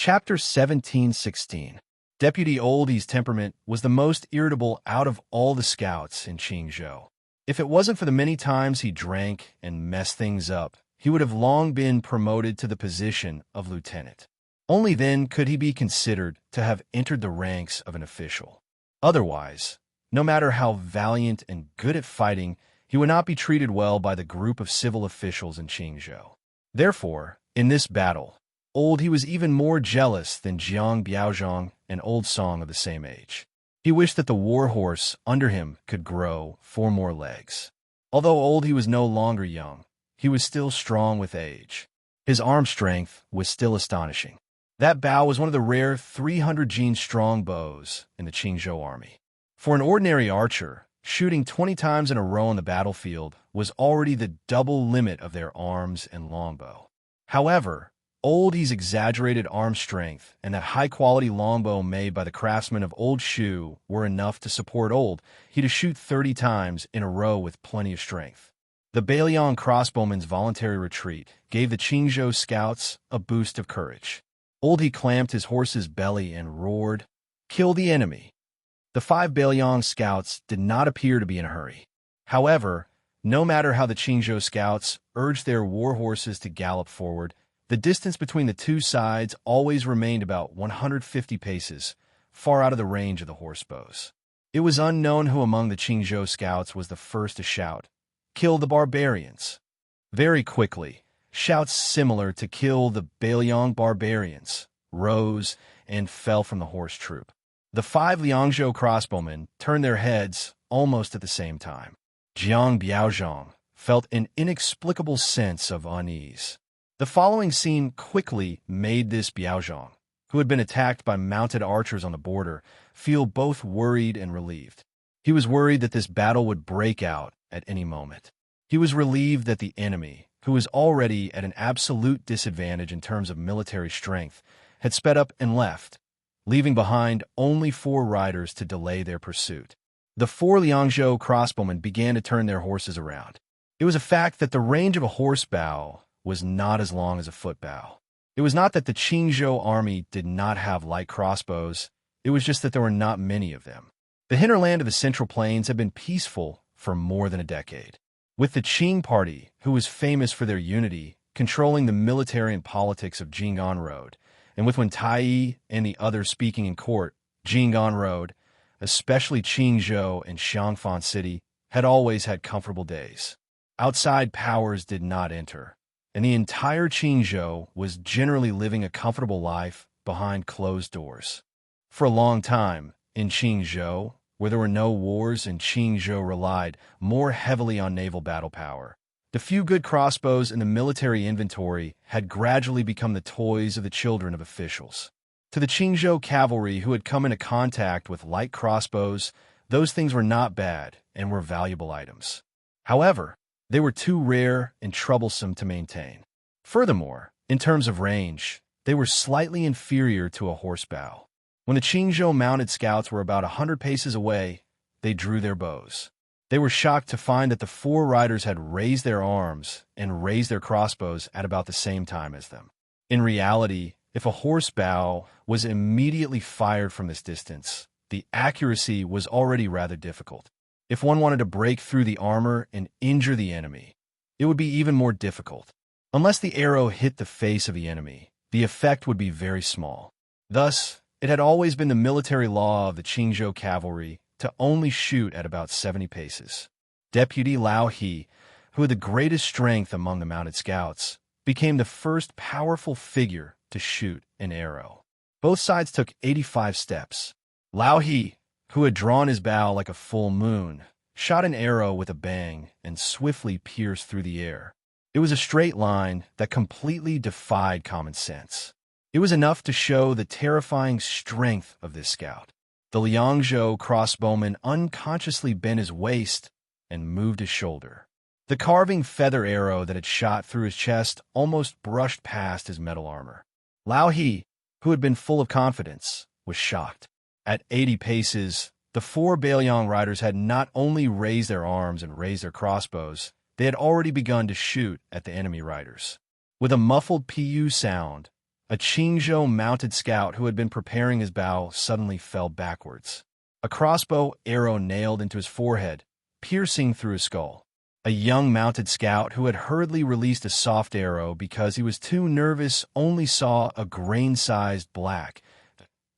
Chapter 17:16. Deputy Oldie's temperament was the most irritable out of all the scouts in Qingzhou. If it wasn't for the many times he drank and messed things up, he would have long been promoted to the position of lieutenant. Only then could he be considered to have entered the ranks of an official. Otherwise, no matter how valiant and good at fighting, he would not be treated well by the group of civil officials in Qingzhou. Therefore, in this battle, he was even more jealous than Jiang Biaozhong, an old song of the same age. He wished that the war horse under him could grow 4 more legs. Although he was no longer young, he was still strong with age. His arm strength was still astonishing. That bow was one of the rare 300-gene strong bows in the Qingzhou army. For an ordinary archer, shooting 20 times in a row on the battlefield was already the double limit of their arms and longbow. However, Oldie's exaggerated arm strength and that high-quality longbow made by the craftsmen of Old Shu were enough to support he to shoot 30 times in a row with plenty of strength. The Bailiang crossbowman's voluntary retreat gave the Qingzhou scouts a boost of courage. He clamped his horse's belly and roared, "Kill the enemy!" The 5 Bailiang scouts did not appear to be in a hurry. However, no matter how the Qingzhou scouts urged their war horses to gallop forward, the distance between the two sides always remained about 150 paces, far out of the range of the horse bows. It was unknown who among the Qingzhou scouts was the first to shout, "Kill the barbarians!" Very quickly, shouts similar to "Kill the Bailiang barbarians" rose and fell from the horse troop. The 5 Liangzhou crossbowmen turned their heads almost at the same time. Jiang Biaozhong felt an inexplicable sense of unease. The following scene quickly made this Biaozhong, who had been attacked by mounted archers on the border, feel both worried and relieved. He was worried that this battle would break out at any moment. He was relieved that the enemy, who was already at an absolute disadvantage in terms of military strength, had sped up and left, leaving behind only 4 riders to delay their pursuit. The 4 Liangzhou crossbowmen began to turn their horses around. It was a fact that the range of a horse bow was not as long as a foot bow. It was not that the Qingzhou army did not have light crossbows, it was just that there were not many of them. The hinterland of the Central Plains had been peaceful for more than a decade. With the Qing party, who was famous for their unity, controlling the military and politics of Jing'an Road, and with Wen Tai and the others speaking in court, Jing'an Road, especially Qingzhou and Xianxia City, had always had comfortable days. Outside powers did not enter, and the entire Qingzhou was generally living a comfortable life behind closed doors. For a long time, in Qingzhou, where there were no wars and Qingzhou relied more heavily on naval battle power, the few good crossbows in the military inventory had gradually become the toys of the children of officials. To the Qingzhou cavalry who had come into contact with light crossbows, those things were not bad and were valuable items. However, they were too rare and troublesome to maintain. Furthermore, in terms of range, they were slightly inferior to a horse bow. When the Qingzhou mounted scouts were about 100 paces away, they drew their bows. They were shocked to find that the 4 riders had raised their arms and raised their crossbows at about the same time as them. In reality, if a horse bow was immediately fired from this distance, the accuracy was already rather difficult. If one wanted to break through the armor and injure the enemy, it would be even more difficult. Unless the arrow hit the face of the enemy, the effect would be very small. Thus, it had always been the military law of the Qingzhou cavalry to only shoot at about 70 paces. Deputy Lao He, who had the greatest strength among the mounted scouts, became the first powerful figure to shoot an arrow. Both sides took 85 steps. Lao He, who had drawn his bow like a full moon, shot an arrow with a bang and swiftly pierced through the air. It was a straight line that completely defied common sense. It was enough to show the terrifying strength of this scout. The Liangzhou crossbowman unconsciously bent his waist and moved his shoulder. The carving feather arrow that had shot through his chest almost brushed past his metal armor. Lao He, who had been full of confidence, was shocked. At 80 paces, the 4 Bailiang riders had not only raised their arms and raised their crossbows, they had already begun to shoot at the enemy riders. With a muffled PU sound, A Qingzhou mounted scout who had been preparing his bow suddenly fell backwards. A crossbow arrow nailed into his forehead, piercing through his skull. A young mounted scout who had hurriedly released a soft arrow because he was too nervous only saw a grain-sized black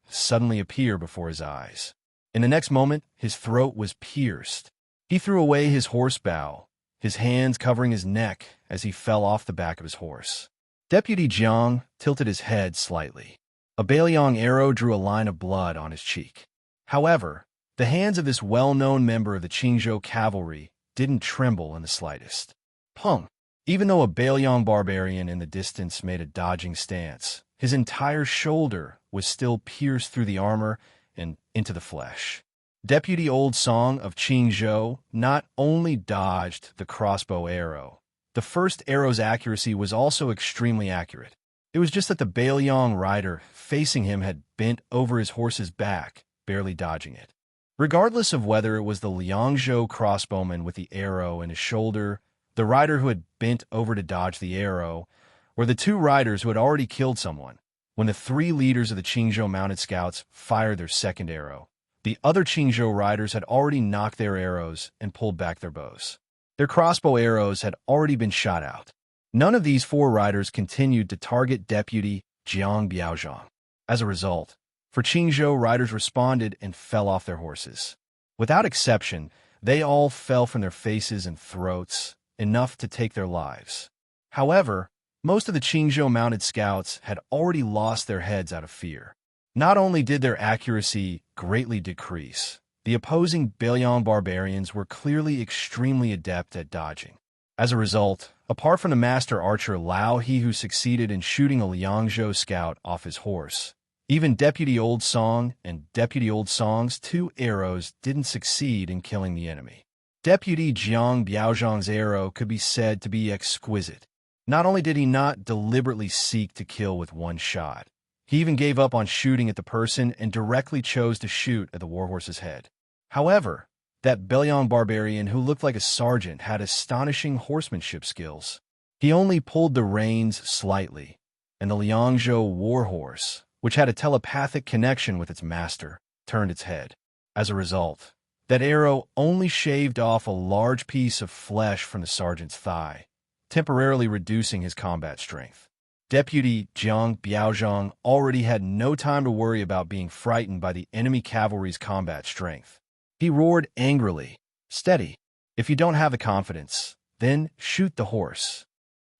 suddenly appear before his eyes. In the next moment, his throat was pierced. He threw away his horse bow, his hands covering his neck as he fell off the back of his horse. Deputy Jiang tilted his head slightly. A Bailiang arrow drew a line of blood on his cheek. However, the hands of this well-known member of the Qingzhou cavalry didn't tremble in the slightest. Pung! Even though a Bailiang barbarian in the distance made a dodging stance, his entire shoulder was still pierced through the armor and into the flesh. Deputy Old Song of Qingzhou not only dodged the crossbow arrow, the first arrow's accuracy was also extremely accurate. It was just that the Bailiang rider facing him had bent over his horse's back, barely dodging it. Regardless of whether it was the Liangzhou crossbowman with the arrow in his shoulder, the rider who had bent over to dodge the arrow, or the two riders who had already killed someone, when the three leaders of the Qingzhou mounted scouts fired their second arrow, the other Qingzhou riders had already knocked their arrows and pulled back their bows. Their crossbow arrows had already been shot out. None of these four riders continued to target Deputy Jiang Biaozhang. As a result, for Qingzhou, riders responded and fell off their horses. Without exception, they all fell from their faces and throats, enough to take their lives. However, most of the Qingzhou mounted scouts had already lost their heads out of fear. Not only did their accuracy greatly decrease, the opposing Bailiang barbarians were clearly extremely adept at dodging. As a result, apart from the master archer Lao He who succeeded in shooting a Liangzhou scout off his horse, even Deputy Old Song and Deputy Old Song's two arrows didn't succeed in killing the enemy. Deputy Jiang Biaozhang's arrow could be said to be exquisite. Not only did he not deliberately seek to kill with one shot, he even gave up on shooting at the person and directly chose to shoot at the warhorse's head. However, that Bailiang barbarian who looked like a sergeant had astonishing horsemanship skills. He only pulled the reins slightly, and the Liangzhou warhorse, which had a telepathic connection with its master, turned its head. As a result, that arrow only shaved off a large piece of flesh from the sergeant's thigh, temporarily reducing his combat strength. Deputy Jiang Biaozhang already had no time to worry about being frightened by the enemy cavalry's combat strength. He roared angrily, "Steady! If you don't have the confidence, then shoot the horse."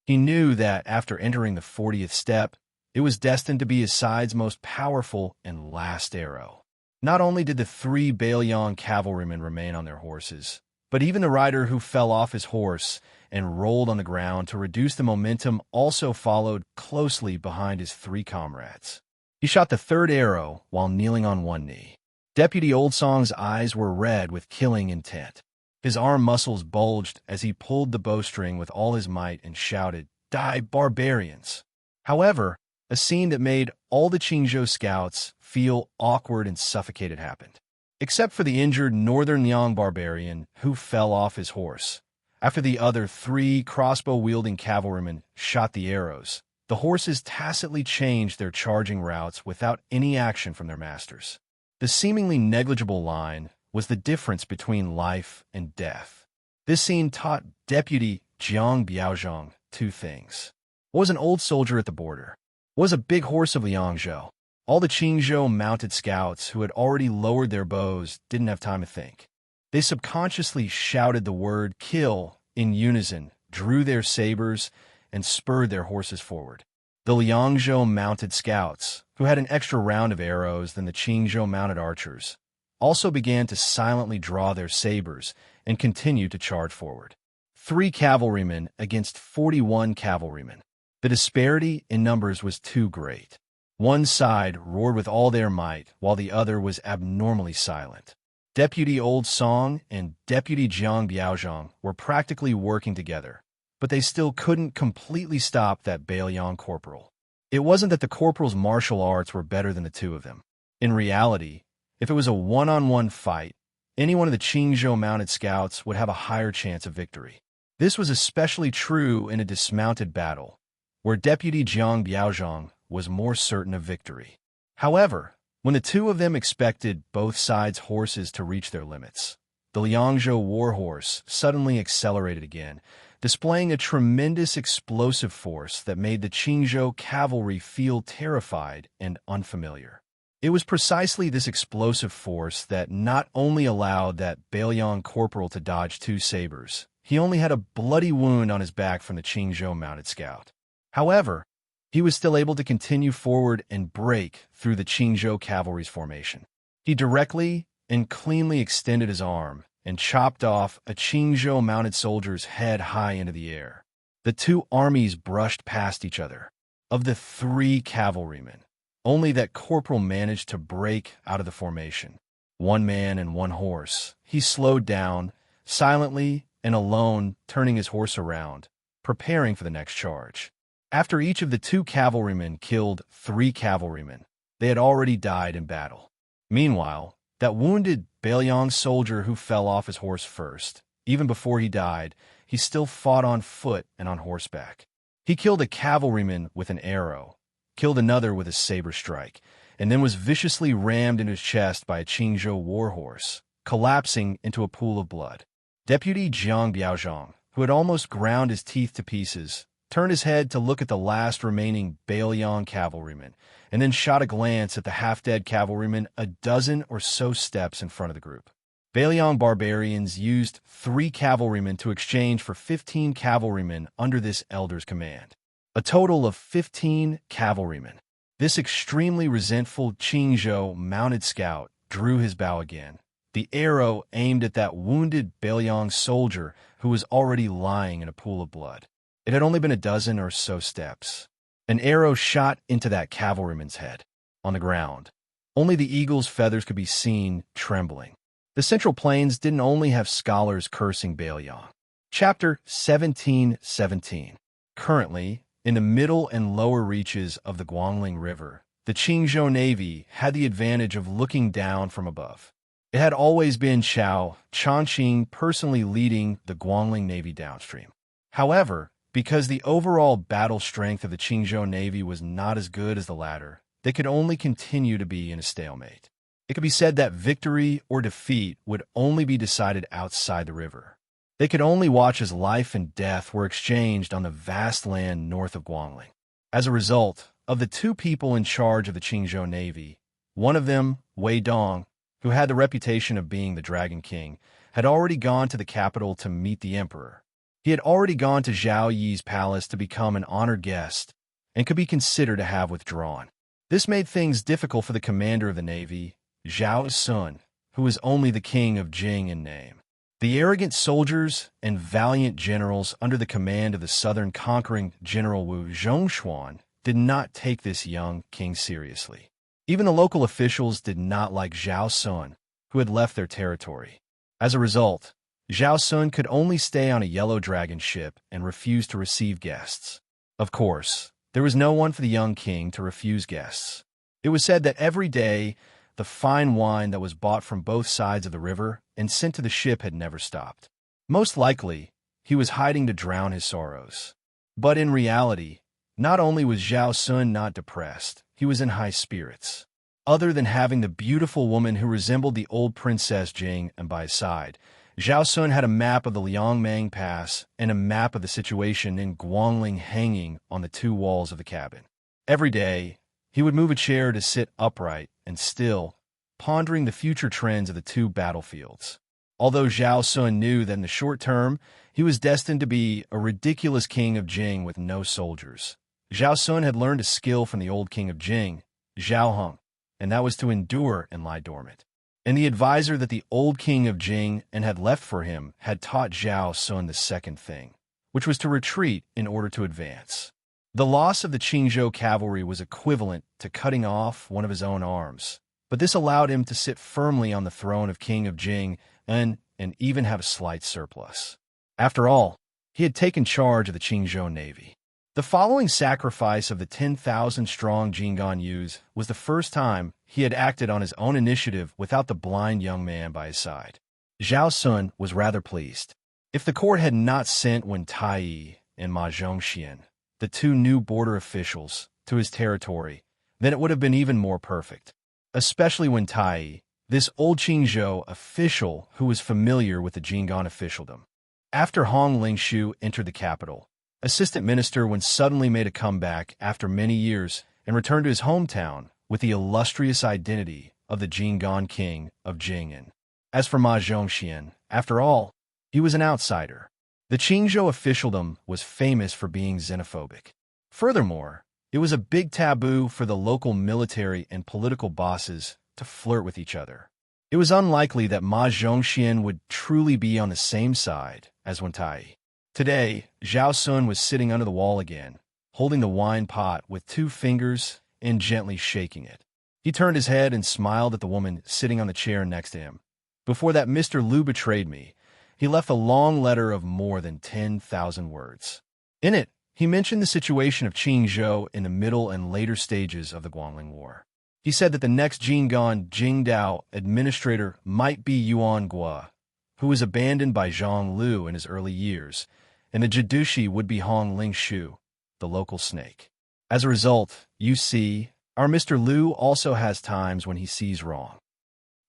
He knew that after entering the 40th step, it was destined to be his side's most powerful and last arrow. Not only did the three Bailiang cavalrymen remain on their horses, but even the rider who fell off his horse and rolled on the ground to reduce the momentum also followed closely behind his three comrades. He shot the third arrow while kneeling on one knee. Deputy Old Song's eyes were red with killing intent. His arm muscles bulged as he pulled the bowstring with all his might and shouted, "Die, barbarians!" However, a scene that made all the Qingzhou scouts feel awkward and suffocated happened. Except for the injured Northern Liang barbarian who fell off his horse. After the other three crossbow-wielding cavalrymen shot the arrows, the horses tacitly changed their charging routes without any action from their masters. The seemingly negligible line was the difference between life and death. This scene taught Deputy Jiang Biaozhang two things. What was an old soldier at the border? What was a big horse of Liangzhou? All the Qingzhou mounted scouts who had already lowered their bows didn't have time to think. They subconsciously shouted the word "kill" in unison, drew their sabers, and spurred their horses forward. The Liangzhou mounted scouts, who had an extra round of arrows than the Qingzhou mounted archers, also began to silently draw their sabers and continue to charge forward. 3 cavalrymen against 41 cavalrymen. The disparity in numbers was too great. One side roared with all their might, while the other was abnormally silent. Deputy Old Song and Deputy Jiang Biaozhang were practically working together, but they still couldn't completely stop that Bailiang corporal. It wasn't that the corporal's martial arts were better than the two of them. In reality, if it was a one-on-one fight, any one of the Qingzhou mounted scouts would have a higher chance of victory. This was especially true in a dismounted battle, where Deputy Jiang Biaozhang was more certain of victory. However, when the two of them expected both sides' horses to reach their limits, the Liangzhou warhorse suddenly accelerated again, displaying a tremendous explosive force that made the Qingzhou cavalry feel terrified and unfamiliar. It was precisely this explosive force that not only allowed that Bailiang corporal to dodge two sabers, he only had a bloody wound on his back from the Qingzhou mounted scout. However, he was still able to continue forward and break through the Qingzhou cavalry's formation. He directly and cleanly extended his arm and chopped off a Qingzhou mounted soldier's head high into the air. The two armies brushed past each other. Of the three cavalrymen, only that corporal managed to break out of the formation. One man and one horse. He slowed down, silently and alone, turning his horse around, preparing for the next charge. After each of the two cavalrymen killed three cavalrymen, they had already died in battle. Meanwhile, that wounded Bailiang soldier who fell off his horse first, even before he died, he still fought on foot and on horseback. He killed a cavalryman with an arrow, killed another with a saber strike, and then was viciously rammed into his chest by a Qingzhou warhorse, collapsing into a pool of blood. Deputy Jiang Biaozhang, who had almost ground his teeth to pieces, turned his head to look at the last remaining Bailiang cavalryman, and then shot a glance at the half-dead cavalryman a dozen or so steps in front of the group. Bailiang barbarians used 3 cavalrymen to exchange for 15 cavalrymen under this elder's command. A total of 15 cavalrymen. This extremely resentful Qingzhou mounted scout drew his bow again, the arrow aimed at that wounded Bailiang soldier who was already lying in a pool of blood. It had only been a dozen or so steps. An arrow shot into that cavalryman's head. On the ground, only the eagle's feathers could be seen trembling. The Central Plains didn't only have scholars cursing Bailiang. Chapter 1717. Currently, in the middle and lower reaches of the Guangling River, the Qingzhou Navy had the advantage of looking down from above. It had always been Xiao Changqing personally leading the Guangling Navy downstream. However, because the overall battle strength of the Qingzhou Navy was not as good as the latter, they could only continue to be in a stalemate. It could be said that victory or defeat would only be decided outside the river. They could only watch as life and death were exchanged on the vast land north of Guangling. As a result, of the 2 people in charge of the Qingzhou Navy, one of them, Wei Dong, who had the reputation of being the Dragon King, had already gone to the capital to meet the emperor. He had already gone to Zhao Yi's palace to become an honored guest and could be considered to have withdrawn. This made things difficult for the commander of the navy, Zhao Sun, who was only the king of Jing in name. The arrogant soldiers and valiant generals under the command of the southern conquering General Wu Zhongshuan did not take this young king seriously. Even the local officials did not like Zhao Sun, who had left their territory. As a result, Zhao Sun could only stay on a yellow dragon ship and refuse to receive guests. Of course, there was no one for the young king to refuse guests. It was said that every day, the fine wine that was bought from both sides of the river and sent to the ship had never stopped. Most likely, he was hiding to drown his sorrows. But in reality, not only was Zhao Sun not depressed, he was in high spirits. Other than having the beautiful woman who resembled the old Princess Jing and by his side, Zhao Sun had a map of the Liangmang Pass and a map of the situation in Guangling hanging on the 2 walls of the cabin. Every day, he would move a chair to sit upright and still, pondering the future trends of the 2 battlefields. Although Zhao Sun knew that in the short term, he was destined to be a ridiculous king of Jing with no soldiers, Zhao Sun had learned a skill from the old king of Jing, Zhao Heng, and that was to endure and lie dormant. And the advisor that the old king of Jing and had left for him had taught Zhao Sun the second thing, which was to retreat in order to advance. The loss of the Qingzhou cavalry was equivalent to cutting off one of his own arms, but this allowed him to sit firmly on the throne of king of Jing and even have a slight surplus. After all, he had taken charge of the Qingzhou Navy. The following sacrifice of the 10,000-strong Jinggan Yus was the first time he had acted on his own initiative without the blind young man by his side. Zhao Sun was rather pleased. If the court had not sent Wen Tai and Ma Zhongxian, the 2 new border officials, to his territory, then it would have been even more perfect. Especially when Tai, this old Qingzhou official who was familiar with the Jinggan officialdom. After Hong Lingshu entered the capital, assistant minister when suddenly made a comeback after many years and returned to his hometown with the illustrious identity of the Jinggan king of Jing'an. As for Ma Zhongxian, after all, he was an outsider. The Qingzhou officialdom was famous for being xenophobic. Furthermore, it was a big taboo for the local military and political bosses to flirt with each other. It was unlikely that Ma Zhongxian would truly be on the same side as Wen Tai. Today, Zhao Sun was sitting under the wall again, holding the wine pot with 2 fingers and gently shaking it. He turned his head and smiled at the woman sitting on the chair next to him. Before that Mr. Liu betrayed me, he left a long letter of more than 10,000 words. In it, he mentioned the situation of Qingzhou in the middle and later stages of the Guangling War. He said that the next Jinggan Jingdao administrator might be Yuan Gua, who was abandoned by Zhang Lu in his early years, and the Jidushi would be Hong Lingshu, the local snake. As a result, you see, our Mr. Liu also has times when he sees wrong.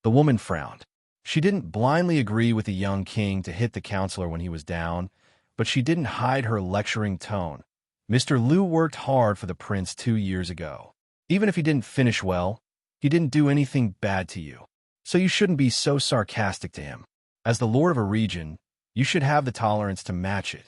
The woman frowned. She didn't blindly agree with the young king to hit the counselor when he was down, but she didn't hide her lecturing tone. Mr. Liu worked hard for the prince 2 years ago. Even if he didn't finish well, he didn't do anything bad to you. So you shouldn't be so sarcastic to him. As the lord of a region, you should have the tolerance to match it.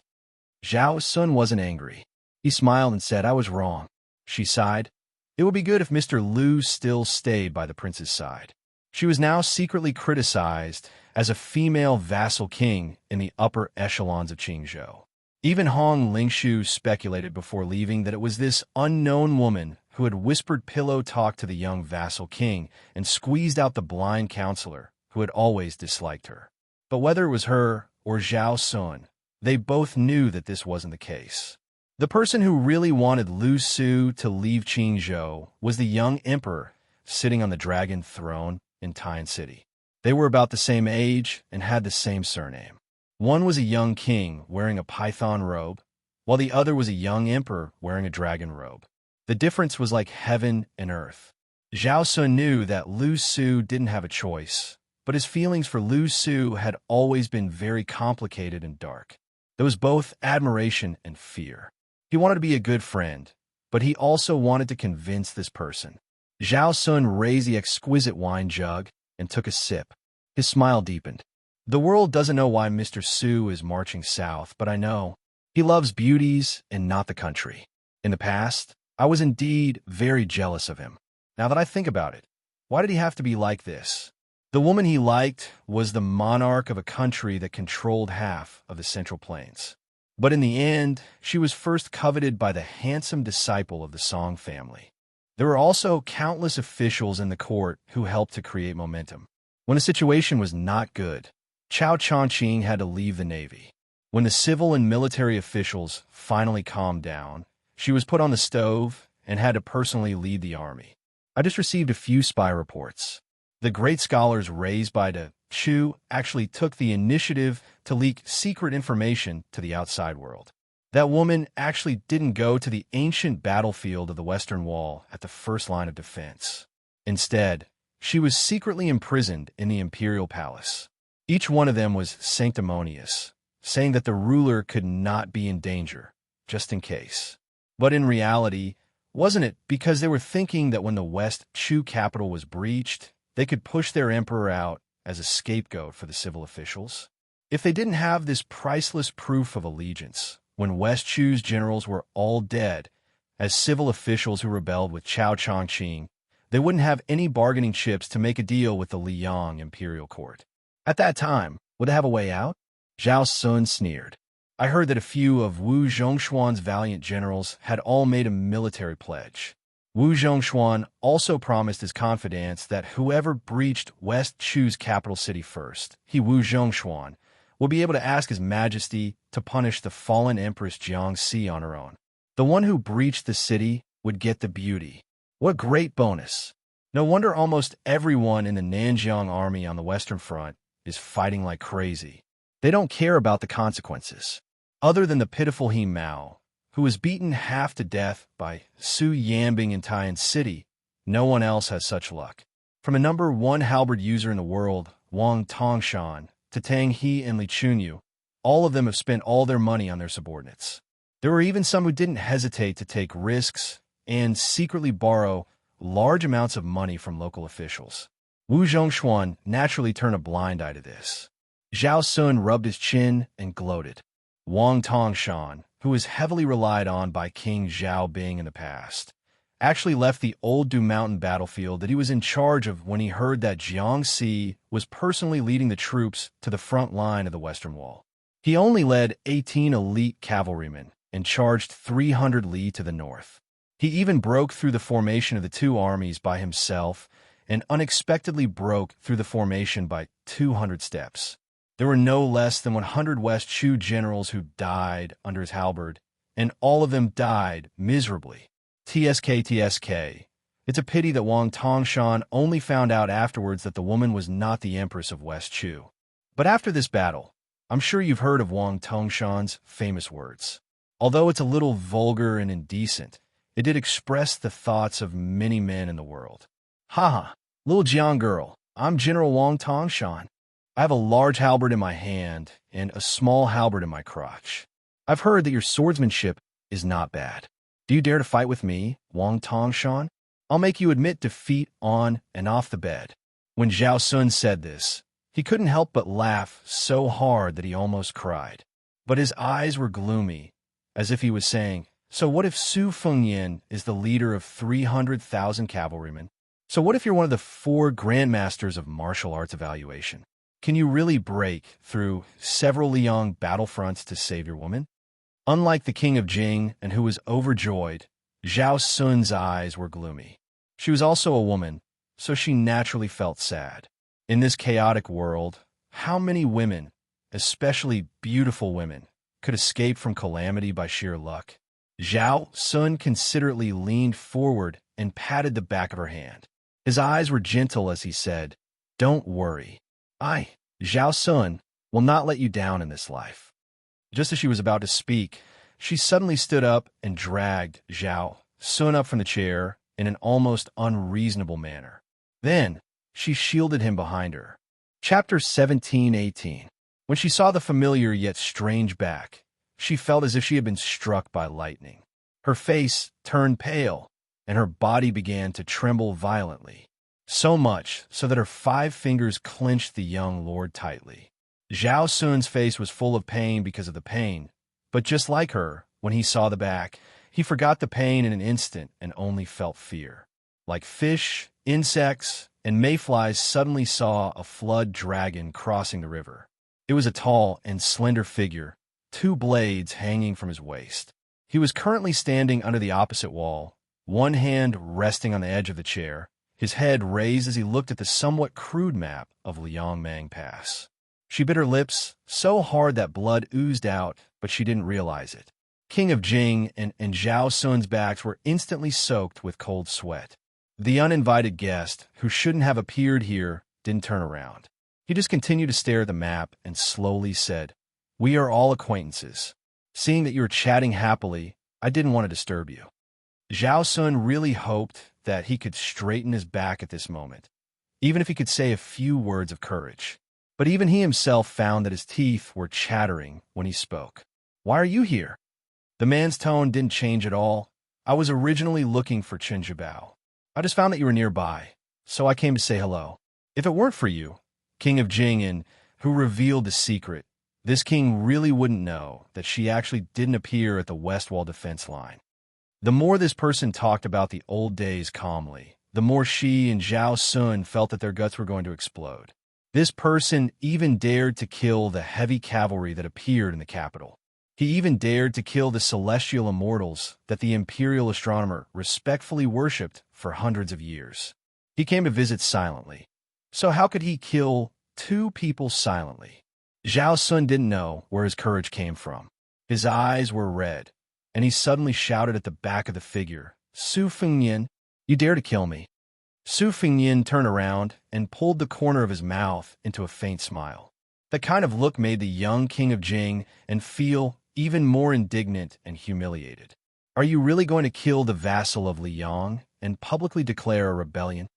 Zhao Sun wasn't angry. He smiled and said, I was wrong. She sighed. It would be good if Mr. Liu still stayed by the prince's side. She was now secretly criticized as a female vassal king in the upper echelons of Qingzhou. Even Hong Lingshu speculated before leaving that it was this unknown woman who had whispered pillow talk to the young vassal king and squeezed out the blind counselor who had always disliked her. But whether it was her or Zhao Sun, they both knew that this wasn't the case. The person who really wanted Lu Su to leave Qingzhou was the young emperor sitting on the dragon throne in Tian City. They were about the same age and had the same surname. One was a young king wearing a python robe, while the other was a young emperor wearing a dragon robe. The difference was like heaven and earth. Zhao Sun knew that Lu Su didn't have a choice, but his feelings for Lu Su had always been very complicated and dark. There was both admiration and fear. He wanted to be a good friend, but he also wanted to convince this person. Zhao Sun raised the exquisite wine jug and took a sip. His smile deepened. The world doesn't know why Mr. Su is marching south, but I know. He loves beauties and not the country. In the past, I was indeed very jealous of him. Now that I think about it, why did he have to be like this? The woman he liked was the monarch of a country that controlled half of the Central Plains. But in the end, she was first coveted by the handsome disciple of the Song family. There were also countless officials in the court who helped to create momentum. When the situation was not good, Cao Chongqing had to leave the navy. When the civil and military officials finally calmed down, she was put on the stove and had to personally lead the army. I just received a few spy reports. The great scholars raised by the Chu actually took the initiative to leak secret information to the outside world. That woman actually didn't go to the ancient battlefield of the Western Wall at the first line of defense. Instead, she was secretly imprisoned in the imperial palace. Each one of them was sanctimonious, saying that the ruler could not be in danger, just in case. But in reality, wasn't it because they were thinking that when the West Chu capital was breached, they could push their emperor out as a scapegoat for the civil officials? If they didn't have this priceless proof of allegiance, when West Chu's generals were all dead, as civil officials who rebelled with Cao Chongqing, they wouldn't have any bargaining chips to make a deal with the Liang imperial court. At that time, would they have a way out? Zhao Sun sneered. I heard that a few of Wu Zhongshuan's valiant generals had all made a military pledge. Wu Zhongshuan also promised his confidants that whoever breached West Chu's capital city first, Wu Zhongshuan, will be able to ask His Majesty to punish the fallen Empress Xianxia on her own. The one who breached the city would get the beauty. What great bonus! No wonder almost everyone in the Nanjiang army on the Western Front is fighting like crazy. They don't care about the consequences. Other than the pitiful He Mao, who was beaten half to death by Su Yanbing in Taiyan City. No one else has such luck. From a number one halberd user in the world, Wang Tongshan, to Tang He and Li Chunyu, all of them have spent all their money on their subordinates. There were even some who didn't hesitate to take risks and secretly borrow large amounts of money from local officials. Wu Zhongshuan naturally turned a blind eye to this. Zhao Sun rubbed his chin and gloated. Wang Tongshan, who was heavily relied on by King Zhao Bing in the past, actually left the old Du Mountain battlefield that he was in charge of when he heard that Xianxia was personally leading the troops to the front line of the Western Wall. He only led 18 elite cavalrymen and charged 300 li to the north. He even broke through the formation of the two armies by himself and unexpectedly broke through the formation by 200 steps. There were no less than 100 West Chu generals who died under his halberd, and all of them died miserably. TSK. It's a pity that Wang Tongshan only found out afterwards that the woman was not the Empress of West Chu. But after this battle, I'm sure you've heard of Wang Tongshan's famous words. Although it's a little vulgar and indecent, it did express the thoughts of many men in the world. Haha, little Jiang girl, I'm General Wang Tongshan. I have a large halberd in my hand and a small halberd in my crotch. I've heard that your swordsmanship is not bad. Do you dare to fight with me, Wang Tongshan? I'll make you admit defeat on and off the bed. When Zhao Sun said this, he couldn't help but laugh so hard that he almost cried. But his eyes were gloomy, as if he was saying, so what if Su Fengyan is the leader of 300,000 cavalrymen? So what if you're one of the 4 grandmasters of martial arts evaluation? Can you really break through several Liang battlefronts to save your woman? Unlike the king of Jing, and who was overjoyed, Zhao Sun's eyes were gloomy. She was also a woman, so she naturally felt sad. In this chaotic world, how many women, especially beautiful women, could escape from calamity by sheer luck? Zhao Sun considerately leaned forward and patted the back of her hand. His eyes were gentle as he said, "Don't worry. I, Zhao Sun, will not let you down in this life." Just as she was about to speak, she suddenly stood up and dragged Zhao Sun up from the chair in an almost unreasonable manner. Then, she shielded him behind her. Chapter 17:18. When she saw the familiar yet strange back, she felt as if she had been struck by lightning. Her face turned pale, and her body began to tremble violently, so much so that her 5 fingers clenched the young lord tightly. Zhao Sun's face was full of pain because of the pain, but just like her, when he saw the back, he forgot the pain in an instant and only felt fear. Like fish, insects, and mayflies suddenly saw a flood dragon crossing the river. It was a tall and slender figure, 2 blades hanging from his waist. He was currently standing under the opposite wall, one hand resting on the edge of the chair, his head raised as he looked at the somewhat crude map of Liangmang Pass. She bit her lips so hard that blood oozed out, but she didn't realize it. King of Jing and Zhao Sun's backs were instantly soaked with cold sweat. The uninvited guest, who shouldn't have appeared here, didn't turn around. He just continued to stare at the map and slowly said, "We are all acquaintances. Seeing that you were chatting happily, I didn't want to disturb you." Zhao Sun really hoped that he could straighten his back at this moment, even if he could say a few words of courage. But even he himself found that his teeth were chattering when he spoke. "Why are you here?" The man's tone didn't change at all. "I was originally looking for Chen Zhibao. I just found that you were nearby, so I came to say hello. If it weren't for you, King of Jing, and who revealed the secret, this king really wouldn't know that she actually didn't appear at the West Wall defense line." The more this person talked about the old days calmly, the more she and Zhao Sun felt that their guts were going to explode. This person even dared to kill the heavy cavalry that appeared in the capital. He even dared to kill the celestial immortals that the imperial astronomer respectfully worshipped for hundreds of years. He came to visit silently. So how could he kill 2 people silently? Zhao Sun didn't know where his courage came from. His eyes were red, and he suddenly shouted at the back of the figure, "Su Fengyan, you dare to kill me." Su Fengyan turned around and pulled the corner of his mouth into a faint smile. That kind of look made the young king of Jing and feel even more indignant and humiliated. Are you really going to kill the vassal of Liang and publicly declare a rebellion?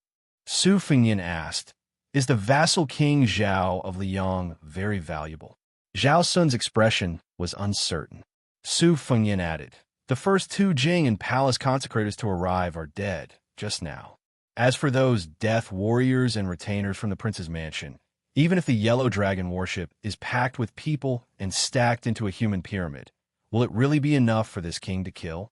Su Fengyan asked, is the vassal king Zhao of Liang very valuable? Zhao Sun's expression was uncertain. Su Fengyan added, the first two Jing and palace consecrators to arrive are dead just now. As for those death warriors and retainers from the prince's mansion, even if the yellow dragon worship is packed with people and stacked into a human pyramid, will it really be enough for this king to kill?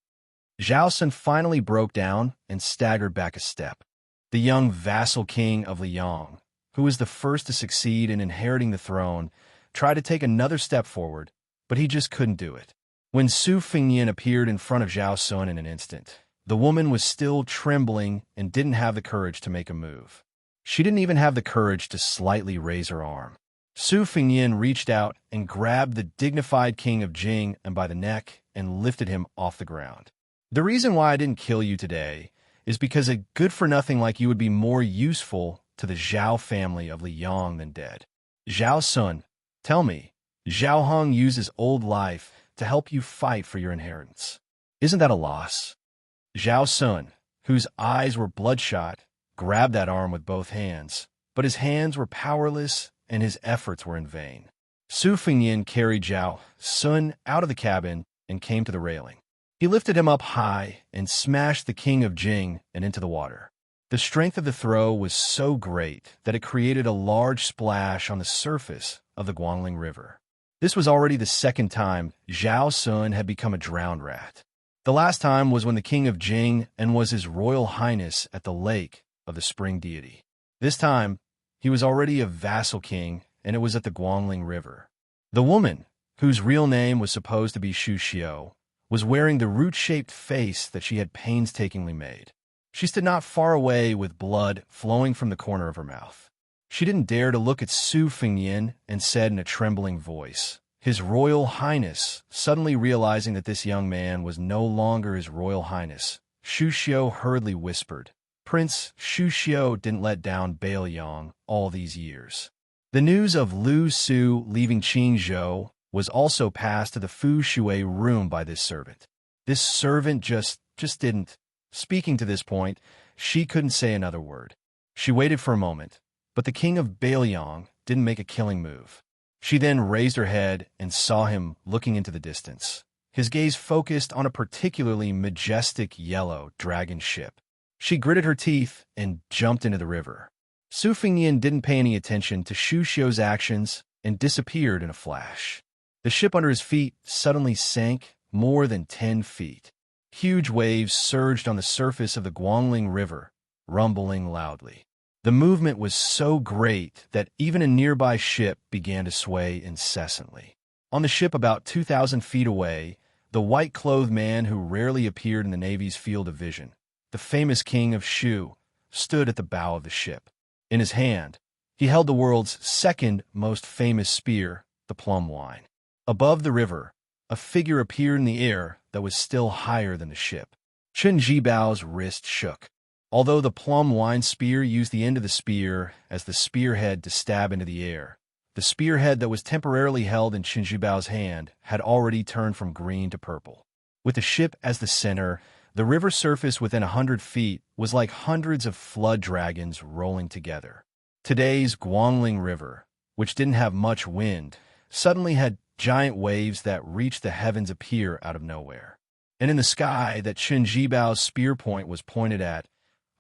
Zhao Sun finally broke down and staggered back a step. The young vassal king of Liang, who was the first to succeed in inheriting the throne, tried to take another step forward, but he just couldn't do it. When Su Fengyan appeared in front of Zhao Sun in an instant, the woman was still trembling and didn't have the courage to make a move. She didn't even have the courage to slightly raise her arm. Su Fengyan reached out and grabbed the dignified king of Jing by the neck and lifted him off the ground. The reason why I didn't kill you today is because a good-for-nothing like you would be more useful to the Zhao family of Liang than dead. Zhao Sun, tell me, Zhao Hong used his old life to help you fight for your inheritance. Isn't that a loss? Zhao Sun, whose eyes were bloodshot, grabbed that arm with both hands, but his hands were powerless and his efforts were in vain. Su Fengyan carried Zhao Sun out of the cabin and came to the railing. He lifted him up high and smashed the king of Jing and into the water. The strength of the throw was so great that it created a large splash on the surface of the Guangling River. This was already the second time Zhao Sun had become a drowned rat. The last time was when the king of Jing and was his royal highness at the lake of the spring deity. This time, he was already a vassal king, and it was at the Guangling River. The woman, whose real name was supposed to be Xianxia, was wearing the root-shaped face that she had painstakingly made. She stood not far away with blood flowing from the corner of her mouth. She didn't dare to look at Su Fengyan and said in a trembling voice, His Royal Highness, suddenly realizing that this young man was no longer His Royal Highness. Xianxia hurriedly whispered, Prince Xianxia didn't let down Bailiang all these years. The news of Lu Su leaving Qingzhou was also passed to the Fu Shui room by this servant. This servant just didn't. Speaking to this point, she couldn't say another word. She waited for a moment, but the king of Bailiang didn't make a killing move. She then raised her head and saw him looking into the distance. His gaze focused on a particularly majestic yellow dragon ship. She gritted her teeth and jumped into the river. Su Fengyan didn't pay any attention to Xiao's actions and disappeared in a flash. The ship under his feet suddenly sank more than 10 feet. Huge waves surged on the surface of the Guangling River, rumbling loudly. The movement was so great that even a nearby ship began to sway incessantly. On the ship about 2,000 feet away, the white-clothed man who rarely appeared in the Navy's field of vision, the famous king of Shu, stood at the bow of the ship. In his hand, he held the world's second most famous spear, the plum wine. Above the river, a figure appeared in the air that was still higher than the ship. Chen Jibao's wrist shook. Although the plum wine spear used the end of the spear as the spearhead to stab into the air, the spearhead that was temporarily held in Chen Jibao's hand had already turned from green to purple. With the ship as the center, the river surface within 100 feet was like hundreds of flood dragons rolling together. Today's Guangling River, which didn't have much wind, suddenly had giant waves that reached the heavens appear out of nowhere. And in the sky that Chen Jibao's spear point was pointed at,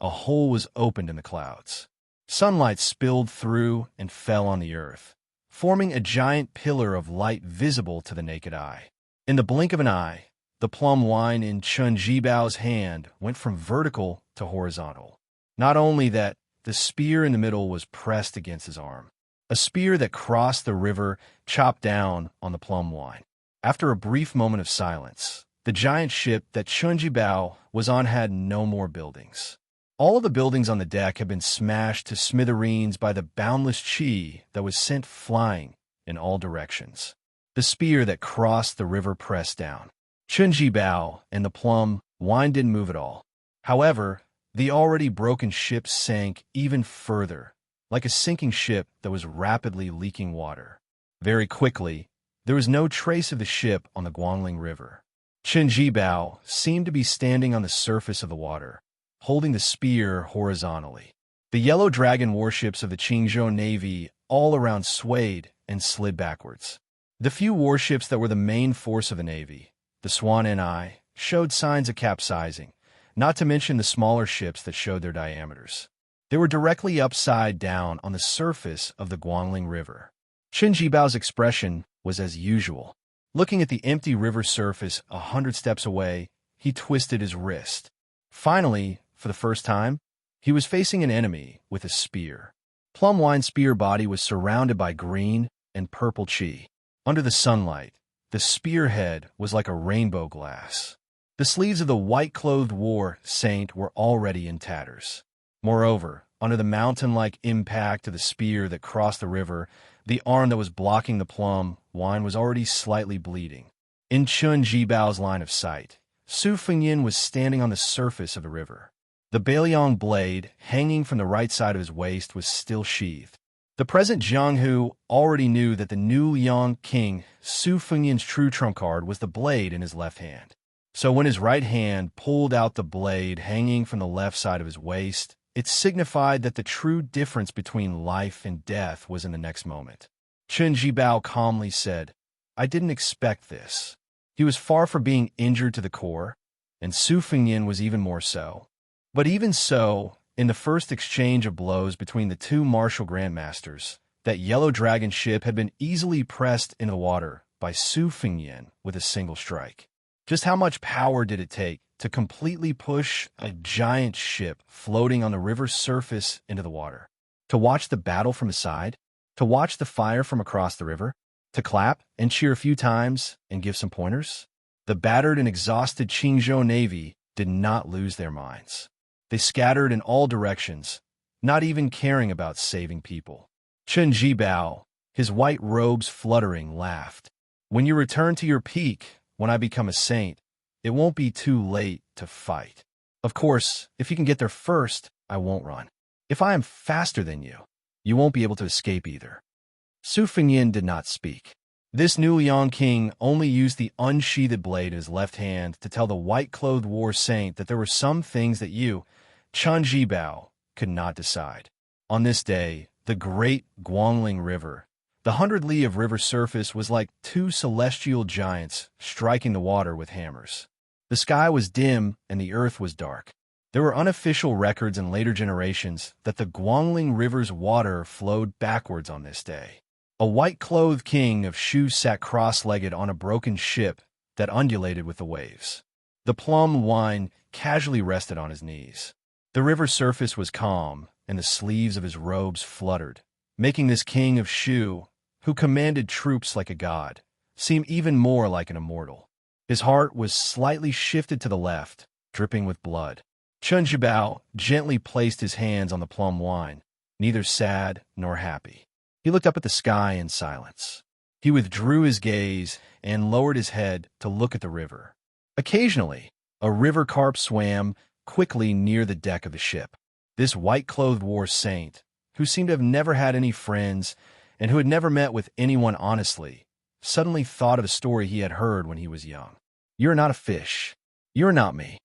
a hole was opened in the clouds. Sunlight spilled through and fell on the earth, forming a giant pillar of light visible to the naked eye. In the blink of an eye, the plum wine in Chen Jibao's hand went from vertical to horizontal. Not only that, the spear in the middle was pressed against his arm. A spear that crossed the river chopped down on the plum wine. After a brief moment of silence, the giant ship that Chen Jibao was on had no more buildings. All of the buildings on the deck had been smashed to smithereens by the boundless qi that was sent flying in all directions. The spear that crossed the river pressed down. Chen Jibao and the plum wine didn't move at all. However, the already broken ship sank even further, like a sinking ship that was rapidly leaking water. Very quickly, There was no trace of the ship on the Guangling River. Chen Jibao seemed to be standing on the surface of the water, holding the spear horizontally. The Yellow Dragon warships of the Qingzhou Navy all around swayed and slid backwards. The few warships that were the main force of the Navy, the Swan Ni, showed signs of capsizing, not to mention the smaller ships that showed their diameters. They were directly upside down on the surface of the Guangling River. Chen Jibao's expression was as usual. Looking at the empty river surface 100 steps away, he twisted his wrist. Finally, for the first time, he was facing an enemy with a spear. Plum Wine's spear body was surrounded by green and purple qi. Under the sunlight, the spearhead was like a rainbow glass. The sleeves of the white-clothed war saint were already in tatters. Moreover, under the mountain-like impact of the spear that crossed the river, the arm that was blocking the plum wine was already slightly bleeding. In Chen Jibao's line of sight, Su Fengyin was standing on the surface of the river. The Bailiang blade, hanging from the right side of his waist, was still sheathed. The present Jiang Hu already knew that the new Yang King, Su Fengyin's true trump card, was the blade in his left hand. So when his right hand pulled out the blade hanging from the left side of his waist, it signified that the true difference between life and death was in the next moment. Chen Jibao calmly said, "I didn't expect this." He was far from being injured to the core, and Su Fengyin was even more so. But even so, in the first exchange of blows between the two martial grandmasters, that Yellow Dragon ship had been easily pressed into the water by Su Fengyin with a single strike. Just how much power did it take to completely push a giant ship floating on the river's surface into the water? To watch the battle from the side? To watch the fire from across the river? To clap and cheer a few times and give some pointers? The battered and exhausted Qingzhou Navy did not lose their minds. They scattered in all directions, not even caring about saving people. Chen Jibao, his white robes fluttering, laughed. "When you return to your peak, when I become a saint, it won't be too late to fight. Of course, if you can get there first, I won't run. If I am faster than you, you won't be able to escape either." Su Fengyin did not speak. This new Yang King only used the unsheathed blade in his left hand to tell the white-clothed war saint that there were some things that you, Chen Jibao, could not decide. On this day, the great Guangling River, the 100 li of river surface, was like two celestial giants striking the water with hammers. The sky was dim and the earth was dark. There were unofficial records in later generations that the Guangling River's water flowed backwards on this day. A white-clothed king of Shu sat cross-legged on a broken ship that undulated with the waves. The plum wine casually rested on his knees. The river surface was calm, and the sleeves of his robes fluttered, making this king of Shu, who commanded troops like a god, seem even more like an immortal. His heart was slightly shifted to the left, dripping with blood. Chen Jibao gently placed his hands on the plum wine, neither sad nor happy. He looked up at the sky in silence. He withdrew his gaze and lowered his head to look at the river. Occasionally, a river carp swam quickly near the deck of the ship. This white-clothed war saint, who seemed to have never had any friends and who had never met with anyone honestly, suddenly thought of a story he had heard when he was young. "You're not a fish. You're not me."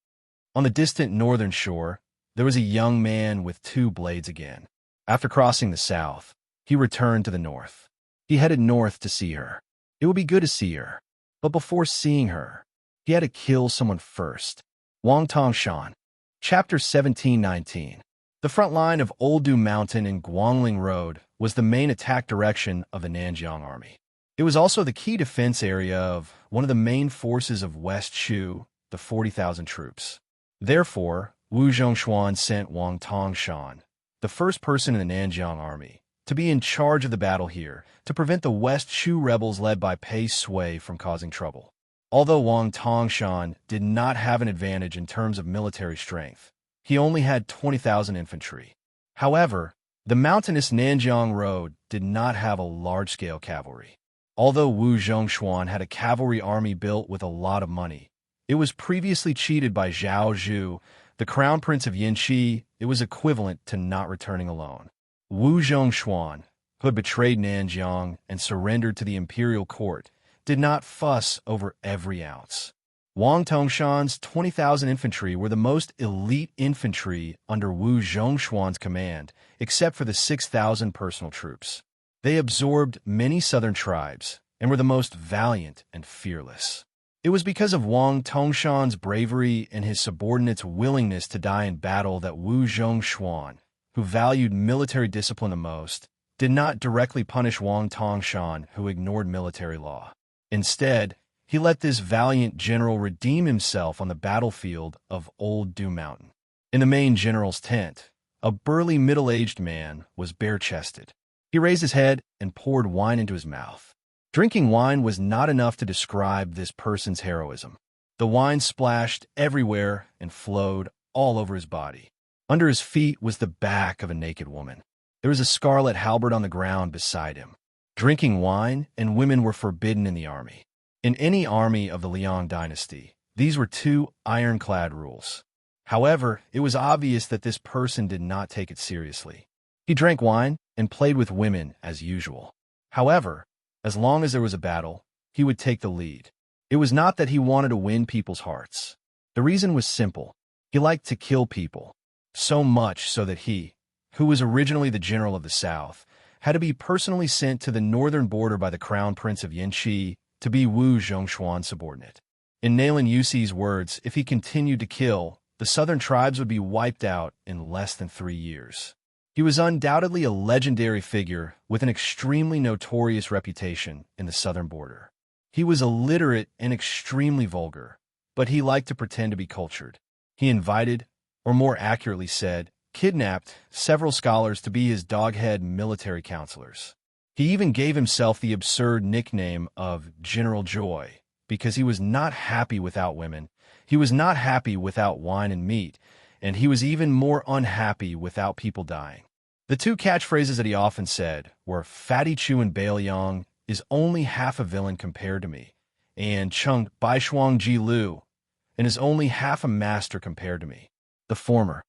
On the distant northern shore, there was a young man with two blades again. After crossing the south, he returned to the north. He headed north to see her. It would be good to see her. But before seeing her, he had to kill someone first. Wang Tongshan. Chapter 1719. The front line of Olddu Mountain and Guangling Road was the main attack direction of the Nanjiang army. It was also the key defense area of one of the main forces of West Shu, the 40,000 troops. Therefore, Wu Zhongshuan sent Wang Tongshan, the first person in the Nanjiang army, to be in charge of the battle here, to prevent the West Shu rebels led by Pei Sui from causing trouble. Although Wang Tongshan did not have an advantage in terms of military strength, he only had 20,000 infantry. However, the mountainous Nanjiang Road did not have a large-scale cavalry. Although Wu Zhongshuan had a cavalry army built with a lot of money, it was previously cheated by Zhao Zhu, the crown prince of Yinqi. It was equivalent to not returning alone. Wu Zhongshuan, who had betrayed Nanjiang and surrendered to the imperial court, did not fuss over every ounce. Wang Tongshan's 20,000 infantry were the most elite infantry under Wu Zhongshuan's command, except for the 6,000 personal troops. They absorbed many southern tribes and were the most valiant and fearless. It was because of Wang Tongshan's bravery and his subordinates' willingness to die in battle that Wu Zhongshuan, who valued military discipline the most, did not directly punish Wang Tongshan, who ignored military law. Instead, he let this valiant general redeem himself on the battlefield of Old Du Mountain. In the main general's tent, a burly middle-aged man was bare-chested. He raised his head and poured wine into his mouth. Drinking wine was not enough to describe this person's heroism. The wine splashed everywhere and flowed all over his body. Under his feet was the back of a naked woman. There was a scarlet halberd on the ground beside him. Drinking wine and women were forbidden in the army. In any army of the Liang dynasty, these were two ironclad rules. However, it was obvious that this person did not take it seriously. He drank wine and played with women as usual. However, as long as there was a battle, he would take the lead. It was not that he wanted to win people's hearts. The reason was simple. He liked to kill people, so much so that he, who was originally the general of the south, had to be personally sent to the northern border by the crown prince of Yanqi to be Wu Zhongshuan's subordinate. In Nailan Yuxi's words, if he continued to kill, the southern tribes would be wiped out in less than 3 years. He was undoubtedly a legendary figure with an extremely notorious reputation in the southern border. He was illiterate and extremely vulgar, but he liked to pretend to be cultured. He invited, or more accurately said, kidnapped several scholars to be his doghead military counselors. He even gave himself the absurd nickname of General Joy because he was not happy without women, he was not happy without wine and meat, and he was even more unhappy without people dying. The two catchphrases that he often said were Fatty Chu and Bailiang is only half a villain compared to me, and Cheng Baishuang Ji Lu and is only half a master compared to me. The former.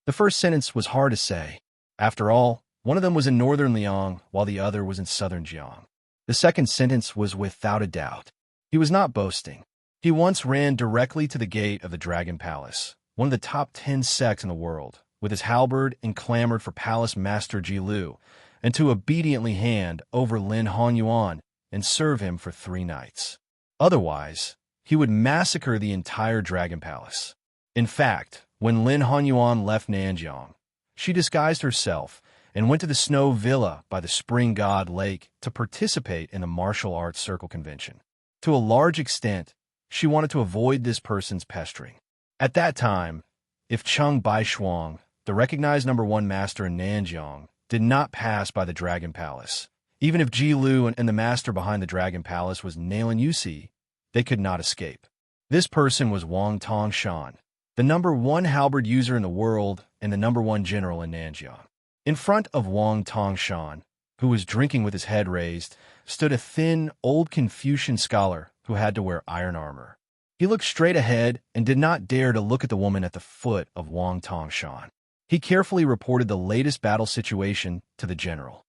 The first sentence was hard to say. After all, one of them was in northern Liang while the other was in southern Jiang. The second sentence was without a doubt. He was not boasting. He once ran directly to the gate of the Dragon Palace, one of the top 10 sects in the world, with his halberd and clamored for Palace Master Ji Lu, and to obediently hand over Lin Hanyuan and serve him for 3 nights. Otherwise, he would massacre the entire Dragon Palace. In fact, when Lin Hanyuan left Nanjiang, she disguised herself and went to the Snow Villa by the Spring God Lake to participate in the martial arts circle convention. To a large extent, she wanted to avoid this person's pestering. At that time, if Cheng Baishuang, the recognized #1 master in Nanjiang, did not pass by the Dragon Palace, even if Ji Lu and the master behind the Dragon Palace was Nailan Yuxi, they could not escape. This person was Wang Tongshan, the #1 halberd user in the world and the #1 general in Nanjiang. In front of Wang Tongshan, who was drinking with his head raised, stood a thin, old Confucian scholar who had to wear iron armor. He looked straight ahead and did not dare to look at the woman at the foot of Wang Tongshan. He carefully reported the latest battle situation to the general.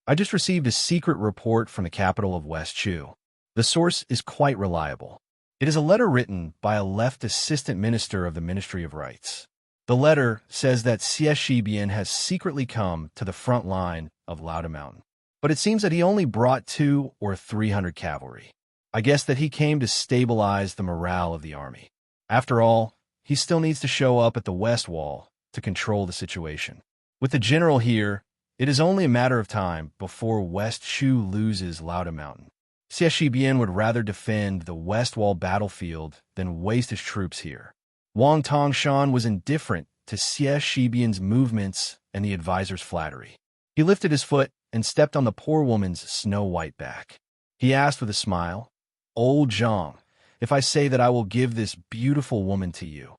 I just received a secret report from the capital of West Chu. The source is quite reliable. It is a letter written by a left assistant minister of the Ministry of Rights. The letter says that Xie Shibian has secretly come to the front line of Lauda Mountain. But it seems that he only brought 200 or 300 cavalry. I guess that he came to stabilize the morale of the army. After all, he still needs to show up at the West Wall to control the situation. With the general here, it is only a matter of time before West Chu loses Lauda Mountain. Xie Shibian would rather defend the West Wall battlefield than waste his troops here. Wang Tongshan was indifferent to Xie Shibian's movements and the advisor's flattery. He lifted his foot and stepped on the poor woman's snow-white back. He asked with a smile, "Old Zhang, if I say that I will give this beautiful woman to you,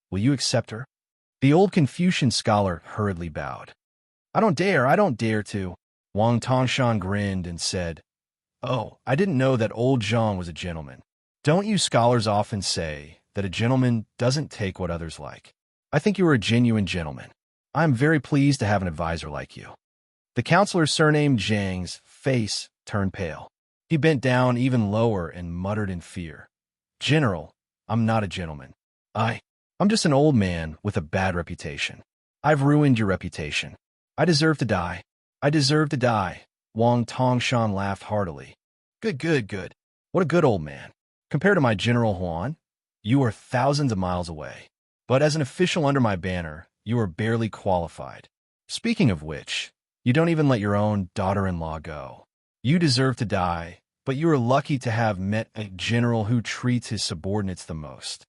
will you accept her?" The old Confucian scholar hurriedly bowed. I don't dare to." Wang Tongshan grinned and said, "Oh, I didn't know that old Zhang was a gentleman. Don't you scholars often say that a gentleman doesn't take what others like? I think you are a genuine gentleman. I am very pleased to have an advisor like you." The counselor surnamed Zhang's face turned pale. He bent down even lower and muttered in fear. General, I'm not a gentleman. I'm just an old man with a bad reputation. I've ruined your reputation. I deserve to die. I deserve to die. Wang Tongshan laughed heartily. Good, good, good. What a good old man. Compared to my General Huan, you are thousands of miles away. But as an official under my banner, you are barely qualified. Speaking of which, you don't even let your own daughter-in-law go. You deserve to die, but you are lucky to have met a general who treats his subordinates the most.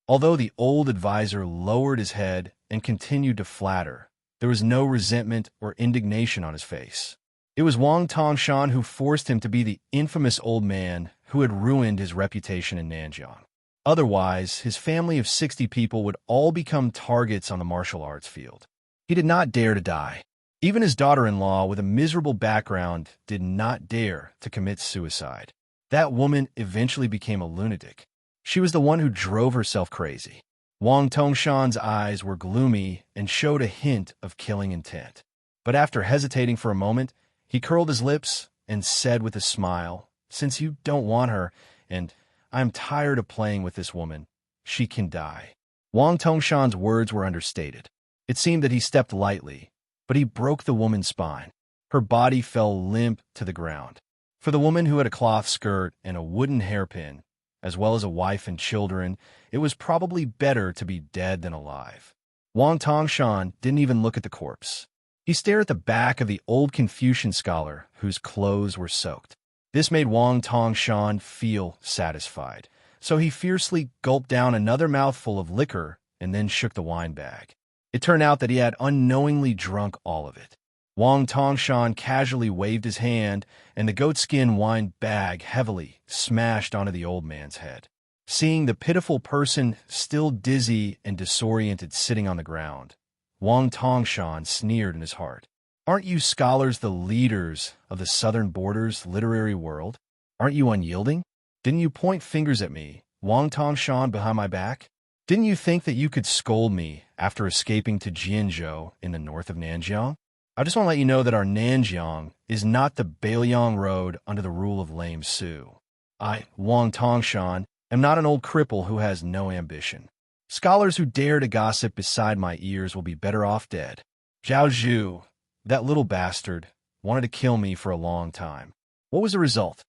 Although the old advisor lowered his head and continued to flatter, there was no resentment or indignation on his face. It was Wang Tongshan who forced him to be the infamous old man who had ruined his reputation in Nanjiang. Otherwise, his family of 60 people would all become targets on the martial arts field. He did not dare to die. Even his daughter-in-law, with a miserable background, did not dare to commit suicide. That woman eventually became a lunatic. She was the one who drove herself crazy. Wang Tongshan's eyes were gloomy and showed a hint of killing intent. But after hesitating for a moment, he curled his lips and said with a smile, Since you don't want her, and I'm tired of playing with this woman, she can die. Wang Tongshan's words were understated. It seemed that he stepped lightly, but he broke the woman's spine. Her body fell limp to the ground. For the woman who had a cloth skirt and a wooden hairpin, as well as a wife and children, it was probably better to be dead than alive. Wang Tongshan didn't even look at the corpse. He stared at the back of the old Confucian scholar whose clothes were soaked. This made Wang Tongshan feel satisfied, so he fiercely gulped down another mouthful of liquor and then shook the wine bag. It turned out that he had unknowingly drunk all of it. Wang Tongshan casually waved his hand, and the goatskin wine bag heavily smashed onto the old man's head. Seeing the pitiful person still dizzy and disoriented sitting on the ground, Wang Tongshan sneered in his heart. Aren't you scholars the leaders of the Southern Border's literary world? Aren't you unyielding? Didn't you point fingers at me, Wang Tongshan, behind my back? Didn't you think that you could scold me after escaping to Jianzhou in the north of Nanjiang? I just want to let you know that our Nanjiang is not the Bailiang Road under the rule of Lame Su. I, Wang Tongshan, am not an old cripple who has no ambition. Scholars who dare to gossip beside my ears will be better off dead. Zhao Zhu, that little bastard, wanted to kill me for a long time. What was the result?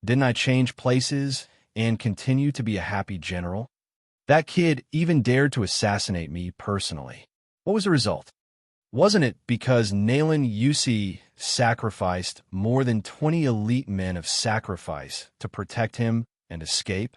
Didn't I change places and continue to be a happy general? That kid even dared to assassinate me personally. What was the result? Wasn't it because Nalen Yusi sacrificed more than 20 elite men of sacrifice to protect him and escape?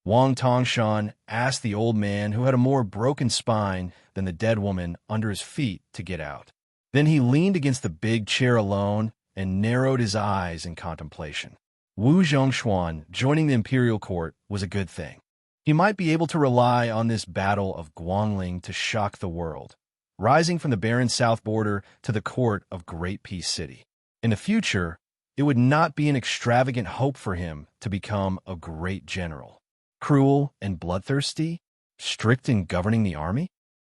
Wang Tongshan asked the old man who had a more broken spine than the dead woman under his feet to get out. Then he leaned against the big chair alone and narrowed his eyes in contemplation. Wu Zhongshuan joining the imperial court was a good thing. He might be able to rely on this battle of Guangling to shock the world, rising from the barren south border to the court of Great Peace City. In the future, it would not be an extravagant hope for him to become a great general. Cruel and bloodthirsty? Strict in governing the army?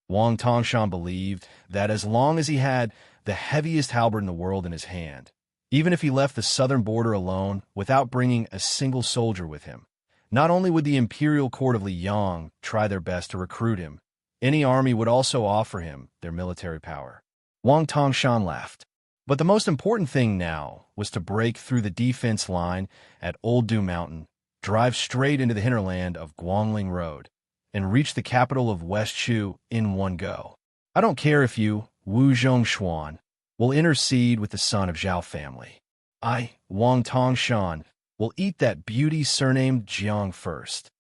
Wang Tongshan believed that as long as he had the heaviest halberd in the world in his hand, even if he left the southern border alone without bringing a single soldier with him, not only would the imperial court of Liang try their best to recruit him, any army would also offer him their military power. Wang Tongshan laughed. But the most important thing now was to break through the defense line at Old Du Mountain, drive straight into the hinterland of Guangling Road, and reach the capital of West Chu in one go. I don't care if you, Wu Zhongshuan, will intercede with the son of Zhao family. I, Wang Tongshan, will eat that beauty surnamed Jiang first.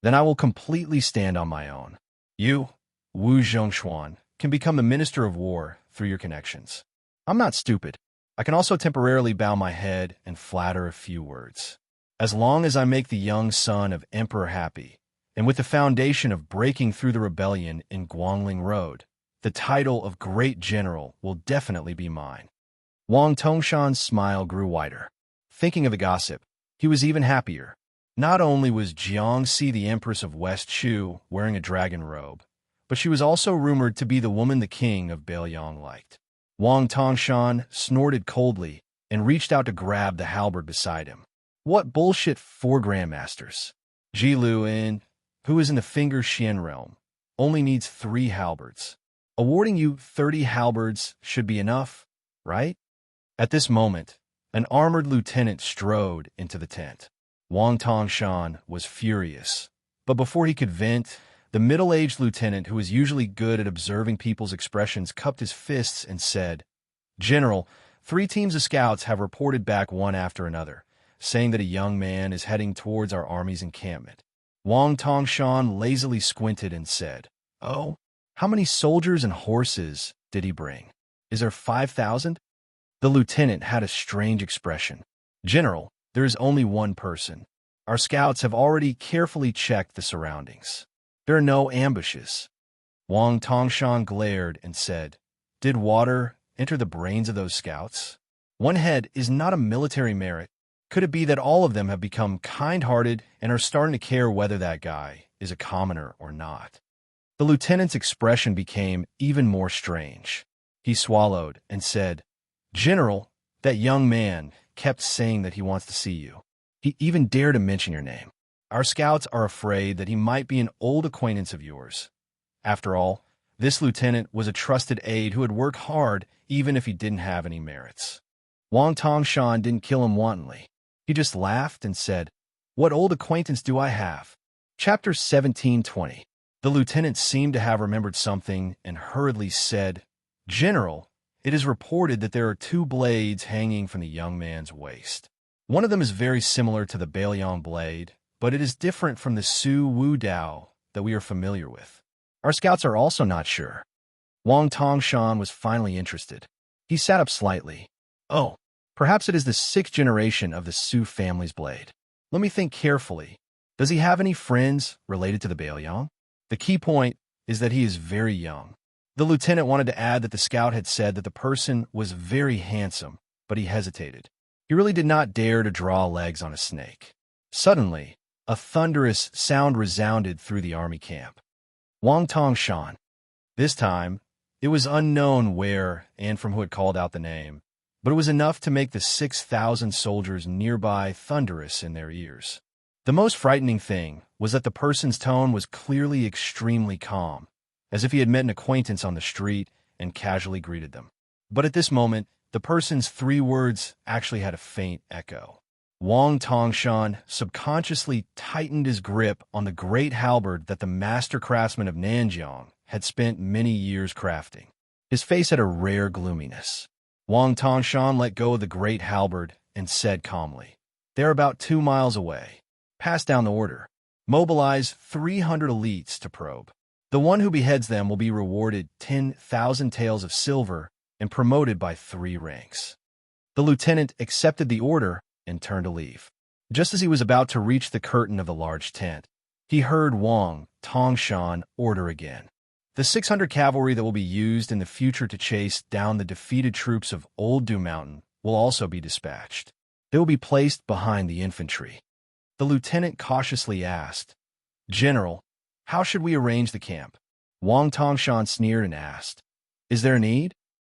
Then I will completely stand on my own. You, Wu Zhongshuan, can become the Minister of War through your connections. I'm not stupid. I can also temporarily bow my head and flatter a few words. As long as I make the young son of Emperor happy, and with the foundation of breaking through the rebellion in Guangling Road, the title of Great General will definitely be mine. Wang Tongshan's smile grew wider. Thinking of the gossip, he was even happier. Not only was Xianxia the Empress of West Chu wearing a dragon robe, but she was also rumored to be the woman the king of Bailiang liked. Wang Tongshan snorted coldly and reached out to grab the halberd beside him. What bullshit 4 grandmasters? Ji Luin, who is in the Finger Xian realm, only needs 3 halberds. Awarding you 30 halberds should be enough, right? At this moment, an armored lieutenant strode into the tent. Wang Tongshan was furious, but before he could vent, the middle-aged lieutenant, who was usually good at observing people's expressions, cupped his fists and said, "General, 3 teams of scouts have reported back one after another, saying that a young man is heading towards our army's encampment." Wang Tongshan lazily squinted and said, "Oh, how many soldiers and horses did he bring? Is there 5,000? The lieutenant had a strange expression. "General, there is only one person. Our scouts have already carefully checked the surroundings. There are no ambushes." Wang Tongshan glared and said, "Did water enter the brains of those scouts? One head is not a military merit. Could it be that all of them have become kind-hearted and are starting to care whether that guy is a commoner or not?" The lieutenant's expression became even more strange. He swallowed and said, "General, that young man kept saying that he wants to see you. He even dared to mention your name. Our scouts are afraid that he might be an old acquaintance of yours. After all, this lieutenant was a trusted aide who had worked hard even if he didn't have any merits." Wang Tongshan didn't kill him wantonly. He just laughed and said, "What old acquaintance do I have?" Chapter 17:20. The lieutenant seemed to have remembered something and hurriedly said, "General, it is reported that there are 2 blades hanging from the young man's waist. One of them is very similar to the Bailiang blade, but it is different from the Su Wu Dao that we are familiar with. Our scouts are also not sure." Wang Tongshan was finally interested. He sat up slightly. "Oh, perhaps it is the 6th generation of the Su family's blade. Let me think carefully. Does he have any friends related to the Bailiang? The key point is that he is very young." The lieutenant wanted to add that the scout had said that the person was very handsome, but he hesitated. He really did not dare to draw legs on a snake. Suddenly, a thunderous sound resounded through the army camp. Wang Tongshan. This time, it was unknown where and from who had called out the name, but it was enough to make the 6,000 soldiers nearby thunderous in their ears. The most frightening thing was that the person's tone was clearly extremely calm, as if he had met an acquaintance on the street and casually greeted them. But at this moment, the person's 3 words actually had a faint echo. Wang Tongshan subconsciously tightened his grip on the great halberd that the master craftsman of Nanjiang had spent many years crafting. His face had a rare gloominess. Wang Tongshan let go of the great halberd and said calmly, "They are about 2 miles away. Pass down the order. Mobilize 300 elites to probe. The one who beheads them will be rewarded 10,000 taels of silver and promoted by 3 ranks." The lieutenant accepted the order and turned to leave. Just as he was about to reach the curtain of the large tent, he heard Wang Tongshan order again. "The 600 cavalry that will be used in the future to chase down the defeated troops of Old Du Mountain will also be dispatched. They will be placed behind the infantry." The lieutenant cautiously asked, "General, how should we arrange the camp?" Wang Tongshan sneered and asked, "Is there a need?"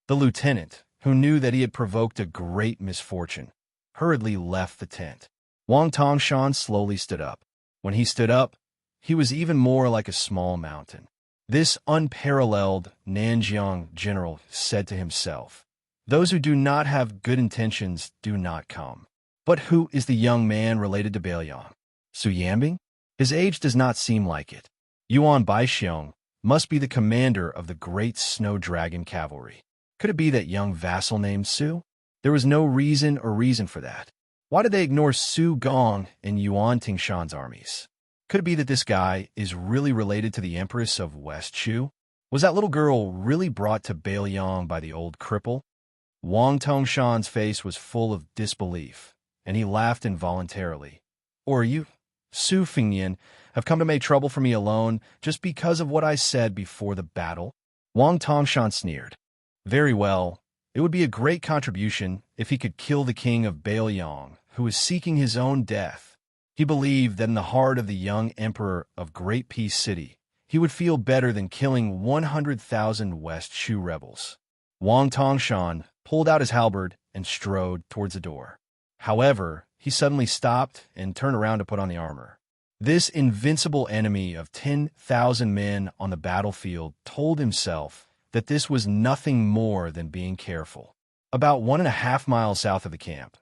The lieutenant, who knew that he had provoked a great misfortune, hurriedly left the tent. Wang Tongshan slowly stood up. When he stood up, he was even more like a small mountain. This unparalleled Nanjiang general said to himself, "Those who do not have good intentions do not come." But who is the young man related to Bailiang? Su Yanbing? His age does not seem like it. Yuan Baixiong must be the commander of the great snow dragon cavalry. Could it be that young vassal named Su? There was no reason for that. Why did they ignore Su Gong and Yuan Tingshan's armies? Could it be that this guy is really related to the Empress of West Chu? Was that little girl really brought to Bailiang by the old cripple? Wang Tongshan's face was full of disbelief, and he laughed involuntarily. "Or you, Su Fingyan, have come to make trouble for me alone just because of what I said before the battle?" Wang Tongshan sneered. "Very well. It would be a great contribution if he could kill the king of Bailiang, who is seeking his own death. He believed that in the heart of the young emperor of Great Peace City, he would feel better than killing 100,000 West Chu rebels." Wang Tongshan pulled out his halberd and strode towards the door. However, he suddenly stopped and turned around to put on the armor. This invincible enemy of 10,000 men on the battlefield told himself that this was nothing more than being careful. About 1.5 miles south of the camp,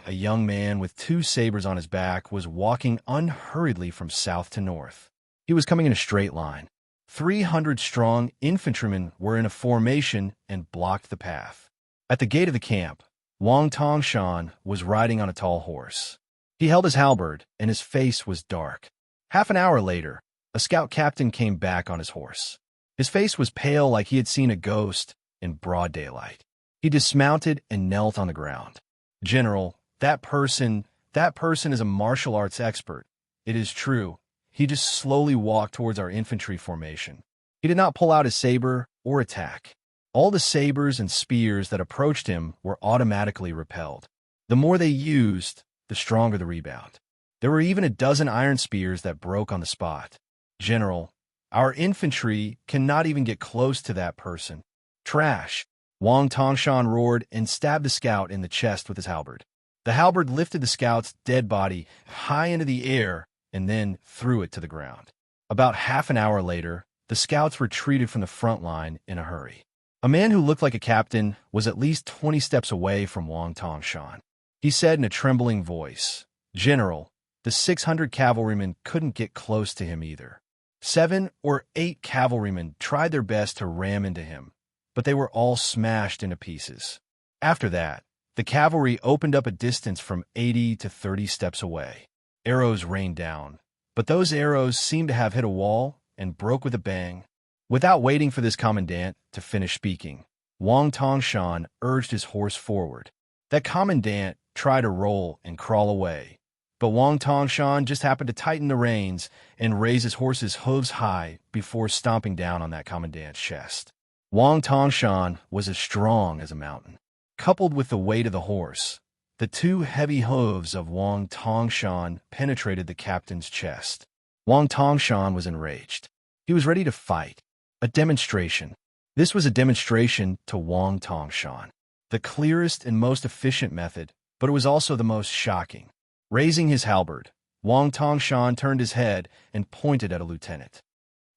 a young man with 2 sabers on his back was walking unhurriedly from south to north. He was coming in a straight line. 300-strong infantrymen were in a formation and blocked the path. At the gate of the camp, Wang Tongshan was riding on a tall horse. He held his halberd, and his face was dark. Half an hour later, a scout captain came back on his horse. His face was pale like he had seen a ghost in broad daylight. He dismounted and knelt on the ground. "General, that person is a martial arts expert. It is true. He just slowly walked towards our infantry formation. He did not pull out his saber or attack. All the sabers and spears that approached him were automatically repelled. The more they used, the stronger the rebound. There were even a dozen iron spears that broke on the spot. General, our infantry cannot even get close to that person." "Trash!" Wang Tongshan roared and stabbed the scout in the chest with his halberd. The halberd lifted the scout's dead body high into the air and then threw it to the ground. About half an hour later, the scouts retreated from the front line in a hurry. A man who looked like a captain was at least 20 steps away from Wang Tongshan. He said in a trembling voice, "General, the 600 cavalrymen couldn't get close to him either. 7 or 8 cavalrymen tried their best to ram into him, but they were all smashed into pieces. After that, the cavalry opened up a distance from 80 to 30 steps away. Arrows rained down, but those arrows seemed to have hit a wall and broke with a bang." Without waiting for this commandant to finish speaking, Wang Tongshan urged his horse forward. That commandant tried to roll and crawl away, but Wang Tongshan just happened to tighten the reins and raise his horse's hooves high before stomping down on that commandant's chest. Wang Tongshan was as strong as a mountain. Coupled with the weight of the horse, the 2 heavy hooves of Wang Tongshan penetrated the captain's chest. Wang Tongshan was enraged. He was ready to fight. A demonstration. This was a demonstration to Wang Tongshan. The clearest and most efficient method, but it was also the most shocking. Raising his halberd, Wang Tongshan turned his head and pointed at a lieutenant.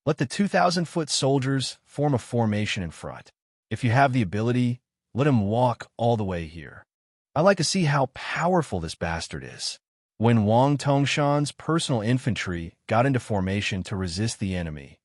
"Let the 2,000-foot soldiers form a formation in front. If you have the ability, let him walk all the way here. I'd like to see how powerful this bastard is." When Wang Tongshan's personal infantry got into formation to resist the enemy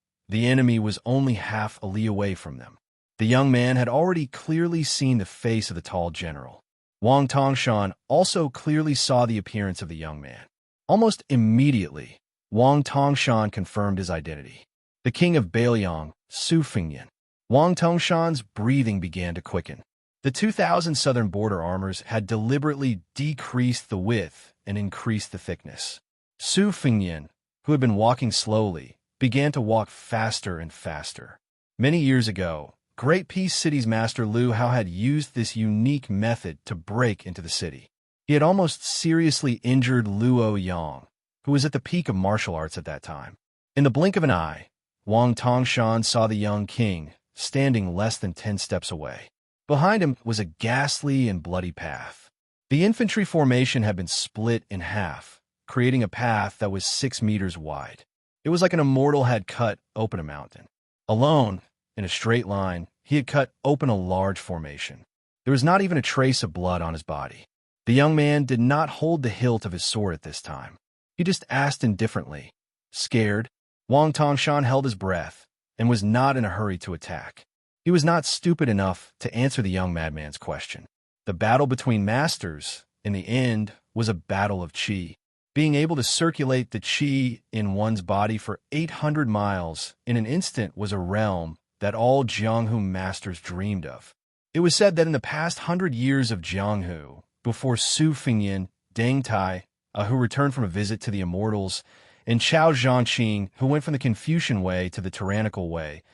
was only half a li away from them. The young man had already clearly seen the face of the tall general. Wang Tongshan also clearly saw the appearance of the young man. Almost immediately, Wang Tongshan confirmed his identity. The king of Bailiang, Su Fengyan. Wang Tongshan's breathing began to quicken. The 2,000 southern border armors had deliberately decreased the width and increased the thickness. Su Fengyan, who had been walking slowly, began to walk faster and faster. Many years ago, Great Peace City's master Lu Hao had used this unique method to break into the city. He had almost seriously injured Luo Yang, who was at the peak of martial arts at that time. In the blink of an eye, Wang Tongshan saw the young king standing less than 10 steps away. Behind him was a ghastly and bloody path. The infantry formation had been split in half, creating a path that was 6 meters wide. It was like an immortal had cut open a mountain. Alone, in a straight line, he had cut open a large formation. There was not even a trace of blood on his body. The young man did not hold the hilt of his sword at this time. He just asked indifferently. Scared, Wang Tongshan held his breath and was not in a hurry to attack. He was not stupid enough to answer the young madman's question. The battle between masters, in the end, was a battle of qi. Being able to circulate the qi in one's body for 800 miles in an instant was a realm that all Jianghu masters dreamed of. It was said that in the past 100 years of Jianghu, before Su Fengyan, Deng Tai, who returned from a visit to the immortals, and Chao Zhangqing, who went from the Confucian way to the tyrannical way,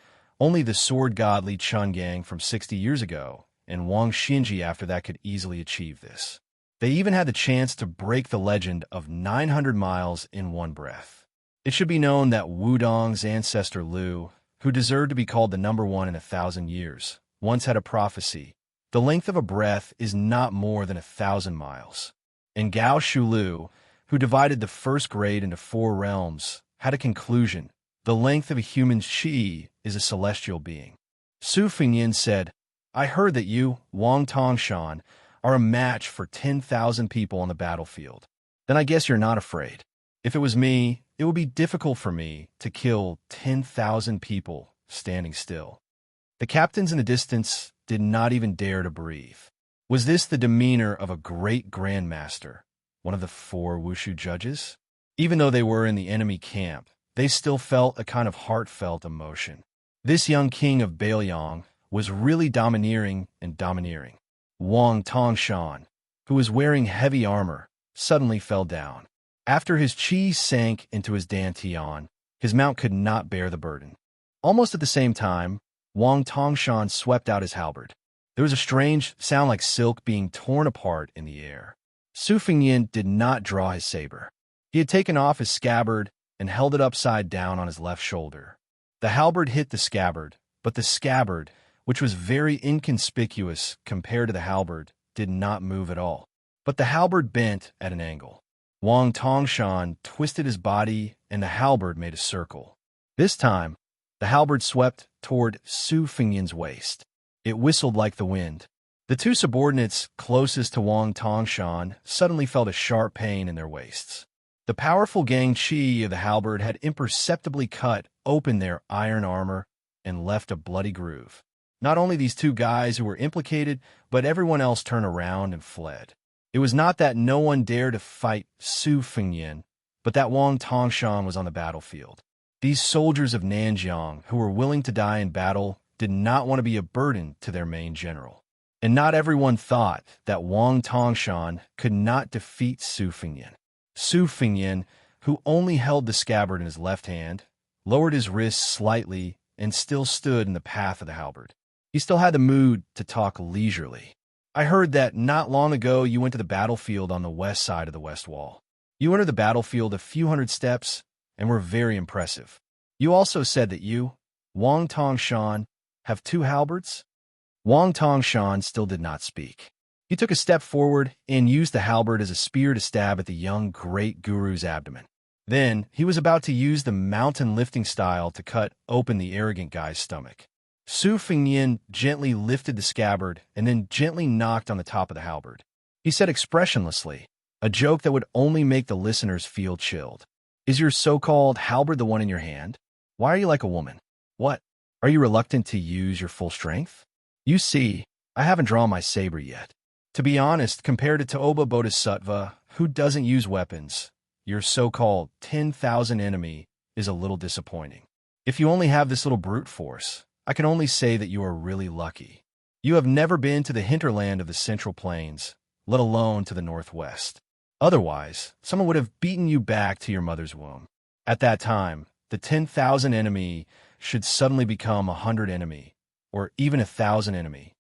only the sword god Li Chungang from 60 years ago, and Wang Xinji after that could easily achieve this. They even had the chance to break the legend of 900 miles in one breath. It should be known that Wudong's ancestor Lu, who deserved to be called the #1 in 1,000 years, once had a prophecy. The length of a breath is not more than 1,000 miles. and Gao Shulu, who divided the first grade into 4 realms, had a conclusion. The length of a human qi is a celestial being. Su Fengyin said, I heard that you, Wang Tongshan, are a match for 10,000 people on the battlefield. Then I guess you're not afraid. If it was me, it would be difficult for me to kill 10,000 people standing still. The captains in the distance did not even dare to breathe. Was this the demeanor of a great grandmaster, one of the 4 Wushu judges? Even though they were in the enemy camp, they still felt a kind of heartfelt emotion. This young king of Bailiang was really domineering and domineering. Wang Tongshan, who was wearing heavy armor, suddenly fell down. After his qi sank into his dantian, his mount could not bear the burden. Almost at the same time, Wang Tongshan swept out his halberd. There was a strange sound like silk being torn apart in the air. Su Fengyin did not draw his saber. He had taken off his scabbard and held it upside down on his left shoulder. The halberd hit the scabbard, but the scabbard, which was very inconspicuous compared to the halberd, did not move at all. But the halberd bent at an angle. Wang Tongshan twisted his body, and the halberd made a circle. This time, the halberd swept toward Su Fengyin's waist. It whistled like the wind. The 2 subordinates closest to Wang Tongshan suddenly felt a sharp pain in their waists. The powerful gang qi of the halberd had imperceptibly cut open their iron armor and left a bloody groove. Not only these 2 guys who were implicated, but everyone else turned around and fled. It was not that no one dared to fight Su Fengyin, but that Wang Tongshan was on the battlefield. These soldiers of Nanjiang who were willing to die in battle did not want to be a burden to their main general. And not everyone thought that Wang Tongshan could not defeat Su Fengyin. Su Fengyin, who only held the scabbard in his left hand, lowered his wrists slightly and still stood in the path of the halberd. He still had the mood to talk leisurely. I heard that not long ago you went to the battlefield on the west side of the west wall. You entered the battlefield a few hundred steps and were very impressive. You also said that you, Wang Tongshan, have 2 halberds? Wang Tongshan still did not speak. He took a step forward and used the halberd as a spear to stab at the young great guru's abdomen. Then he was about to use the mountain lifting style to cut open the arrogant guy's stomach. Su Fengyin gently lifted the scabbard and then gently knocked on the top of the halberd. He said expressionlessly, a joke that would only make the listeners feel chilled. Is your so-called halberd the one in your hand? Why are you like a woman? What? Are you reluctant to use your full strength? You see, I haven't drawn my saber yet. To be honest, compared to Toba Bodhisattva, who doesn't use weapons, your so-called 10,000 enemy is a little disappointing. If you only have this little brute force, I can only say that you are really lucky. You have never been to the hinterland of the Central Plains, let alone to the Northwest. Otherwise, someone would have beaten you back to your mother's womb. At that time, the 10,000 enemy should suddenly become 100 enemy, or even 1,000 enemy.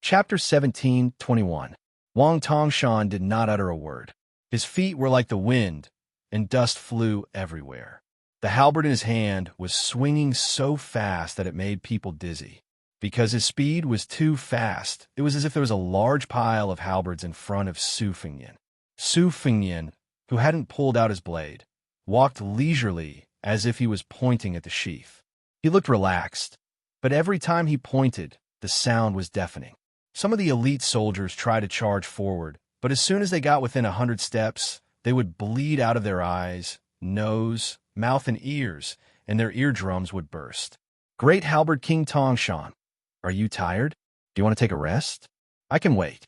Chapter 17:21. Wang Tongshan did not utter a word. His feet were like the wind, and dust flew everywhere. The halberd in his hand was swinging so fast that it made people dizzy. Because his speed was too fast, it was as if there was a large pile of halberds in front of Su Fengyin. Su Fengyin, who hadn't pulled out his blade, walked leisurely as if he was pointing at the sheath. He looked relaxed, but every time he pointed, the sound was deafening. Some of the elite soldiers tried to charge forward, but as soon as they got within 100 steps, they would bleed out of their eyes, nose, mouth, and ears, and their eardrums would burst. Great Halberd King Tongshan, are you tired? Do you want to take a rest? I can wait.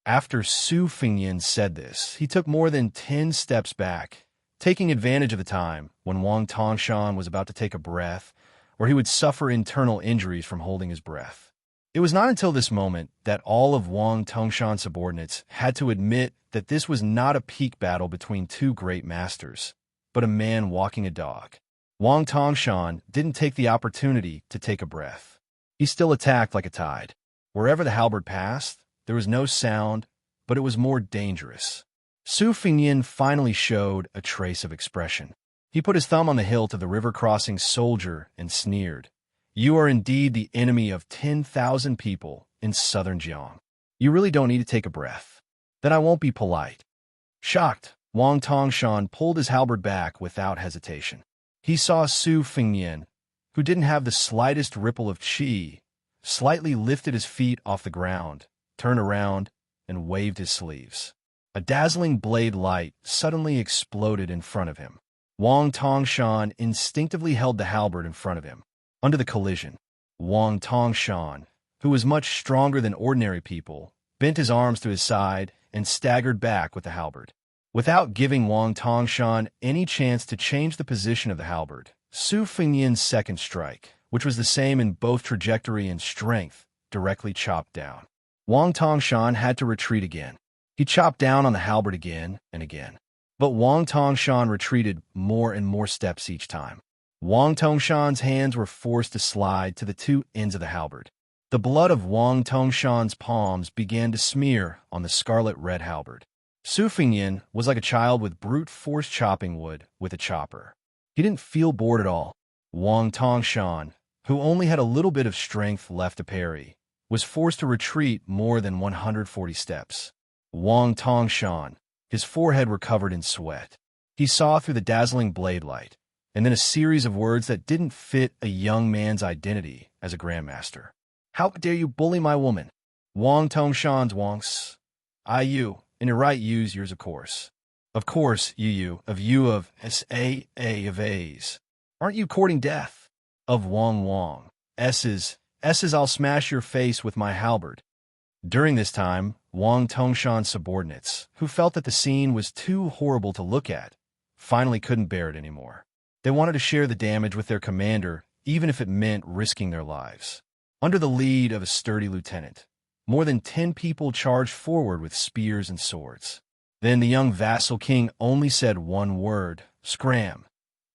After Su Fengyin said this, he took more than 10 steps back, taking advantage of the time when Wang Tongshan was about to take a breath, or he would suffer internal injuries from holding his breath. It was not until this moment that all of Wang Tongshan's subordinates had to admit that this was not a peak battle between 2 great masters, but a man walking a dog. Wang Tongshan didn't take the opportunity to take a breath. He still attacked like a tide. Wherever the halberd passed, there was no sound, but it was more dangerous. Su Fengyin finally showed a trace of expression. He put his thumb on the hilt of the river-crossing soldier and sneered. You are indeed the enemy of 10,000 people in southern Jiang. You really don't need to take a breath. Then I won't be polite. Shocked, Wang Tongshan pulled his halberd back without hesitation. He saw Su Fengnian, who didn't have the slightest ripple of qi, slightly lifted his feet off the ground, turned around, and waved his sleeves. A dazzling blade light suddenly exploded in front of him. Wang Tongshan instinctively held the halberd in front of him. Under the collision, Wang Tongshan, who was much stronger than ordinary people, bent his arms to his side and staggered back with the halberd. Without giving Wang Tongshan any chance to change the position of the halberd, Su Fengnian's second strike, which was the same in both trajectory and strength, directly chopped down. Wang Tongshan had to retreat again. He chopped down on the halberd again and again. But Wang Tongshan retreated more and more steps each time. Wang Tongshan's hands were forced to slide to the two ends of the halberd. The blood of Wang Tongshan's palms began to smear on the scarlet-red halberd. Su Fengnian was like a child with brute force chopping wood with a chopper. He didn't feel bored at all. Wang Tongshan, who only had a little bit of strength left to parry, was forced to retreat more than 140 steps. Wang Tongshan, his forehead were covered in sweat. He saw through the dazzling blade light, and then a series of words that didn't fit a young man's identity as a grandmaster. How dare you bully my woman? Wang Tongshan's wonks. You, in your right use yours of course. Of course, you of S-A-A of A's. Aren't you courting death? Of Wang. S's I'll smash your face with my halberd. During this time, Wang Tongshan's subordinates, who felt that the scene was too horrible to look at, finally couldn't bear it anymore. They wanted to share the damage with their commander, even if it meant risking their lives. Under the lead of a sturdy lieutenant, more than 10 people charged forward with spears and swords. Then the young vassal king only said one word, scram,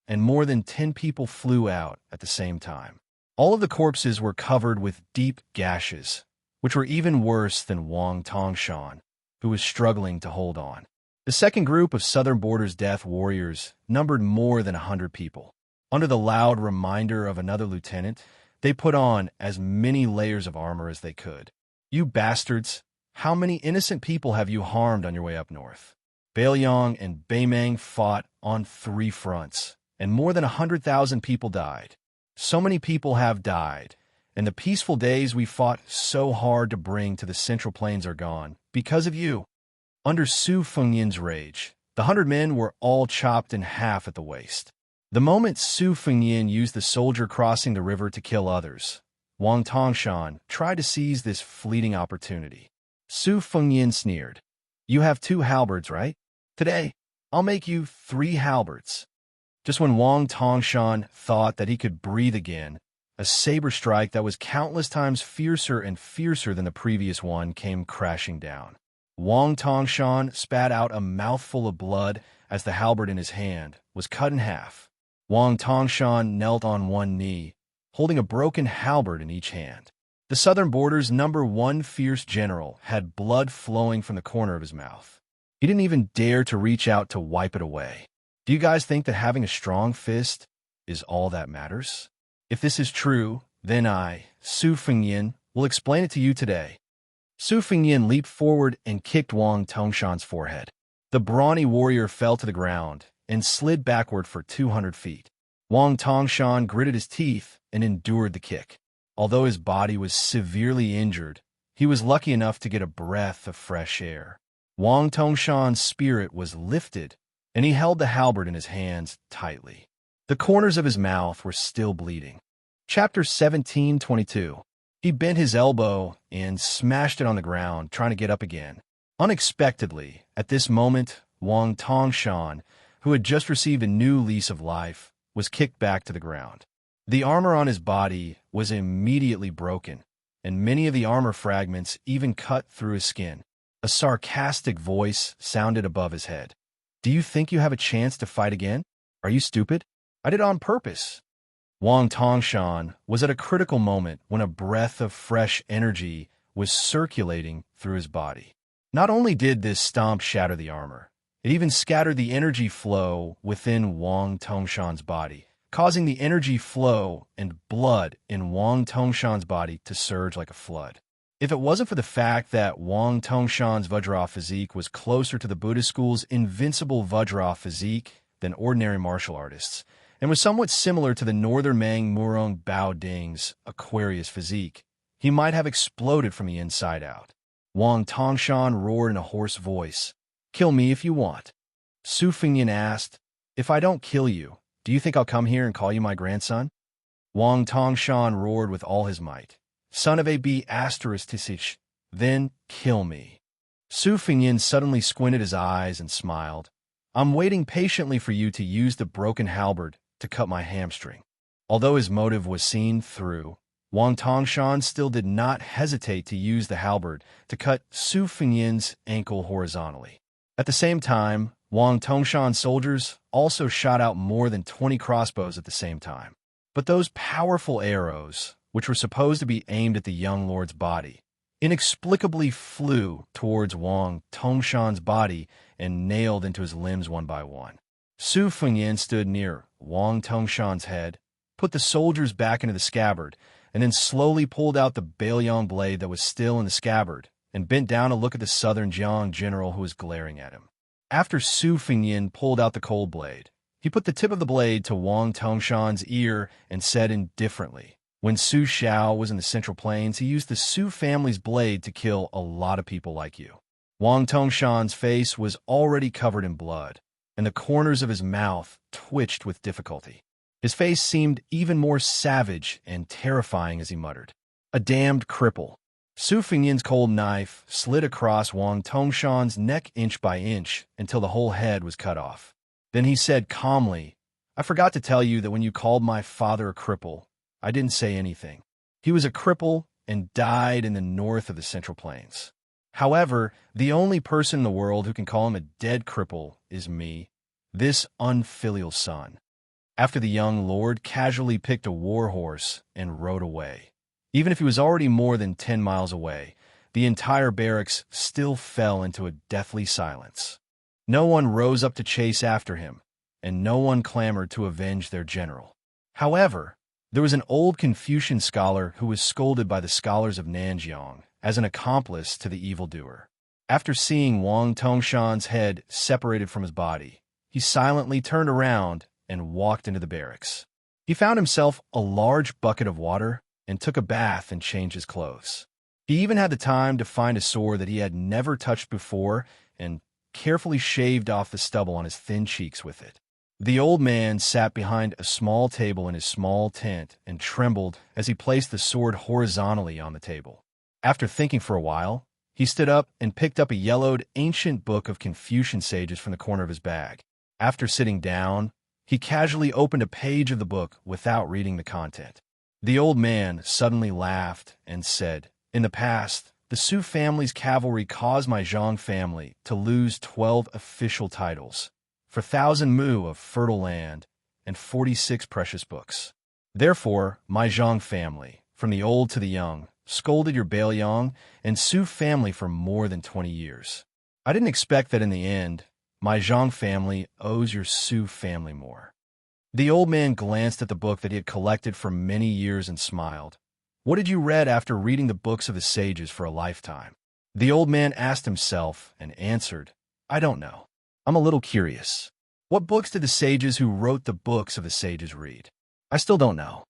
and more than 10 people flew out at the same time. All of the corpses were covered with deep gashes, which were even worse than Wang Tongshan, who was struggling to hold on. The second group of Southern Border's death warriors numbered more than 100 people. Under the loud reminder of another lieutenant, they put on as many layers of armor as they could. You bastards! How many innocent people have you harmed on your way up north? Bailiang and Beimeng fought on 3 fronts, and more than 100,000 people died. So many people have died, and the peaceful days we fought so hard to bring to the Central Plains are gone, because of you. Under Su Fengnian's rage, the 100 men were all chopped in half at the waist. The moment Su Fengnian used the soldier crossing the river to kill others, Wang Tongshan tried to seize this fleeting opportunity. Su Fengnian sneered. You have 2 halberds, right? Today, I'll make you 3 halberds. Just when Wang Tongshan thought that he could breathe again, a saber strike that was countless times fiercer and fiercer than the previous one came crashing down. Wang Tongshan spat out a mouthful of blood as the halberd in his hand was cut in half. Wang Tongshan knelt on one knee, holding a broken halberd in each hand. The Southern Border's #1 fierce general had blood flowing from the corner of his mouth. He didn't even dare to reach out to wipe it away. Do you guys think that having a strong fist is all that matters? If this is true, then I, Su Fengnian, will explain it to you today. Su Fengnian leaped forward and kicked Wang Tongshan's forehead. The brawny warrior fell to the ground and slid backward for 200 feet. Wang Tongshan gritted his teeth and endured the kick. Although his body was severely injured, he was lucky enough to get a breath of fresh air. Wang Tongshan's spirit was lifted, and he held the halberd in his hands tightly. The corners of his mouth were still bleeding. Chapter 17:22. He bent his elbow and smashed it on the ground, trying to get up again. Unexpectedly, at this moment, Wang Tongshan, who had just received a new lease of life, was kicked back to the ground. The armor on his body was immediately broken, and many of the armor fragments even cut through his skin. A sarcastic voice sounded above his head. Do you think you have a chance to fight again? Are you stupid? I did it on purpose. Wang Tongshan was at a critical moment when a breath of fresh energy was circulating through his body. Not only did this stomp shatter the armor, it even scattered the energy flow within Wang Tongshan's body, causing the energy flow and blood in Wang Tongshan's body to surge like a flood. If it wasn't for the fact that Wang Tongshan's Vajra physique was closer to the Buddhist school's invincible Vajra physique than ordinary martial artists, and was somewhat similar to the Northern Mang Murong Bao Ding's Aquarius physique, he might have exploded from the inside out. Wang Tongshan roared in a hoarse voice, "Kill me if you want." Su Fengyan asked, "If I don't kill you, do you think I'll come here and call you my grandson?" Wang Tongshan roared with all his might, "Son of a B***, then kill me." Su Fengyan suddenly squinted his eyes and smiled. "I'm waiting patiently for you to use the broken halberd to cut my hamstring." Although his motive was seen through, Wang Tongshan still did not hesitate to use the halberd to cut Su Fengyan's ankle horizontally. At the same time, Wang Tongshan's soldiers also shot out more than 20 crossbows at the same time. But those powerful arrows, which were supposed to be aimed at the young lord's body, inexplicably flew towards Wang Tongshan's body and nailed into his limbs one by one. Su Fengyan stood near Wang Tongshan's head, put the soldiers back into the scabbard, and then slowly pulled out the Baoyong blade that was still in the scabbard, and bent down to look at the southern Jiang general who was glaring at him. After Su Fengyan pulled out the cold blade, he put the tip of the blade to Wang Tongshan's ear and said indifferently, "When Su Xiao was in the Central Plains, he used the Su family's blade to kill a lot of people like you." Wang Tongshan's face was already covered in blood, and the corners of his mouth twitched with difficulty. His face seemed even more savage and terrifying as he muttered, "A damned cripple." Su Fengyan's cold knife slid across Wang Tongshan's neck inch by inch until the whole head was cut off. Then he said calmly, "I forgot to tell you that when you called my father a cripple, I didn't say anything. He was a cripple and died in the north of the Central Plains. However, the only person in the world who can call him a dead cripple is me, this unfilial son." After the young lord casually picked a war horse and rode away. Even if he was already more than 10 miles away, the entire barracks still fell into a deathly silence. No one rose up to chase after him, and no one clamored to avenge their general. However, there was an old Confucian scholar who was scolded by the scholars of Nanjiang as an accomplice to the evildoer. After seeing Wang Tongshan's head separated from his body, he silently turned around and walked into the barracks. He found himself a large bucket of water and took a bath and changed his clothes. He even had the time to find a sword that he had never touched before and carefully shaved off the stubble on his thin cheeks with it. The old man sat behind a small table in his small tent and trembled as he placed the sword horizontally on the table. After thinking for a while, he stood up and picked up a yellowed ancient book of Confucian sages from the corner of his bag. After sitting down, he casually opened a page of the book without reading the content. The old man suddenly laughed and said, "In the past, the Su family's cavalry caused my Zhang family to lose 12 official titles, 4,000 mu of fertile land, and 46 precious books. Therefore, my Zhang family, from the old to the young, scolded your Baoyong and Su family for more than 20 years. I didn't expect that in the end, my Zhang family owes your Su family more." The old man glanced at the book that he had collected for many years and smiled. "What did you read after reading the books of the sages for a lifetime?" The old man asked himself and answered, "I don't know. I'm a little curious. What books did the sages who wrote the books of the sages read? I still don't know."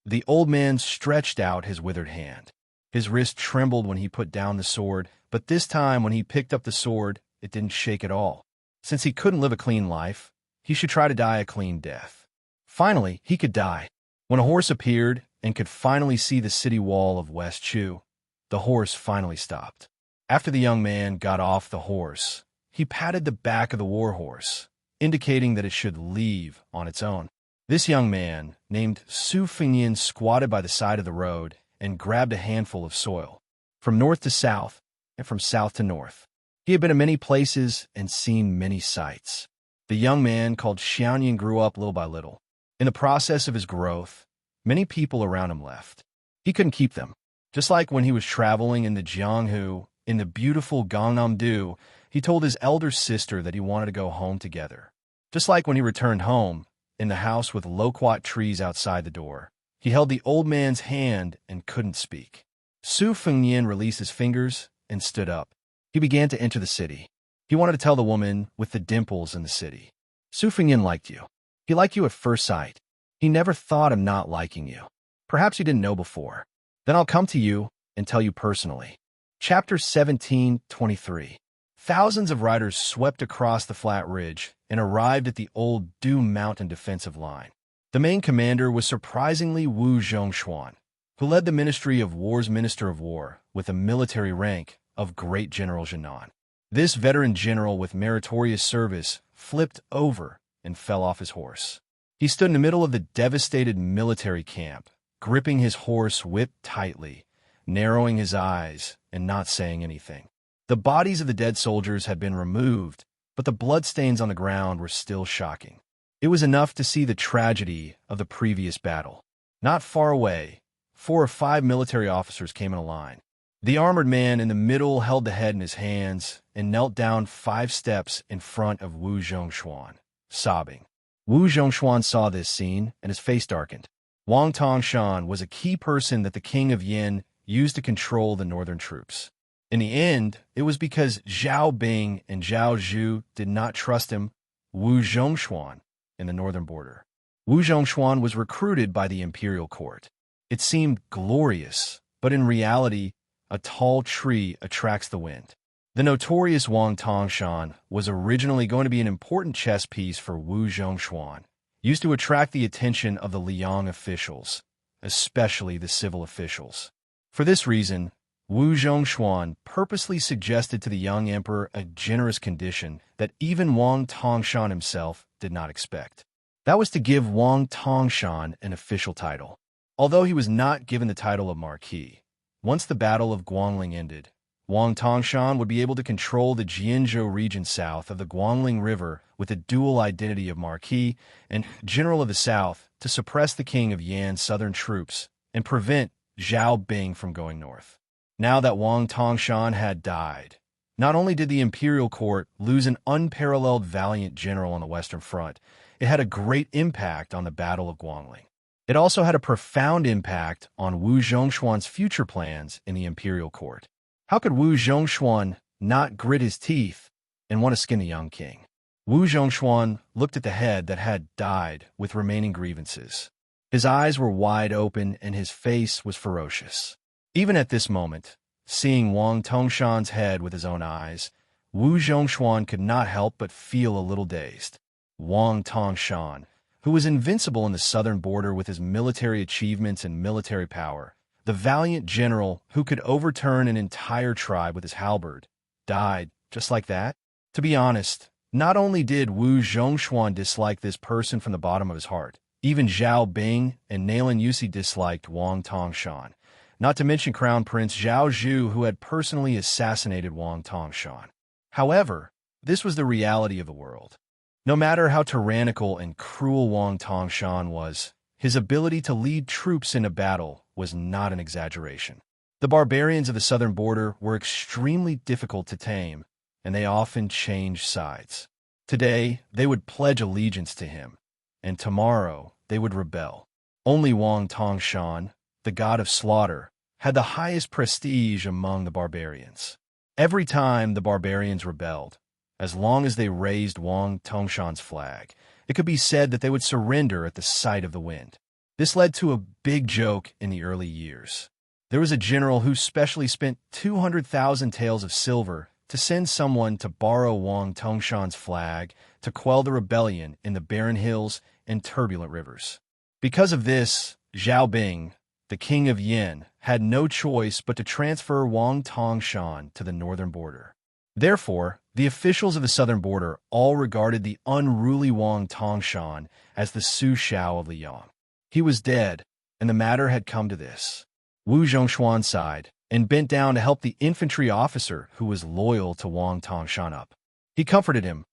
The old man stretched out his withered hand. His wrist trembled when he put down the sword, but this time when he picked up the sword, it didn't shake at all. Since he couldn't live a clean life, he should try to die a clean death. Finally, he could die. When a horse appeared and could finally see the city wall of West Chu, the horse finally stopped. After the young man got off the horse, he patted the back of the war horse, indicating that it should leave on its own. This young man, named Su Fengyan, squatted by the side of the road and grabbed a handful of soil. From north to south, and from south to north, he had been in many places and seen many sights. The young man, called Xianxia, grew up little by little. In the process of his growth, many people around him left. He couldn't keep them. Just like when he was traveling in the Jianghu, in the beautiful Gangnam-do, he told his elder sister that he wanted to go home together. Just like when he returned home, in the house with loquat trees outside the door, he held the old man's hand and couldn't speak. Su Fengnian released his fingers and stood up. He began to enter the city. He wanted to tell the woman with the dimples in the city. Su Fengnian liked you. He liked you at first sight. He never thought of not liking you. Perhaps you didn't know before. Then I'll come to you and tell you personally. Chapter 17:23. Thousands of riders swept across the flat ridge and arrived at the old Du Mountain defensive line. The main commander was surprisingly Wu Zhongshuan, who led the Ministry of War's Minister of War with a military rank of Great General Jinan. This veteran general with meritorious service flipped over and fell off his horse. He stood in the middle of the devastated military camp, gripping his horse whip tightly, narrowing his eyes, and not saying anything. The bodies of the dead soldiers had been removed, but the bloodstains on the ground were still shocking. It was enough to see the tragedy of the previous battle. Not far away, 4 or 5 military officers came in a line. The armored man in the middle held the head in his hands and knelt down 5 steps in front of Wu Zhongshuan, sobbing. Wu Zhongshuan saw this scene, and his face darkened. Wang Tongshan was a key person that the king of Yin used to control the northern troops. In the end, it was because Zhao Bing and Zhao Zhu did not trust him, Wu Zhongshuan, in the northern border. Wu Zhongshuan was recruited by the imperial court. It seemed glorious, but in reality, a tall tree attracts the wind. The notorious Wang Tongshan was originally going to be an important chess piece for Wu Zhongshuan, used to attract the attention of the Liang officials, especially the civil officials. For this reason, Wu Zhongshuan purposely suggested to the young emperor a generous condition that even Wang Tongshan himself did not expect. That was to give Wang Tongshan an official title. Although he was not given the title of Marquis, once the Battle of Guangling ended, Wang Tongshan would be able to control the Jianzhou region south of the Guangling River with the dual identity of Marquis and General of the South to suppress the King of Yan's southern troops and prevent Zhao Bing from going north. Now that Wang Tongshan had died, not only did the imperial court lose an unparalleled valiant general on the Western Front, it had a great impact on the Battle of Guangling. It also had a profound impact on Wu Zhongshuan's future plans in the imperial court. How could Wu Zhongshuan not grit his teeth and want to skin the young king? Wu Zhongshuan looked at the head that had died with remaining grievances. His eyes were wide open and his face was ferocious. Even at this moment, seeing Wang Tongshan's head with his own eyes, Wu Zhongshuan could not help but feel a little dazed. Wang Tongshan, who was invincible in the southern border with his military achievements and military power, the valiant general who could overturn an entire tribe with his halberd, died just like that? To be honest, not only did Wu Zhongshuan dislike this person from the bottom of his heart, even Zhao Bing and Nailan Yusi disliked Wang Tongshan, not to mention Crown Prince Zhao Zhu, who had personally assassinated Wang Tongshan. However, this was the reality of the world. No matter how tyrannical and cruel Wang Tongshan was, his ability to lead troops into battle was not an exaggeration. The barbarians of the southern border were extremely difficult to tame, and they often changed sides. Today, they would pledge allegiance to him, and tomorrow they would rebel. Only Wang Tongshan, the god of slaughter, had the highest prestige among the barbarians. Every time the barbarians rebelled, as long as they raised Wang Tongshan's flag, it could be said that they would surrender at the sight of the wind. This led to a big joke in the early years. There was a general who specially spent 200,000 taels of silver to send someone to borrow Wang Tongshan's flag to quell the rebellion in the barren hills and turbulent rivers. Because of this, Zhao Bing, the king of Yin, had no choice but to transfer Wang Tongshan to the northern border. Therefore, the officials of the southern border all regarded the unruly Wang Tongshan as the Su Shao of Liang. He was dead, and the matter had come to this. Wu Zhongshuan sighed and bent down to help the infantry officer who was loyal to Wang Tongshan up. He comforted him.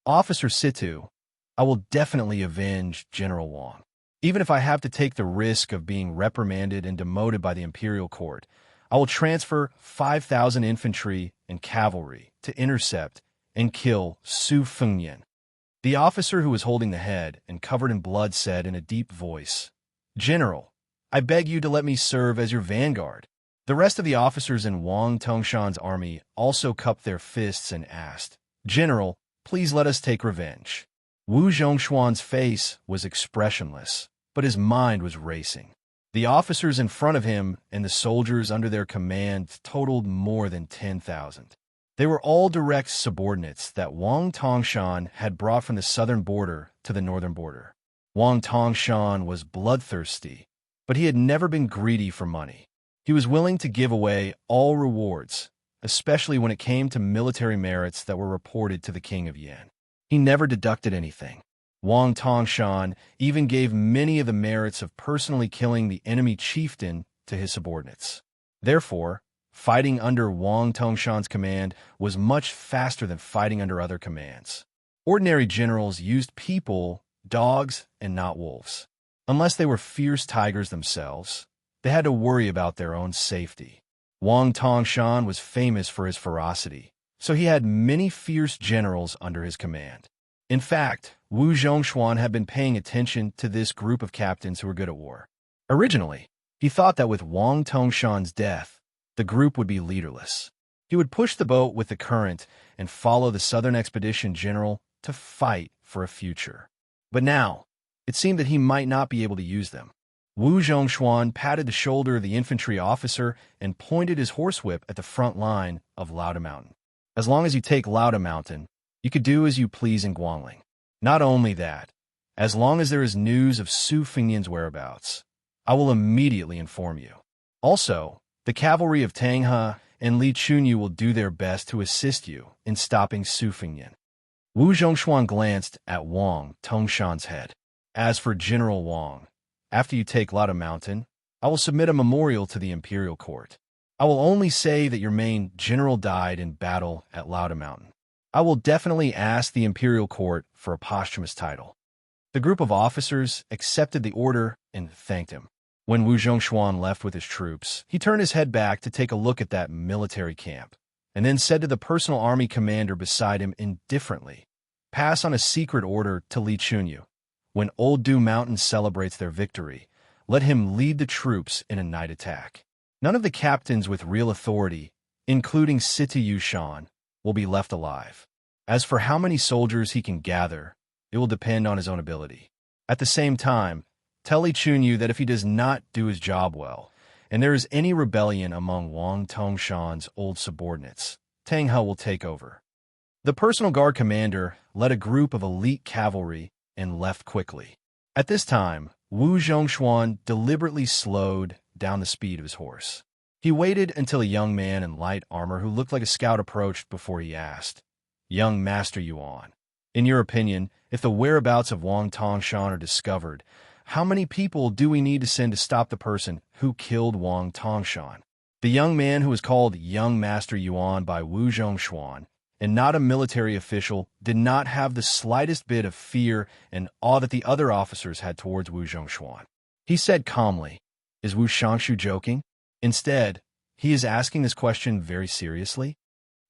"Officer Situ, I will definitely avenge General Wang. Even if I have to take the risk of being reprimanded and demoted by the imperial court, I will transfer 5,000 infantry and cavalry to intercept and kill Su Fengnian." The officer who was holding the head and covered in blood said in a deep voice, "General, I beg you to let me serve as your vanguard. The rest of the officers in Wang Tongshan's army also cupped their fists and asked, "General, please let us take revenge." Wu Zhongshuan's face was expressionless, but his mind was racing. The officers in front of him and the soldiers under their command totaled more than 10,000. They were all direct subordinates that Wang Tongshan had brought from the southern border to the northern border. Wang Tongshan was bloodthirsty, but he had never been greedy for money. He was willing to give away all rewards, especially when it came to military merits that were reported to the king of Yan. He never deducted anything. Wang Tongshan even gave many of the merits of personally killing the enemy chieftain to his subordinates. Therefore, fighting under Wang Tongshan's command was much faster than fighting under other commands. Ordinary generals used people, dogs, and not wolves. Unless they were fierce tigers themselves, they had to worry about their own safety. Wang Tongshan was famous for his ferocity, so he had many fierce generals under his command. In fact, Wu Zhongshuan had been paying attention to this group of captains who were good at war. Originally, he thought that with Wang Tongshan's death, the group would be leaderless. He would push the boat with the current and follow the Southern Expedition General to fight for a future. But now, it seemed that he might not be able to use them. Wu Zhongshuan patted the shoulder of the infantry officer and pointed his horsewhip at the front line of Lauda Mountain. As long as you take Lauda Mountain, you could do as you please in Guangling. Not only that, as long as there is news of Su Fengnian's whereabouts, I will immediately inform you. Also, the cavalry of Tang He and Li Chunyu will do their best to assist you in stopping Su Fengnian. Wu Zhongshuan glanced at Wang Tongshan's head. As for General Wang, after you take Lauda Mountain, I will submit a memorial to the imperial court. I will only say that your main general died in battle at Lauda Mountain. I will definitely ask the imperial court for a posthumous title. The group of officers accepted the order and thanked him. When Wu Zhongshuan left with his troops, he turned his head back to take a look at that military camp, and then said to the personal army commander beside him indifferently, "Pass on a secret order to Li Chunyu. When Old Du Mountain celebrates their victory, let him lead the troops in a night attack. None of the captains with real authority, including Sita Yushan, will be left alive. As for how many soldiers he can gather, it will depend on his own ability. At the same time, tell Li Chunyu that if he does not do his job well, and there is any rebellion among Wang Tongshan's old subordinates, Tang He will take over." The personal guard commander led a group of elite cavalry and left quickly. At this time, Wu Zhongshuan deliberately slowed down the speed of his horse. He waited until a young man in light armor who looked like a scout approached before he asked, "Young Master Yuan, in your opinion, if the whereabouts of Wang Tongshan are discovered, how many people do we need to send to stop the person who killed Wang Tongshan?" The young man, who was called Young Master Yuan by Wu Zhongshuan, and not a military official, did not have the slightest bit of fear and awe that the other officers had towards Wu Zhongshuan. He said calmly, "Is Wu Xianxia joking?" Instead, he is asking this question very seriously.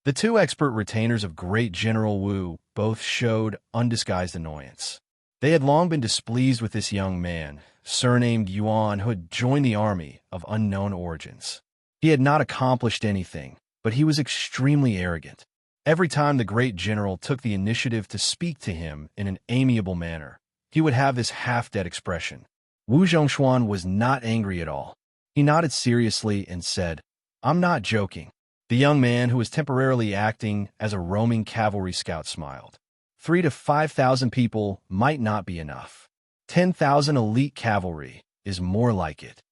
The two expert retainers of great General Wu both showed undisguised annoyance. They had long been displeased with this young man, surnamed Yuan, who had joined the army of unknown origins. He had not accomplished anything, but he was extremely arrogant. Every time the great general took the initiative to speak to him in an amiable manner, he would have this half-dead expression. Wu Zhongshuan was not angry at all. He nodded seriously and said, "I'm not joking." The young man, who was temporarily acting as a roaming cavalry scout, smiled. 3,000 to 5,000 people might not be enough. 10,000 elite cavalry is more like it.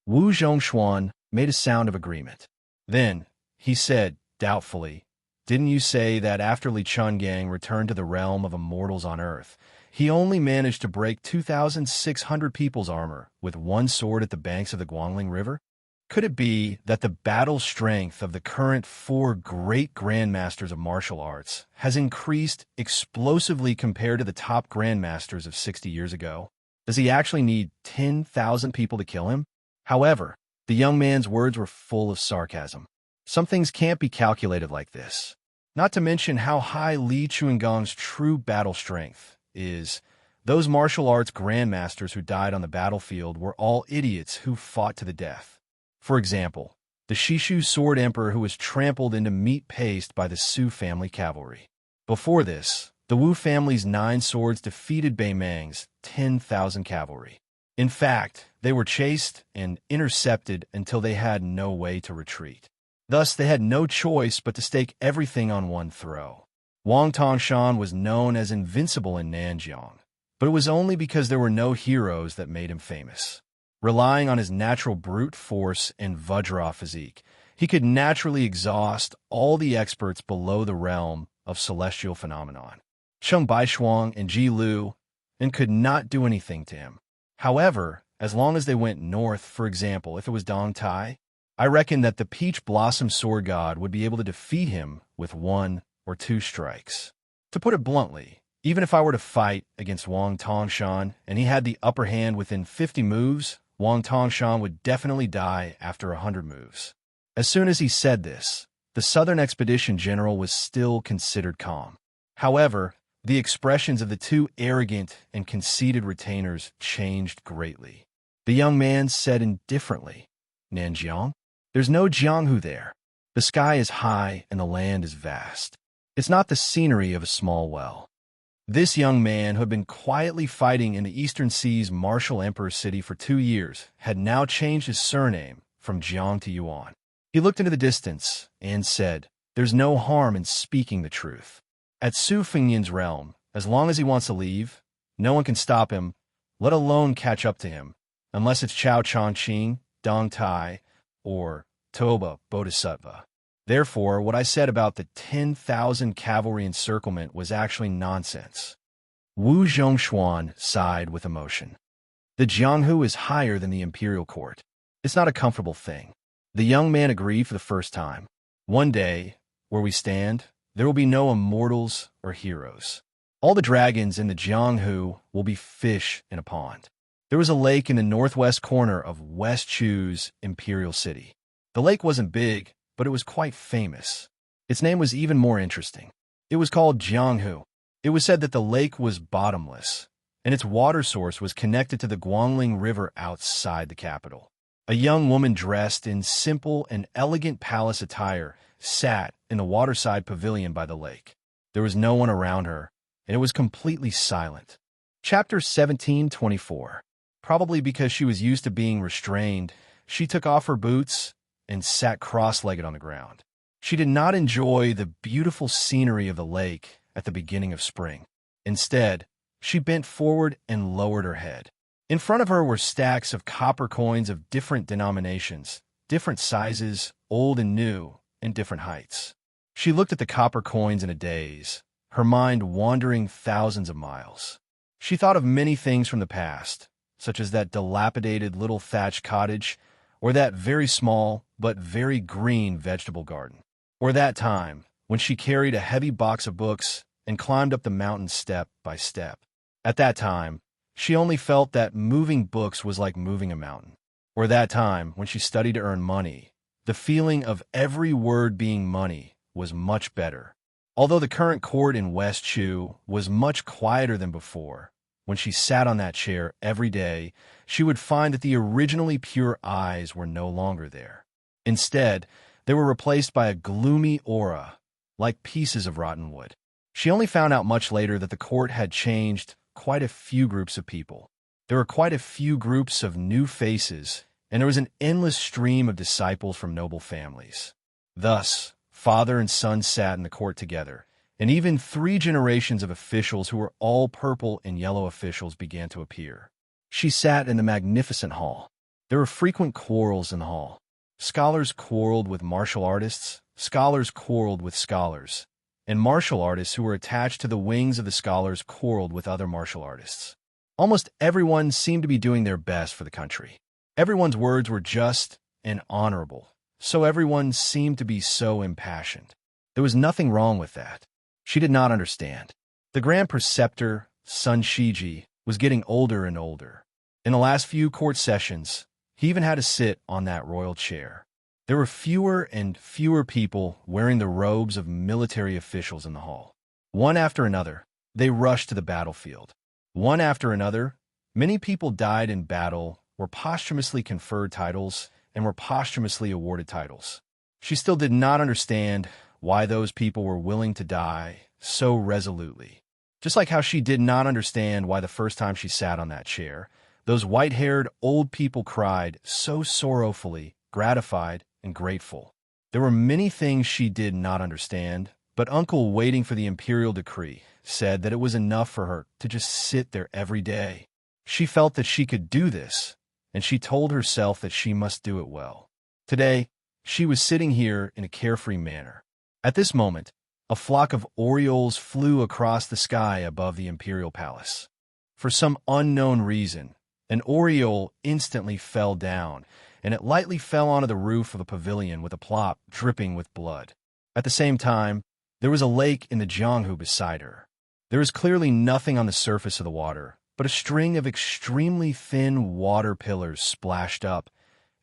Wu Zhongshuan made a sound of agreement. Then, he said, doubtfully, "Didn't you say that after Li Chungang returned to the realm of immortals on Earth, he only managed to break 2,600 people's armor with one sword at the banks of the Guangling River? Could it be that the battle strength of the current 4 great grandmasters of martial arts has increased explosively compared to the top grandmasters of 60 years ago? Does he actually need 10,000 people to kill him?" However, the young man's words were full of sarcasm. Some things can't be calculated like this. Not to mention how high Li Chunggang's true battle strength is. Those martial arts grandmasters who died on the battlefield were all idiots who fought to the death. For example, the Shishu sword emperor who was trampled into meat paste by the Su family cavalry. Before this, the Wu family's 9 swords defeated Bei Mang's 10,000 cavalry. In fact, they were chased and intercepted until they had no way to retreat. Thus, they had no choice but to stake everything on one throw. Wang Tongshan was known as invincible in Nanjiang, but it was only because there were no heroes that made him famous. Relying on his natural brute force and Vajra physique, he could naturally exhaust all the experts below the realm of celestial phenomenon, Cheng Baishuang and Ji Lu, and could not do anything to him. However, as long as they went north, for example, if it was Dong Tai, I reckon that the Peach Blossom Sword God would be able to defeat him with 1 or 2 strikes. To put it bluntly, even if I were to fight against Wang Tongshan and he had the upper hand within 50 moves, Wang Tongshan would definitely die after 100 moves. As soon as he said this, the Southern Expedition General was still considered calm. However, the expressions of the 2 arrogant and conceited retainers changed greatly. The young man said indifferently, "Nanjiang? There's no Jianghu there. The sky is high and the land is vast. It's not the scenery of a small well." This young man, who had been quietly fighting in the Eastern Sea's martial emperor city for 2 years, had now changed his surname from Jiang to Yuan. He looked into the distance and said, "There's no harm in speaking the truth. At Su Fengyan's realm, as long as he wants to leave, no one can stop him, let alone catch up to him, unless it's Chao Chongqing, Dong Tai, or Toba Bodhisattva. Therefore, what I said about the 10,000 cavalry encirclement was actually nonsense." Wu Zhongshuan sighed with emotion. "The Jianghu is higher than the imperial court. It's not a comfortable thing." The young man agreed for the first time. "One day, where we stand, there will be no immortals or heroes. All the dragons in the Jianghu will be fish in a pond." There was a lake in the northwest corner of West Chu's imperial city. The lake wasn't big, but it was quite famous. Its name was even more interesting. It was called Jianghu. It was said that the lake was bottomless, and its water source was connected to the Guangling River outside the capital. A young woman dressed in simple and elegant palace attire sat in the waterside pavilion by the lake. There was no one around her, and it was completely silent. Chapter 17:24. Probably because she was used to being restrained, she took off her boots and sat cross-legged on the ground. She did not enjoy the beautiful scenery of the lake at the beginning of spring. Instead, she bent forward and lowered her head. In front of her were stacks of copper coins of different denominations, different sizes, old and new, and different heights. She looked at the copper coins in a daze, her mind wandering thousands of miles. She thought of many things from the past, such as that dilapidated little thatched cottage, or that very small but very green vegetable garden, or that time when she carried a heavy box of books and climbed up the mountain step by step. At that time, she only felt that moving books was like moving a mountain. Or that time when she studied to earn money, the feeling of every word being money was much better. Although the current court in West Chu was much quieter than before, when she sat on that chair every day, she would find that the originally pure eyes were no longer there. Instead, they were replaced by a gloomy aura, like pieces of rotten wood. She only found out much later that the court had changed quite a few groups of people. There were quite a few groups of new faces, and there was an endless stream of disciples from noble families. Thus, father and son sat in the court together, and even 3 generations of officials who were all purple and yellow officials began to appear. She sat in the magnificent hall. There were frequent quarrels in the hall. Scholars quarreled with martial artists, scholars quarreled with scholars, and martial artists who were attached to the wings of the scholars quarreled with other martial artists. Almost everyone seemed to be doing their best for the country. Everyone's words were just and honorable, so everyone seemed to be so impassioned. There was nothing wrong with that. She did not understand. The Grand Preceptor, Sun Shiji, was getting older and older. In the last few court sessions, he even had to sit on that royal chair. There were fewer and fewer people wearing the robes of military officials in the hall. One after another, they rushed to the battlefield. One after another, many people died in battle or posthumously conferred titles, and were posthumously awarded titles. She still did not understand why those people were willing to die so resolutely. Just like how she did not understand why the first time she sat on that chair, those white-haired old people cried so sorrowfully, gratified and grateful. There were many things she did not understand, but Uncle, waiting for the imperial decree, said that it was enough for her to just sit there every day. She felt that she could do this, and she told herself that she must do it well. Today, she was sitting here in a carefree manner. At this moment, a flock of orioles flew across the sky above the imperial palace. For some unknown reason, an oriole instantly fell down, and it lightly fell onto the roof of a pavilion with a plop dripping with blood. At the same time, there was a lake in the Jianghu beside her. There was clearly nothing on the surface of the water, but a string of extremely thin water pillars splashed up,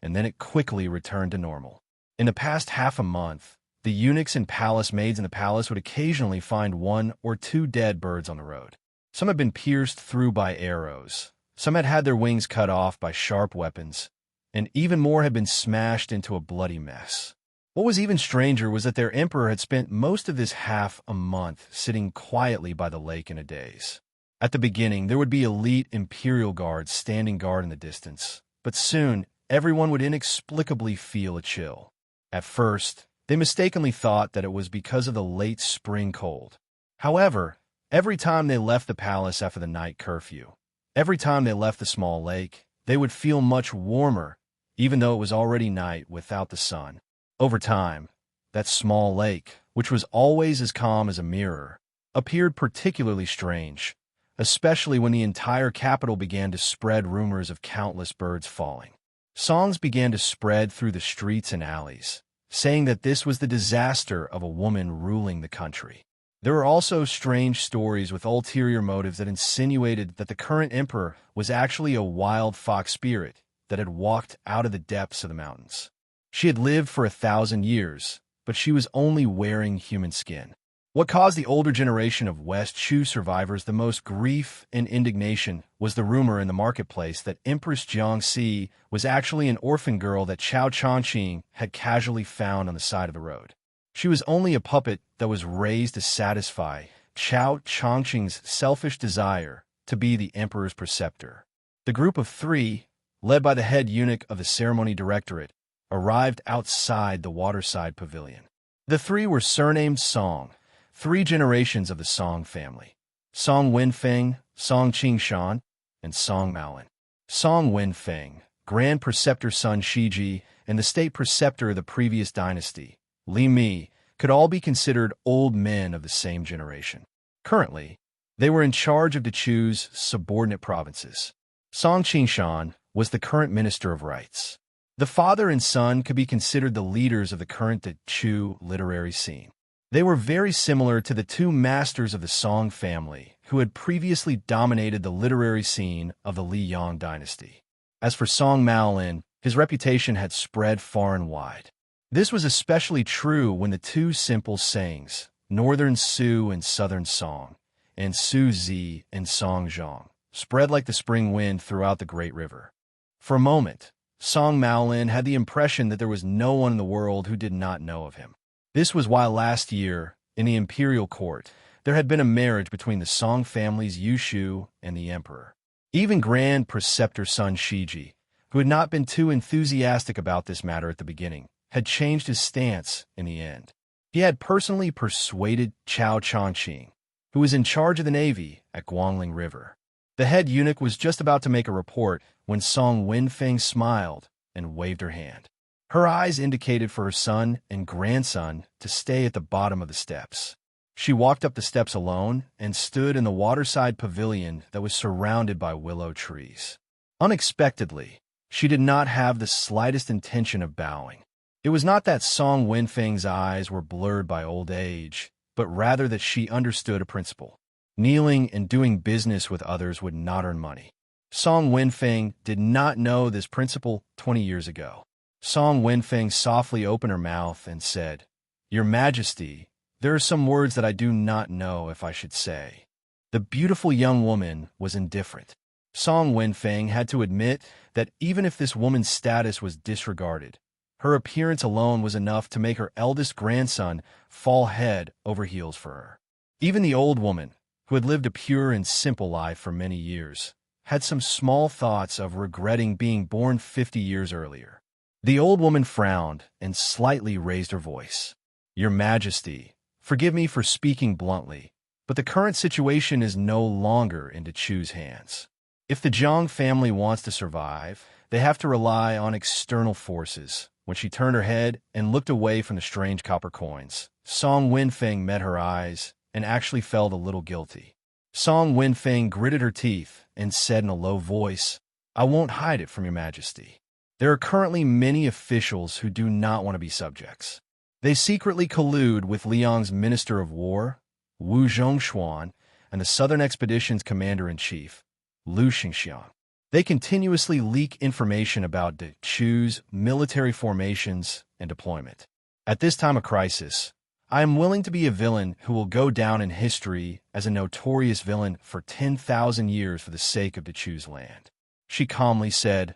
and then it quickly returned to normal. In the past half a month, the eunuchs and palace maids in the palace would occasionally find 1 or 2 dead birds on the road. Some had been pierced through by arrows, some had had their wings cut off by sharp weapons, and even more had been smashed into a bloody mess. What was even stranger was that their emperor had spent most of this half a month sitting quietly by the lake in a daze. At the beginning, there would be elite imperial guards standing guard in the distance, but soon everyone would inexplicably feel a chill. At first, they mistakenly thought that it was because of the late spring cold. However, every time they left the palace after the night curfew, every time they left the small lake, they would feel much warmer, even though it was already night without the sun. Over time, that small lake, which was always as calm as a mirror, appeared particularly strange, especially when the entire capital began to spread rumors of countless birds falling. Songs began to spread through the streets and alleys, saying that this was the disaster of a woman ruling the country. There were also strange stories with ulterior motives that insinuated that the current emperor was actually a wild fox spirit that had walked out of the depths of the mountains. She had lived for 1,000 years, but she was only wearing human skin. What caused the older generation of West Chu survivors the most grief and indignation was the rumor in the marketplace that Empress Xianxia was actually an orphan girl that Chao Changqing had casually found on the side of the road. She was only a puppet that was raised to satisfy Chao Changqing's selfish desire to be the emperor's preceptor. The group of 3, led by the head eunuch of the ceremony directorate, arrived outside the waterside pavilion. The 3 were surnamed Song, 3 generations of the Song family: Song Wenfeng, Song Qingshan, and Song Maolin. Song Wenfeng, Grand Preceptor Sun Shiji, and the State Preceptor of the previous dynasty, Li Mi, could all be considered old men of the same generation. Currently, they were in charge of Dechu's subordinate provinces. Song Qingshan was the current Minister of Rights. The father and son could be considered the leaders of the current Dechu literary scene. They were very similar to the 2 masters of the Song family who had previously dominated the literary scene of the Liyang dynasty. As for Song Maolin, his reputation had spread far and wide. This was especially true when the 2 simple sayings, Northern Su and Southern Song, and Su Zi and Song Zhong, spread like the spring wind throughout the great river. For a moment, Song Maolin had the impression that there was no one in the world who did not know of him. This was why last year, in the imperial court, there had been a marriage between the Song family's Yushu and the emperor. Even Grand Preceptor Sun Shiji, who had not been too enthusiastic about this matter at the beginning, had changed his stance in the end. He had personally persuaded Chao Changqing, who was in charge of the navy at Guangling River. The head eunuch was just about to make a report when Song Wenfeng smiled and waved her hand. Her eyes indicated for her son and grandson to stay at the bottom of the steps. She walked up the steps alone and stood in the waterside pavilion that was surrounded by willow trees. Unexpectedly, she did not have the slightest intention of bowing. It was not that Song Wenfeng's eyes were blurred by old age, but rather that she understood a principle. Kneeling and doing business with others would not earn money. Song Wenfeng did not know this principle 20 years ago. Song Wenfeng softly opened her mouth and said, "Your Majesty, there are some words that I do not know if I should say." The beautiful young woman was indifferent. Song Wenfeng had to admit that even if this woman's status was disregarded, her appearance alone was enough to make her eldest grandson fall head over heels for her. Even the old woman, who had lived a pure and simple life for many years, had some small thoughts of regretting being born 50 years earlier. The old woman frowned and slightly raised her voice. "Your Majesty, forgive me for speaking bluntly, but the current situation is no longer in Chu's hands. If the Zhang family wants to survive, they have to rely on external forces." When she turned her head and looked away from the strange copper coins, Song Wenfeng met her eyes and actually felt a little guilty. Song Wenfeng gritted her teeth and said in a low voice, "I won't hide it from your Majesty. There are currently many officials who do not want to be subjects. They secretly collude with Liang's Minister of War, Wu Zhongshuan, and the Southern Expedition's Commander-in-Chief, Lu Xianxia. They continuously leak information about Chu's military formations and deployment. At this time of crisis, I am willing to be a villain who will go down in history as a notorious villain for 10,000 years for the sake of Chu's land." She calmly said,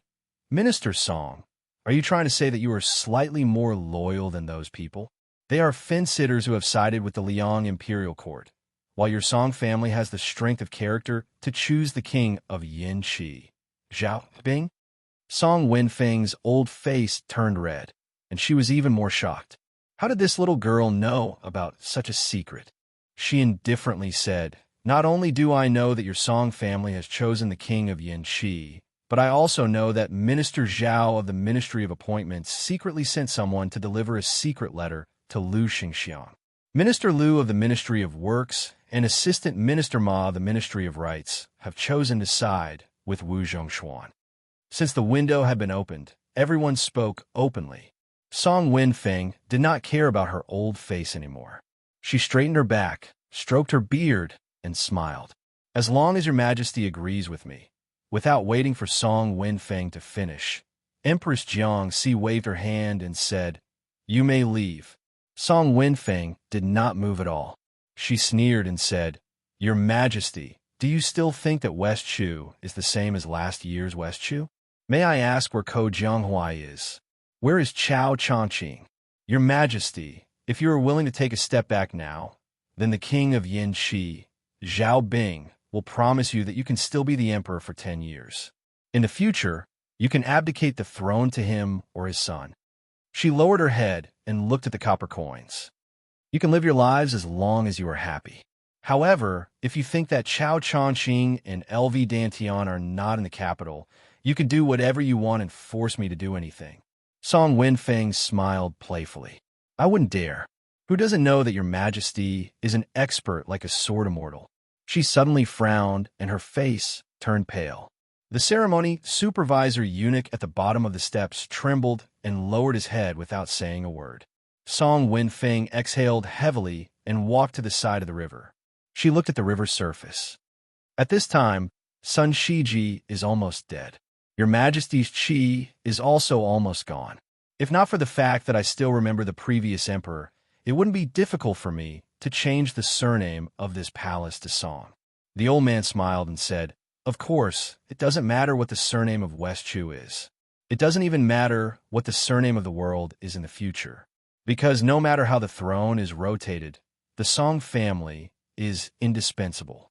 "Minister Song, are you trying to say that you are slightly more loyal than those people? They are fence-sitters who have sided with the Liang imperial court, while your Song family has the strength of character to choose the king of Yanqi, Zhao Bing?" Song Wenfeng's old face turned red, and she was even more shocked. How did this little girl know about such a secret? She indifferently said, "Not only do I know that your Song family has chosen the king of Yanqi, but I also know that Minister Zhao of the Ministry of Appointments secretly sent someone to deliver a secret letter to Lu Xingxiang. Minister Lu of the Ministry of Works and Assistant Minister Ma of the Ministry of Rights have chosen to side with Wu Zhongshuan." Since the window had been opened, everyone spoke openly. Song Wenfeng did not care about her old face anymore. She straightened her back, stroked her beard, and smiled. "As long as your Majesty agrees with me." Without waiting for Song Wenfeng to finish, Empress Xianxia waved her hand and said, "You may leave." Song Wenfeng did not move at all. She sneered and said, "Your Majesty, do you still think that West Chu is the same as last year's West Chu? May I ask where Ko Jianghuai is? Where is Chao Changqing? Your Majesty, if you are willing to take a step back now, then the king of Yanqi, Zhao Bing, will promise you that you can still be the emperor for 10 years. In the future, you can abdicate the throne to him or his son." She lowered her head and looked at the copper coins. "You can live your lives as long as you are happy. However, if you think that Chao Changqing and LV Dantian are not in the capital, you can do whatever you want and force me to do anything." Song Wenfeng smiled playfully. "I wouldn't dare. Who doesn't know that your Majesty is an expert like a sword immortal?" She suddenly frowned and her face turned pale. The ceremony supervisor eunuch at the bottom of the steps trembled and lowered his head without saying a word. Song Wenfeng exhaled heavily and walked to the side of the river. She looked at the river's surface. "At this time, Sun Shiji is almost dead. Your Majesty's Qi is also almost gone. If not for the fact that I still remember the previous emperor, it wouldn't be difficult for me to change the surname of this palace to Song." The old man smiled and said, "Of course, it doesn't matter what the surname of West Chu is. It doesn't even matter what the surname of the world is in the future. Because no matter how the throne is rotated, the Song family is indispensable."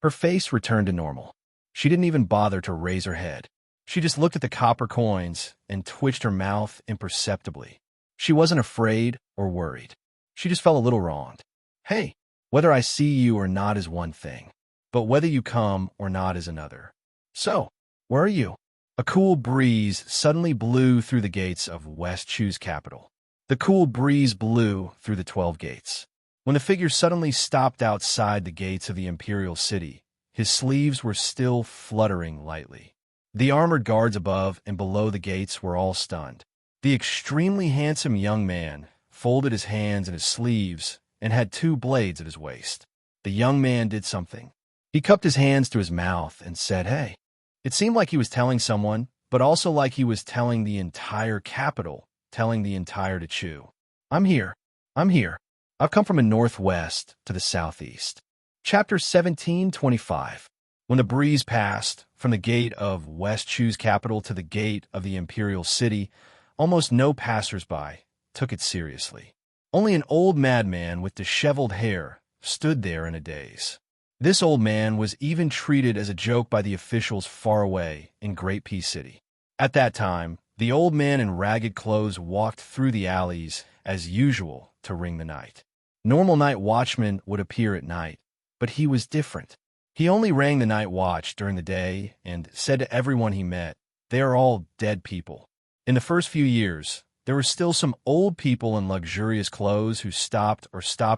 Her face returned to normal. She didn't even bother to raise her head. She just looked at the copper coins and twitched her mouth imperceptibly. She wasn't afraid or worried. She just felt a little wronged. "Hey, whether I see you or not is one thing, but whether you come or not is another. So, where are you?" A cool breeze suddenly blew through the gates of West Chu's capital. The cool breeze blew through the 12 gates. When the figure suddenly stopped outside the gates of the imperial city, his sleeves were still fluttering lightly. The armored guards above and below the gates were all stunned. The extremely handsome young man folded his hands in his sleeves and had 2 blades at his waist. The young man did something. He cupped his hands to his mouth and said, "Hey." It seemed like he was telling someone, but also like he was telling the entire capital, telling the entire Chu. "I'm here. I'm here. I've come from the northwest to the southeast." Chapter 17:25. When the breeze passed from the gate of West Chu's capital to the gate of the imperial city, almost no passers-by took it seriously. Only an old madman with disheveled hair stood there in a daze. This old man was even treated as a joke by the officials far away in Great Peace City. At that time, the old man in ragged clothes walked through the alleys as usual to ring the night. Normal night watchmen would appear at night, but he was different. He only rang the night watch during the day and said to everyone he met, "They are all dead people." In the first few years, there were still some old people in luxurious clothes who stopped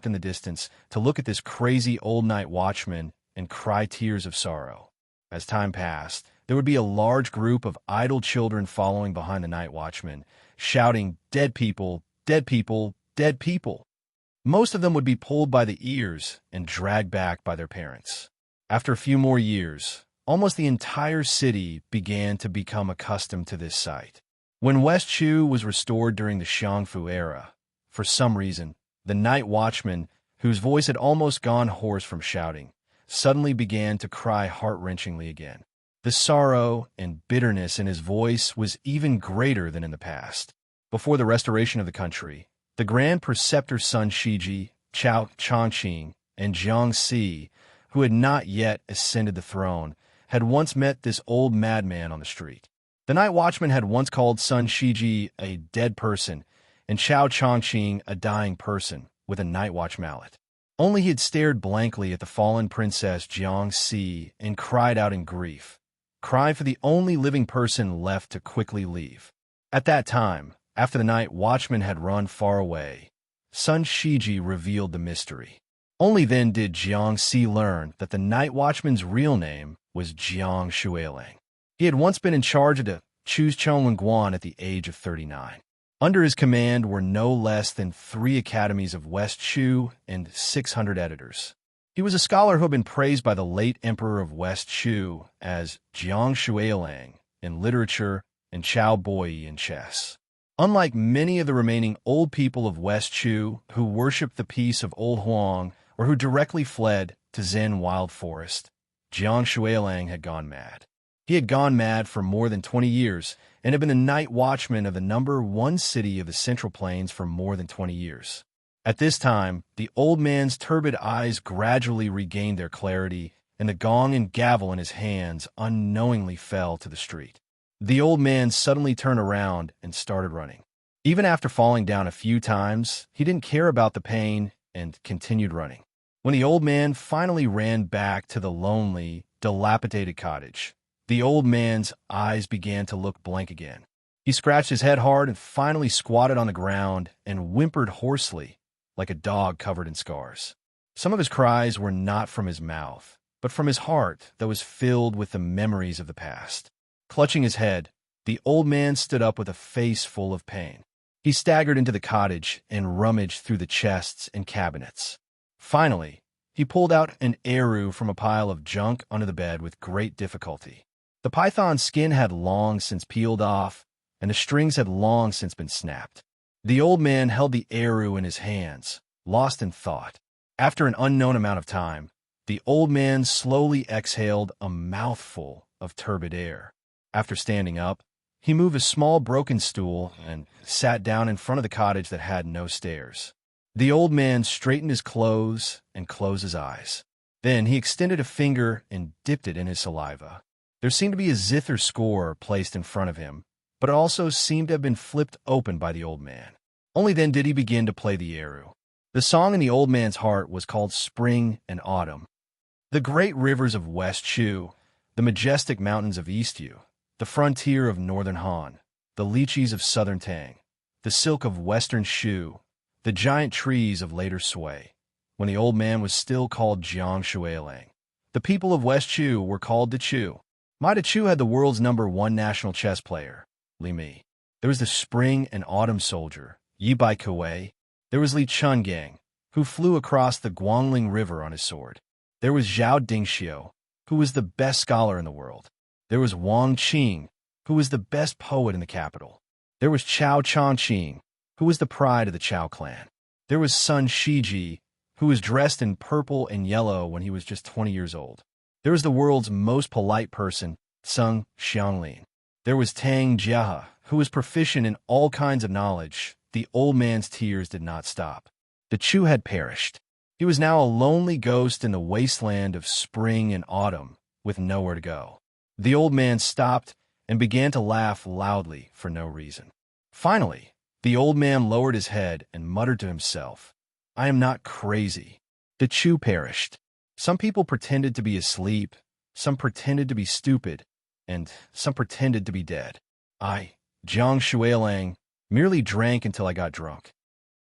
in the distance to look at this crazy old night watchman and cry tears of sorrow. As time passed, there would be a large group of idle children following behind the night watchman, shouting, "Dead people, dead people, dead people." Most of them would be pulled by the ears and dragged back by their parents. After a few more years, almost the entire city began to become accustomed to this sight. When West Chu was restored during the Xianxia era, for some reason, the night watchman, whose voice had almost gone hoarse from shouting, suddenly began to cry heart-wrenchingly again. The sorrow and bitterness in his voice was even greater than in the past. Before the restoration of the country, the Grand Preceptor Sun Shiji, Chao Changqing, and Xianxia, who had not yet ascended the throne, had once met this old madman on the street. The night watchman had once called Sun Shiji a dead person and Chao Changqing a dying person with a night watch mallet. Only he had stared blankly at the fallen princess Xianxia and cried out in grief, cried for the only living person left to quickly leave. At that time, after the night watchman had run far away, Sun Shiji revealed the mystery. Only then did Xianxia learn that the night watchman's real name was Jiang Shuiling. He had once been in charge of the Chu's Chongwenguan at the age of 39. Under his command were no less than 3 academies of West Chu and 600 editors. He was a scholar who had been praised by the late emperor of West Chu as Jiang Shuiling in literature and Chao Boi in chess. Unlike many of the remaining old people of West Chu who worshipped the peace of Old Huang or who directly fled to Zen wild forest, Jiang Shuiling had gone mad. He had gone mad for more than 20 years and had been the night watchman of the #1 city of the Central Plains for more than 20 years. At this time, the old man's turbid eyes gradually regained their clarity, and the gong and gavel in his hands unknowingly fell to the street. The old man suddenly turned around and started running. Even after falling down a few times, he didn't care about the pain and continued running. When the old man finally ran back to the lonely, dilapidated cottage, the old man's eyes began to look blank again. He scratched his head hard and finally squatted on the ground and whimpered hoarsely, like a dog covered in scars. Some of his cries were not from his mouth, but from his heart that was filled with the memories of the past. Clutching his head, the old man stood up with a face full of pain. He staggered into the cottage and rummaged through the chests and cabinets. Finally, he pulled out an eru from a pile of junk under the bed with great difficulty. The python's skin had long since peeled off, and the strings had long since been snapped. The old man held the eru in his hands, lost in thought. After an unknown amount of time, the old man slowly exhaled a mouthful of turbid air. After standing up, he moved a small broken stool and sat down in front of the cottage that had no stairs. The old man straightened his clothes and closed his eyes. Then he extended a finger and dipped it in his saliva. There seemed to be a zither score placed in front of him, but it also seemed to have been flipped open by the old man. Only then did he begin to play the eru. The song in the old man's heart was called Spring and Autumn. The great rivers of West Chu, the majestic mountains of East Yu, the frontier of northern Han, the lychees of southern Tang, the silk of western Shu, the giant trees of later Sui, when the old man was still called Jiang Shuiling. The people of West Chu were called the Chu. Ma Chu had the world's #1 national chess player, Li Mi. There was the spring and autumn soldier, Yi Bai Kuei. There was Li Chungang, who flew across the Guangling River on his sword. There was Zhao Dingxiu, who was the best scholar in the world. There was Wang Qing, who was the best poet in the capital. There was Chao Changqing, who was the pride of the Chao clan. There was Sun Shiji, who was dressed in purple and yellow when he was just 20 years old. There was the world's most polite person, Sung Xianglin. There was Tang Jia, who was proficient in all kinds of knowledge. The old man's tears did not stop. The Chu had perished. He was now a lonely ghost in the wasteland of spring and autumn, with nowhere to go. The old man stopped and began to laugh loudly for no reason. Finally, the old man lowered his head and muttered to himself, "I am not crazy." The Chu perished. Some people pretended to be asleep, some pretended to be stupid, and some pretended to be dead. I, Jiang Shuilang, merely drank until I got drunk.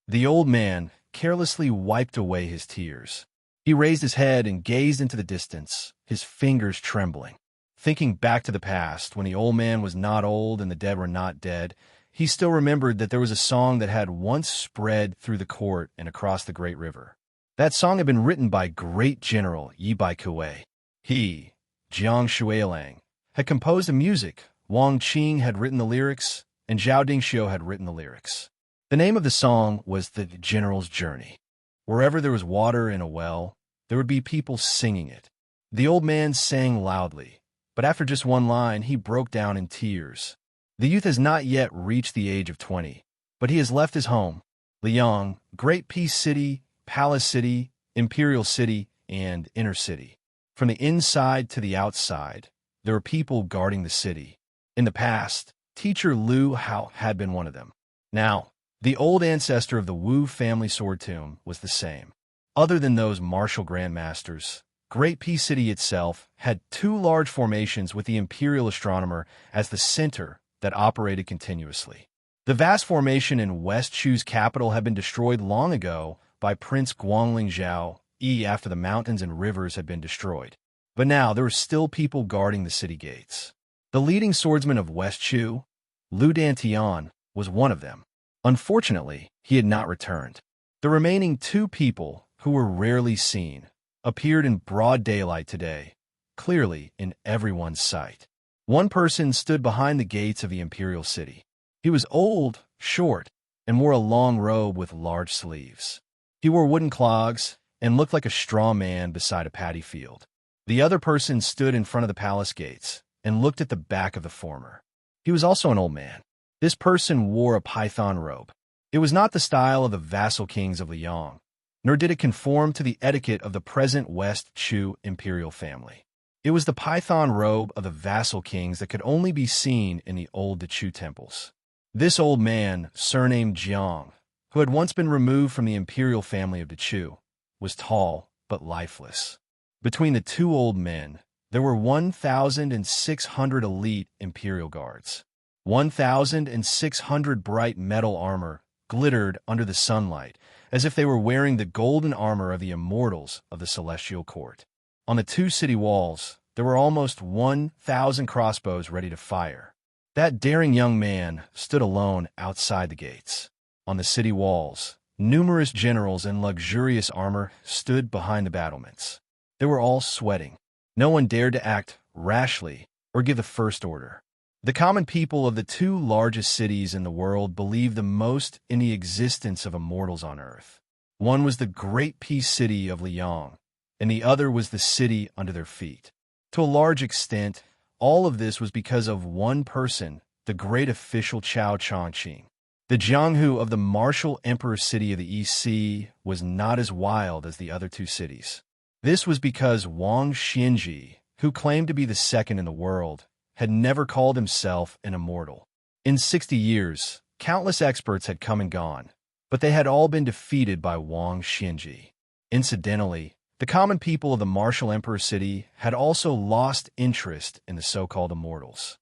The old man carelessly wiped away his tears. He raised his head and gazed into the distance, his fingers trembling. Thinking back to the past, when the old man was not old and the dead were not dead, he still remembered that there was a song that had once spread through the court and across the great river. That song had been written by great General Yi Baikuei. He, Jiang Shuilang, had composed the music, Wang Qing had written the lyrics, and Zhao Dingxiu had written the lyrics. The name of the song was The General's Journey. Wherever there was water in a well, there would be people singing it. The old man sang loudly, but after just one line, he broke down in tears. The youth has not yet reached the age of 20, but he has left his home, Liang, Great Peace City, Palace City, Imperial City, and Inner City. From the inside to the outside, there were people guarding the city. In the past, Teacher Lu Hao had been one of them. Now, the old ancestor of the Wu family sword tomb was the same. Other than those martial grandmasters, Great Peace City itself had two large formations with the Imperial Astronomer as the center that operated continuously. The vast formation in West Chu's capital had been destroyed long ago by Prince Guangling Zhao after the mountains and rivers had been destroyed. But now there were still people guarding the city gates. The leading swordsman of West Chu, Lu Dantian, was one of them. Unfortunately, he had not returned. The remaining two people, who were rarely seen, appeared in broad daylight today, clearly in everyone's sight. One person stood behind the gates of the Imperial City. He was old, short, and wore a long robe with large sleeves. He wore wooden clogs and looked like a straw man beside a paddy field. The other person stood in front of the palace gates and looked at the back of the former. He was also an old man. This person wore a python robe. It was not the style of the vassal kings of Liang, nor did it conform to the etiquette of the present West Chu imperial family. It was the python robe of the vassal kings that could only be seen in the old Chu temples. This old man, surnamed Jiang, who had once been removed from the imperial family of the Chu, was tall but lifeless. Between the two old men, there were 1,600 elite imperial guards. 1,600 bright metal armor glittered under the sunlight, as if they were wearing the golden armor of the immortals of the celestial court. On the two city walls, there were almost 1,000 crossbows ready to fire. That daring young man stood alone outside the gates. On the city walls, numerous generals in luxurious armor stood behind the battlements. They were all sweating. No one dared to act rashly or give the first order. The common people of the two largest cities in the world believed the most in the existence of immortals on earth. One was the Great Peace City of Liang, and the other was the city under their feet. To a large extent, all of this was because of one person, the great official Chao Chongqing. The Jianghu of the martial emperor city of the East Sea was not as wild as the other two cities. This was because Wang Xinji, who claimed to be the second in the world, had never called himself an immortal. In 60 years, countless experts had come and gone, but they had all been defeated by Wang Xinji. Incidentally, the common people of the martial emperor city had also lost interest in the so-called immortals.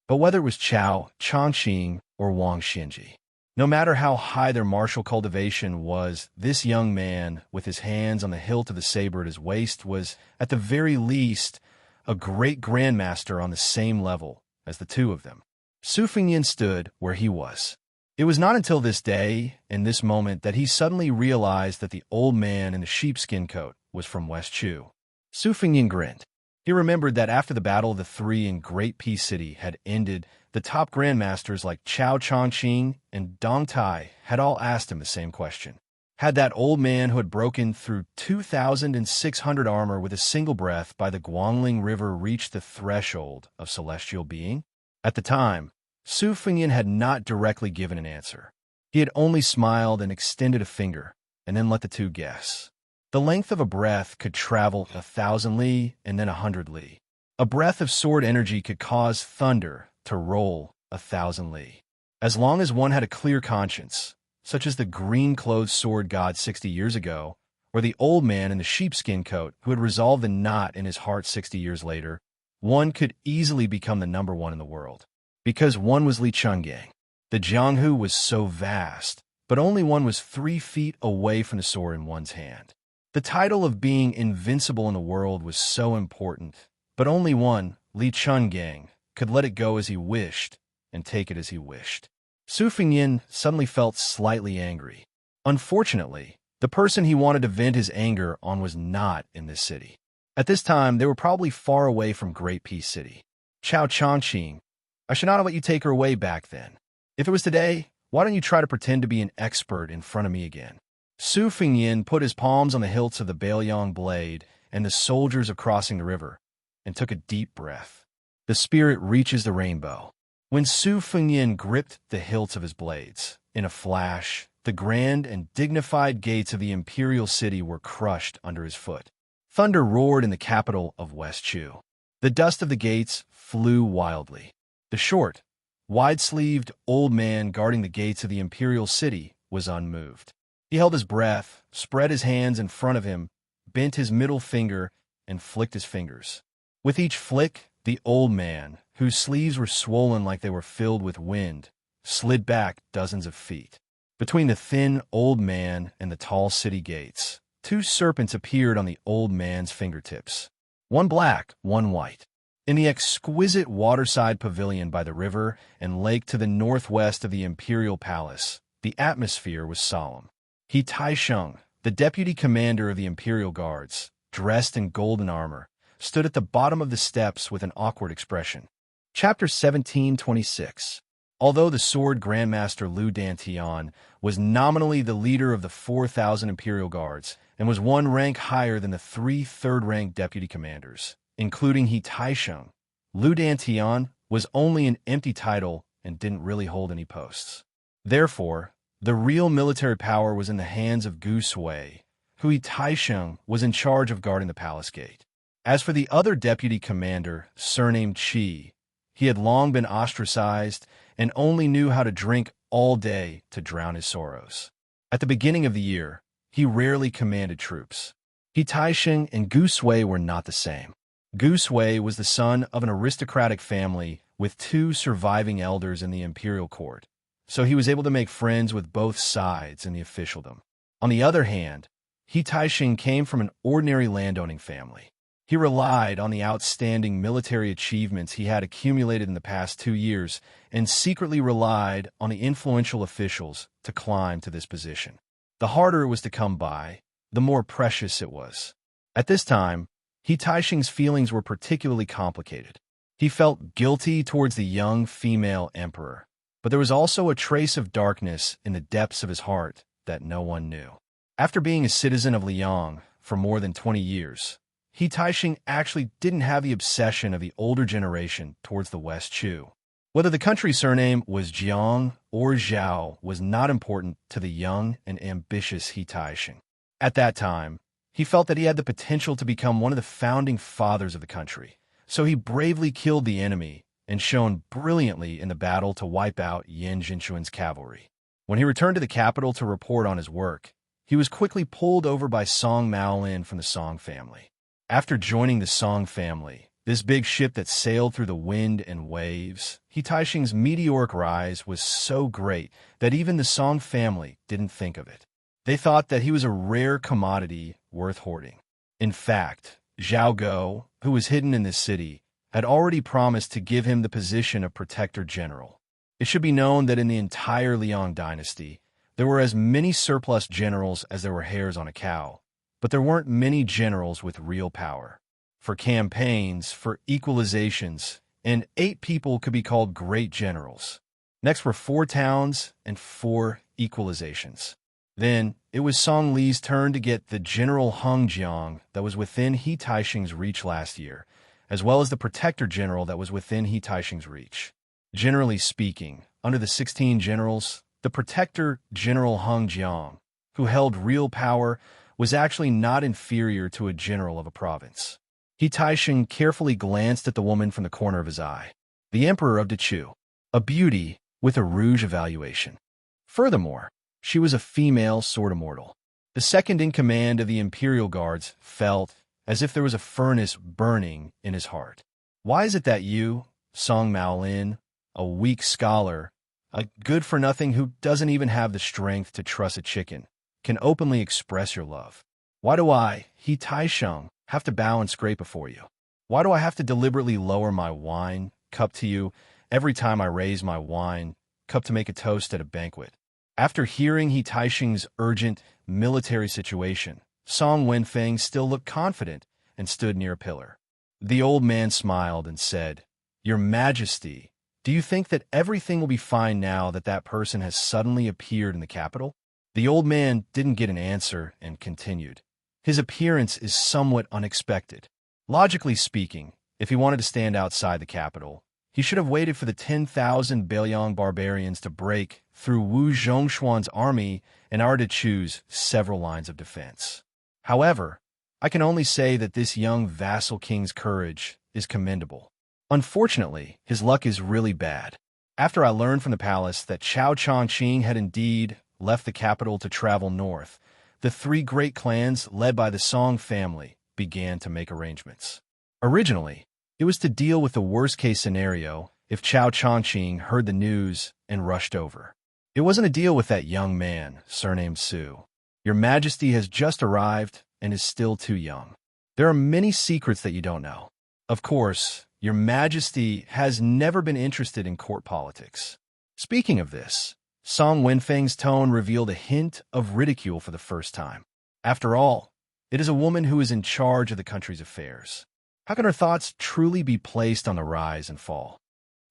But whether it was Chao Chongqing or Wang Xinji, no matter how high their martial cultivation was, this young man, with his hands on the hilt of the saber at his waist, was, at the very least, a great grandmaster on the same level as the two of them. Su Fengyan stood where he was. It was not until this day, in this moment, that he suddenly realized that the old man in the sheepskin coat was from West Chu. Su Fengyan grinned. He remembered that after the Battle of the Three in Great Peace City had ended, the top grandmasters like Chao Chongqing and Dong Tai had all asked him the same question. Had that old man who had broken through 2,600 armor with a single breath by the Guangling River reached the threshold of celestial being? At the time, Su Fengyan had not directly given an answer. He had only smiled and extended a finger, and then let the two guess. The length of a breath could travel 1,000 li and then 100 li. A breath of sword energy could cause thunder to roll 1,000 li. As long as one had a clear conscience, such as the green-clothed sword god 60 years ago, or the old man in the sheepskin coat who had resolved the knot in his heart 60 years later, one could easily become the #1 in the world. Because one was Li Chungang. The Jianghu was so vast, but only one was 3 feet away from the sword in one's hand. The title of being invincible in the world was so important, but only one, Li Chungang, could let it go as he wished and take it as he wished. Su Fengyan suddenly felt slightly angry. Unfortunately, the person he wanted to vent his anger on was not in this city. At this time, they were probably far away from Great Peace City. Chao Chongqing, I should not have let you take her away back then. If it was today, why don't you try to pretend to be an expert in front of me again? Su Fengyan put his palms on the hilts of the Baoyang blade and the soldiers of crossing the river, and took a deep breath. The spirit reaches the rainbow. When Su Fengyan gripped the hilts of his blades, in a flash, the grand and dignified gates of the imperial city were crushed under his foot. Thunder roared in the capital of West Chu. The dust of the gates flew wildly. The short, wide-sleeved old man guarding the gates of the imperial city was unmoved. He held his breath, spread his hands in front of him, bent his middle finger, and flicked his fingers. With each flick, the old man, whose sleeves were swollen like they were filled with wind, slid back dozens of feet. Between the thin old man and the tall city gates, 2 serpents appeared on the old man's fingertips. One black, one white. In the exquisite waterside pavilion by the river and lake to the northwest of the imperial palace, the atmosphere was solemn. He Taisheng, the deputy commander of the imperial guards, dressed in golden armor, stood at the bottom of the steps with an awkward expression. Chapter 1726. Although the sword grandmaster Lu Dantian was nominally the leader of the 4,000 imperial guards and was 1 rank higher than the 3 third-rank deputy commanders, including He Taisheng, Lu Dantian was only an empty title and didn't really hold any posts. Therefore, the real military power was in the hands of Gu Sui, who He Taisheng was in charge of guarding the palace gate. As for the other deputy commander, surnamed Qi, he had long been ostracized and only knew how to drink all day to drown his sorrows. At the beginning of the year, he rarely commanded troops. He Taisheng and Gu Sui were not the same. Gu Sui was the son of an aristocratic family with 2 surviving elders in the imperial court, so he was able to make friends with both sides in the officialdom. On the other hand, He Taisheng came from an ordinary landowning family. He relied on the outstanding military achievements he had accumulated in the past 2 years and secretly relied on the influential officials to climb to this position. The harder it was to come by, the more precious it was. At this time, He Taisheng's feelings were particularly complicated. He felt guilty towards the young female emperor, but there was also a trace of darkness in the depths of his heart that no one knew. After being a citizen of Liang for more than 20 years, He Taisheng actually didn't have the obsession of the older generation towards the West Chu. Whether the country's surname was Jiang or Zhao was not important to the young and ambitious He Taisheng. At that time, he felt that he had the potential to become one of the founding fathers of the country, so he bravely killed the enemy and shone brilliantly in the battle to wipe out Yan Jinchuan's cavalry. When he returned to the capital to report on his work, he was quickly pulled over by Song Maolin from the Song family. After joining the Song family, this big ship that sailed through the wind and waves, He Taisheng's meteoric rise was so great that even the Song family didn't think of it. They thought that he was a rare commodity worth hoarding. In fact, Zhao Go, who was hidden in this city, had already promised to give him the position of protector general. It should be known that in the entire Liang dynasty, there were as many surplus generals as there were hairs on a cow, but there weren't many generals with real power. For campaigns, for equalizations, and 8 people could be called great generals. Next were 4 towns and 4 equalizations. Then, it was Song Li's turn to get the General Hung Jiang that was within He Taixing's reach last year, as well as the Protector General that was within He Taixing's reach. Generally speaking, under the 16 generals, the Protector General Hung Jiang, who held real power, was actually not inferior to a general of a province. He Taixing carefully glanced at the woman from the corner of his eye. The Emperor of Dechu, a beauty with a rouge evaluation. Furthermore, she was a female sword immortal. The second in command of the Imperial Guards felt as if there was a furnace burning in his heart. Why is it that you, Song Maolin, a weak scholar, a good-for-nothing who doesn't even have the strength to truss a chicken, can openly express your love? Why do I, He Taisheng, have to bow and scrape before you? Why do I have to deliberately lower my wine cup to you every time I raise my wine cup to make a toast at a banquet? After hearing He Taixing's urgent military situation, Song Wenfeng still looked confident and stood near a pillar. The old man smiled and said, "Your Majesty, do you think that everything will be fine now that that person has suddenly appeared in the capital?" The old man didn't get an answer and continued. "His appearance is somewhat unexpected. Logically speaking, if he wanted to stand outside the capital, he should have waited for the 10,000 Beiliang barbarians to break through Wu Zhongshuan's army in order to choose several lines of defense. However, I can only say that this young vassal king's courage is commendable. Unfortunately, his luck is really bad. After I learned from the palace that Chao Chongqing had indeed left the capital to travel north, the three great clans led by the Song family began to make arrangements. Originally, it was to deal with the worst-case scenario if Chao Chongqing heard the news and rushed over. It wasn't a deal with that young man, surnamed Su. Your Majesty has just arrived and is still too young. There are many secrets that you don't know. Of course, Your Majesty has never been interested in court politics." Speaking of this, Song Wenfeng's tone revealed a hint of ridicule for the first time. After all, it is a woman who is in charge of the country's affairs. How can her thoughts truly be placed on the rise and fall?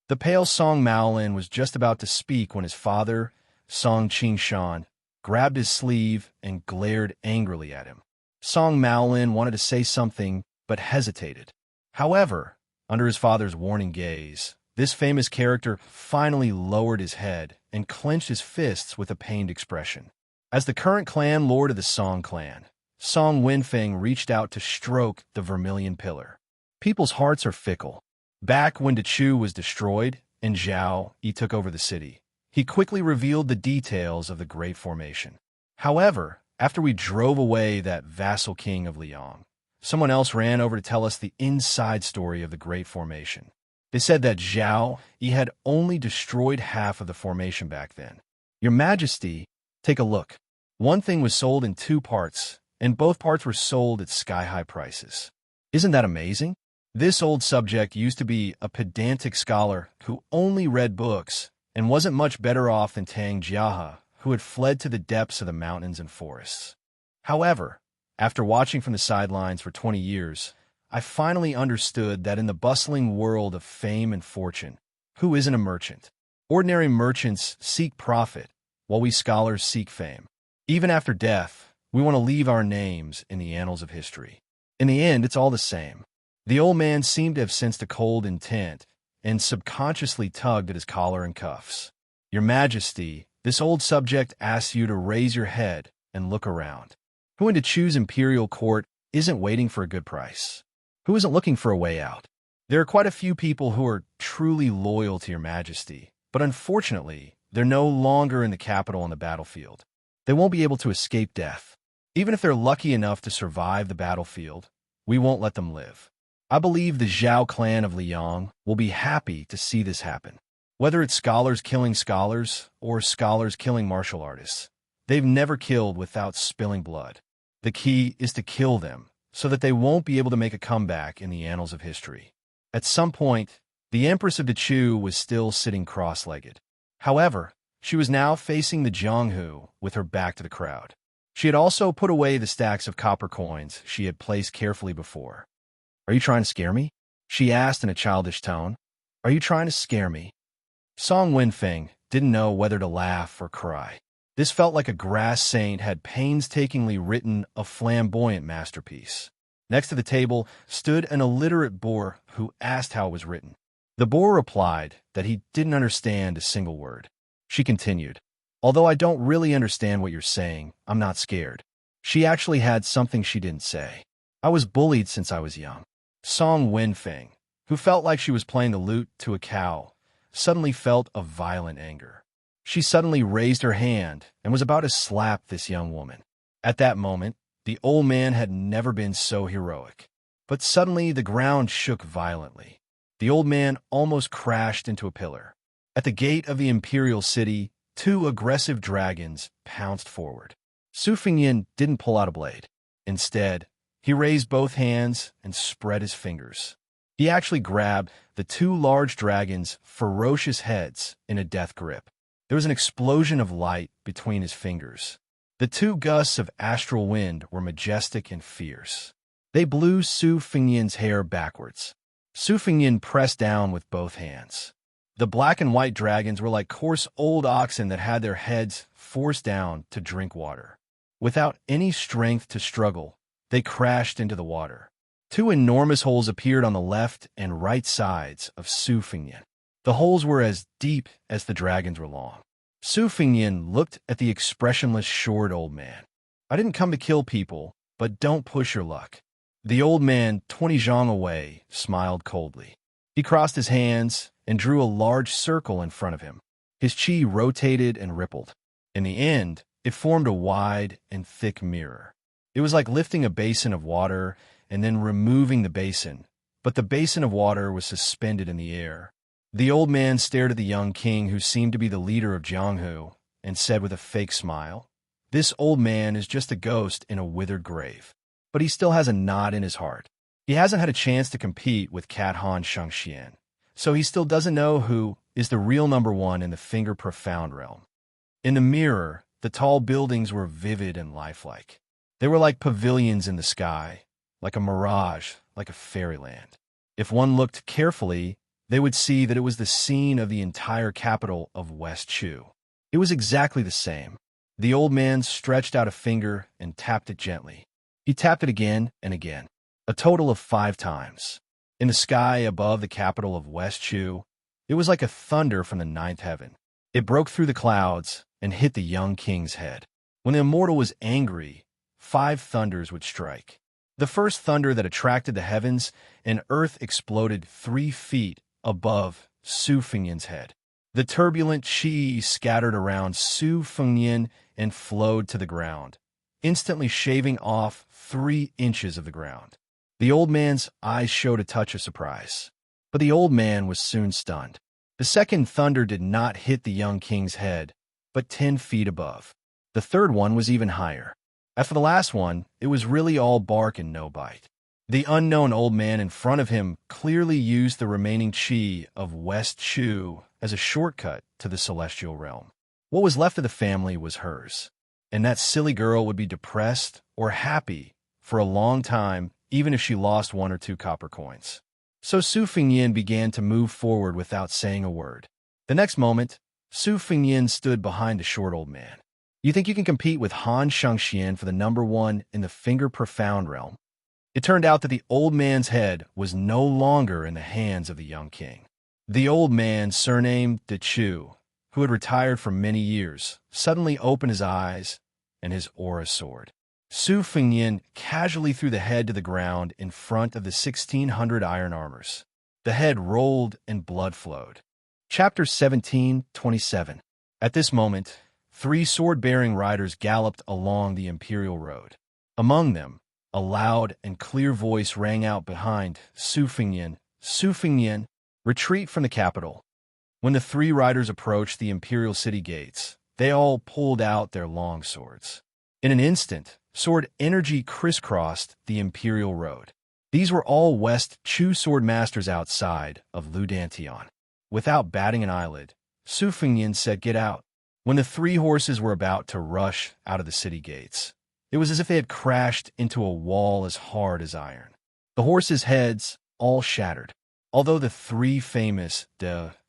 The pale Song Maolin was just about to speak when his father, Song Qingshan, grabbed his sleeve and glared angrily at him. Song Maolin wanted to say something, but hesitated. However, under his father's warning gaze, this famous character finally lowered his head and clenched his fists with a pained expression. As the current clan lord of the Song clan, Song Wenfeng reached out to stroke the vermilion pillar. People's hearts are fickle. Back when Dechu was destroyed and Zhao Yi took over the city, he quickly revealed the details of the Great Formation. However, after we drove away that vassal king of Liang, someone else ran over to tell us the inside story of the Great Formation. They said that Zhao Yi had only destroyed half of the formation back then. Your Majesty, take a look. One thing was sold in 2 parts, and both parts were sold at sky-high prices. Isn't that amazing? This old subject used to be a pedantic scholar who only read books and wasn't much better off than Tang Jiahe, who had fled to the depths of the mountains and forests. However, after watching from the sidelines for 20 years, I finally understood that in the bustling world of fame and fortune, who isn't a merchant? Ordinary merchants seek profit, while we scholars seek fame. Even after death, we want to leave our names in the annals of history. In the end, it's all the same. The old man seemed to have sensed a cold intent and subconsciously tugged at his collar and cuffs. Your Majesty, this old subject asks you to raise your head and look around. Who in Dechu's imperial court isn't waiting for a good price? Who isn't looking for a way out? There are quite a few people who are truly loyal to Your Majesty, but unfortunately, they're no longer in the capital on the battlefield. They won't be able to escape death. Even if they're lucky enough to survive the battlefield, we won't let them live. I believe the Zhao clan of Liang will be happy to see this happen. Whether it's scholars killing scholars or scholars killing martial artists, they've never killed without spilling blood. The key is to kill them so that they won't be able to make a comeback in the annals of history. At some point, the Empress of Dechu was still sitting cross-legged. However, she was now facing the Jianghu with her back to the crowd. She had also put away the stacks of copper coins she had placed carefully before. "Are you trying to scare me?" she asked in a childish tone. "Are you trying to scare me?" Song Wenfeng didn't know whether to laugh or cry. This felt like a grass saint had painstakingly written a flamboyant masterpiece. Next to the table stood an illiterate boor who asked how it was written. The boor replied that he didn't understand a single word. She continued, "Although I don't really understand what you're saying, I'm not scared." She actually had something she didn't say. "I was bullied since I was young." Song Wenfeng, who felt like she was playing the lute to a cow, suddenly felt a violent anger. She suddenly raised her hand and was about to slap this young woman. At that moment, the old man had never been so heroic. But suddenly the ground shook violently. The old man almost crashed into a pillar. At the gate of the imperial city, two aggressive dragons pounced forward. Su Fengyin didn't pull out a blade. Instead, he raised both hands and spread his fingers. He actually grabbed the two large dragons' ferocious heads in a death grip. There was an explosion of light between his fingers. The two gusts of astral wind were majestic and fierce. They blew Su Fengyin's hair backwards. Su Fengyin pressed down with both hands. The black and white dragons were like coarse old oxen that had their heads forced down to drink water. Without any strength to struggle, they crashed into the water. Two enormous holes appeared on the left and right sides of Su Fengyin. The holes were as deep as the dragons were long. Su Fengyin looked at the expressionless, short old man. "I didn't come to kill people, but don't push your luck." The old man, 20 zhang away, smiled coldly. He crossed his hands and drew a large circle in front of him. His chi rotated and rippled. In the end, it formed a wide and thick mirror. It was like lifting a basin of water and then removing the basin, but the basin of water was suspended in the air. The old man stared at the young king, who seemed to be the leader of Jianghu, and said with a fake smile, "This old man is just a ghost in a withered grave, but he still has a knot in his heart. He hasn't had a chance to compete with Cat Han Xianxia, so he still doesn't know who is the real number one in the finger profound realm." In the mirror, the tall buildings were vivid and lifelike. They were like pavilions in the sky, like a mirage, like a fairyland. If one looked carefully, they would see that it was the scene of the entire capital of West Chu. It was exactly the same. The old man stretched out a finger and tapped it gently. He tapped it again and again, a total of 5 times. In the sky above the capital of West Chu, it was like a thunder from the 9th heaven. It broke through the clouds and hit the young king's head. When the immortal was angry, 5 thunders would strike. The first thunder that attracted the heavens, and earth exploded 3 feet above Su Fengyin's head. The turbulent chi scattered around Su Fengyin and flowed to the ground, instantly shaving off 3 inches of the ground. The old man's eyes showed a touch of surprise, but the old man was soon stunned. The second thunder did not hit the young king's head, but 10 feet above. The third one was even higher. After the last one, it was really all bark and no bite. The unknown old man in front of him clearly used the remaining chi of West Chu as a shortcut to the celestial realm. What was left of the family was hers, and that silly girl would be depressed or happy for a long time, even if she lost 1 or 2 copper coins. So Su Fengyin began to move forward without saying a word. The next moment, Su Fengyin stood behind the short old man. "You think you can compete with Han Xianxia for the number 1 in the finger profound realm?" It turned out that the old man's head was no longer in the hands of the young king. The old man, surnamed De Chu, who had retired for many years, suddenly opened his eyes and his aura soared. Su Fengyin casually threw the head to the ground in front of the 1,600 iron armors. The head rolled and blood flowed. Chapter 17:27. At this moment, 3 sword-bearing riders galloped along the imperial road. Among them, a loud and clear voice rang out behind Su Fengyin. "Su Fengyin, retreat from the capital." When the 3 riders approached the imperial city gates, they all pulled out their long swords. In an instant, sword energy crisscrossed the imperial road. These were all West Chu sword masters outside of Ludantian. Without batting an eyelid, Su Fengyin said, "Get out." When the 3 horses were about to rush out of the city gates, it was as if they had crashed into a wall as hard as iron. The horses' heads all shattered. Although the 3 famous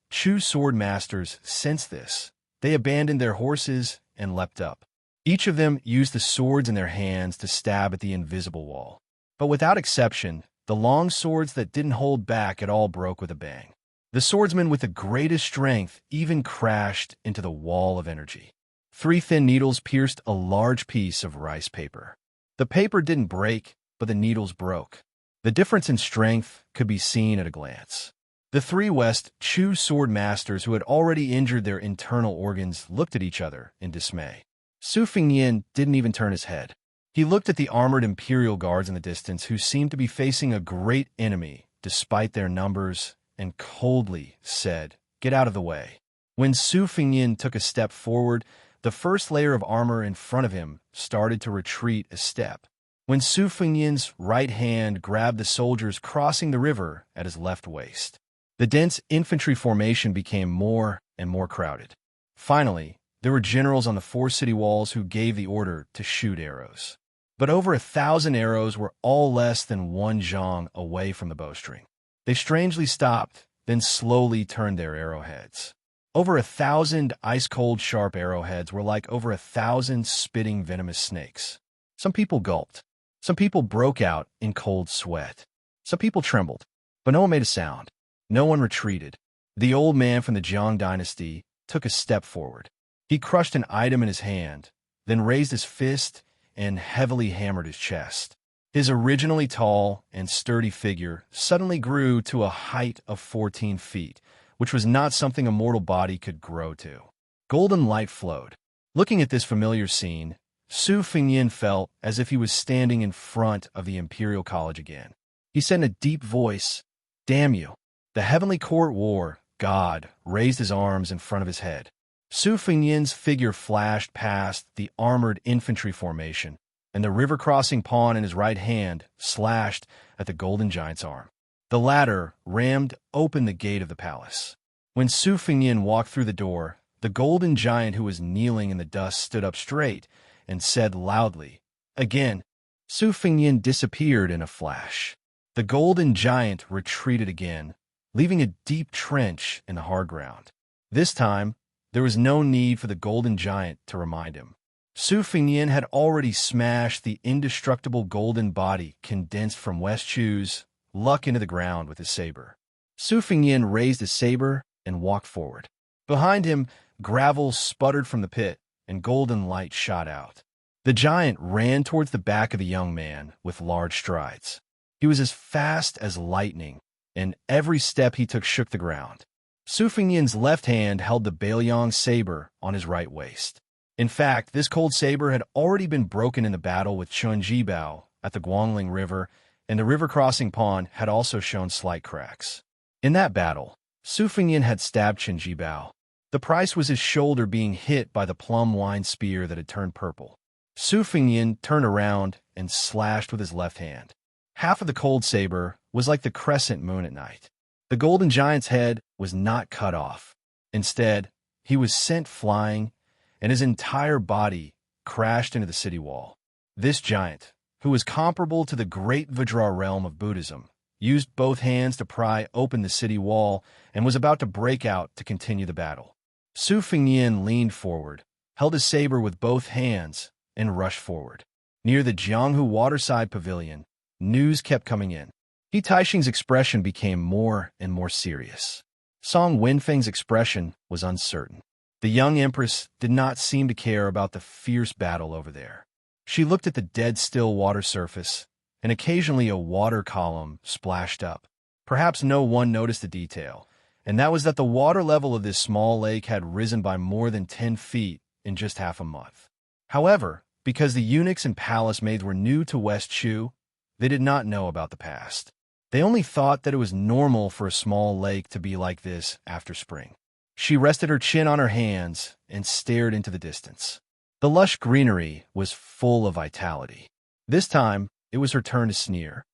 Chu sword masters sensed this, they abandoned their horses and leapt up. Each of them used the swords in their hands to stab at the invisible wall. But without exception, the long swords that didn't hold back at all broke with a bang. The swordsman with the greatest strength even crashed into the wall of energy. 3 thin needles pierced a large piece of rice paper. The paper didn't break, but the needles broke. The difference in strength could be seen at a glance. The 3 West Chu sword masters who had already injured their internal organs looked at each other in dismay. Su Fengyin didn't even turn his head. He looked at the armored imperial guards in the distance who seemed to be facing a great enemy despite their numbers and coldly said, "Get out of the way." When Su Fengyin took a step forward, the first layer of armor in front of him started to retreat a step. When Su Fengyin's right hand grabbed the soldiers crossing the river at his left waist, the dense infantry formation became more and more crowded. Finally, there were generals on the 4 city walls who gave the order to shoot arrows. But over 1,000 arrows were all less than 1 zhang away from the bowstring. They strangely stopped, then slowly turned their arrowheads. Over 1,000 ice-cold sharp arrowheads were like over 1,000 spitting venomous snakes. Some people gulped. Some people broke out in cold sweat. Some people trembled, but no one made a sound. No one retreated. The old man from the Jiang dynasty took a step forward. He crushed an item in his hand, then raised his fist and heavily hammered his chest. His originally tall and sturdy figure suddenly grew to a height of 14 feet, which was not something a mortal body could grow to. Golden light flowed. Looking at this familiar scene, Su Fengyin felt as if he was standing in front of the Imperial College again. He said in a deep voice, "Damn you." The heavenly court war god raised his arms in front of his head. Su Fengyin's figure flashed past the armored infantry formation, and the river-crossing pawn in his right hand slashed at the golden giant's arm. The latter rammed open the gate of the palace. When Su Fengyin walked through the door, the golden giant who was kneeling in the dust stood up straight and said loudly, "Again." Su Fengyin disappeared in a flash. The golden giant retreated again, leaving a deep trench in the hard ground. This time, there was no need for the golden giant to remind him. Su Fengyin had already smashed the indestructible golden body condensed from West Chu's luck into the ground with his saber. Su Fengyin raised his saber and walked forward. Behind him, gravel sputtered from the pit, and golden light shot out. The giant ran towards the back of the young man with large strides. He was as fast as lightning, and every step he took shook the ground. Su Fengyin's left hand held the Baoyang saber on his right waist. In fact, this cold saber had already been broken in the battle with Chun Jibao at the Guangling River, and the river-crossing pawn had also shown slight cracks. In that battle, Su Fengyin had stabbed Chun Jibao. The price was his shoulder being hit by the plum wine spear that had turned purple. Su Fengyin turned around and slashed with his left hand. Half of the cold saber was like the crescent moon at night. The golden giant's head was not cut off. Instead, he was sent flying, and his entire body crashed into the city wall. This giant, who was comparable to the great Vajra realm of Buddhism, used both hands to pry open the city wall and was about to break out to continue the battle. Su Fengyin leaned forward, held his saber with both hands, and rushed forward. Near the Jianghu waterside pavilion, news kept coming in. He Taixing's expression became more and more serious. Song Wenfeng's expression was uncertain. The young empress did not seem to care about the fierce battle over there. She looked at the dead still water surface, and occasionally a water column splashed up. Perhaps no one noticed the detail, and that was that the water level of this small lake had risen by more than 10 feet in just half a month. However, because the eunuchs and palace maids were new to West Chu, they did not know about the past. They only thought that it was normal for a small lake to be like this after spring. She rested her chin on her hands and stared into the distance. The lush greenery was full of vitality. This time, it was her turn to sneer.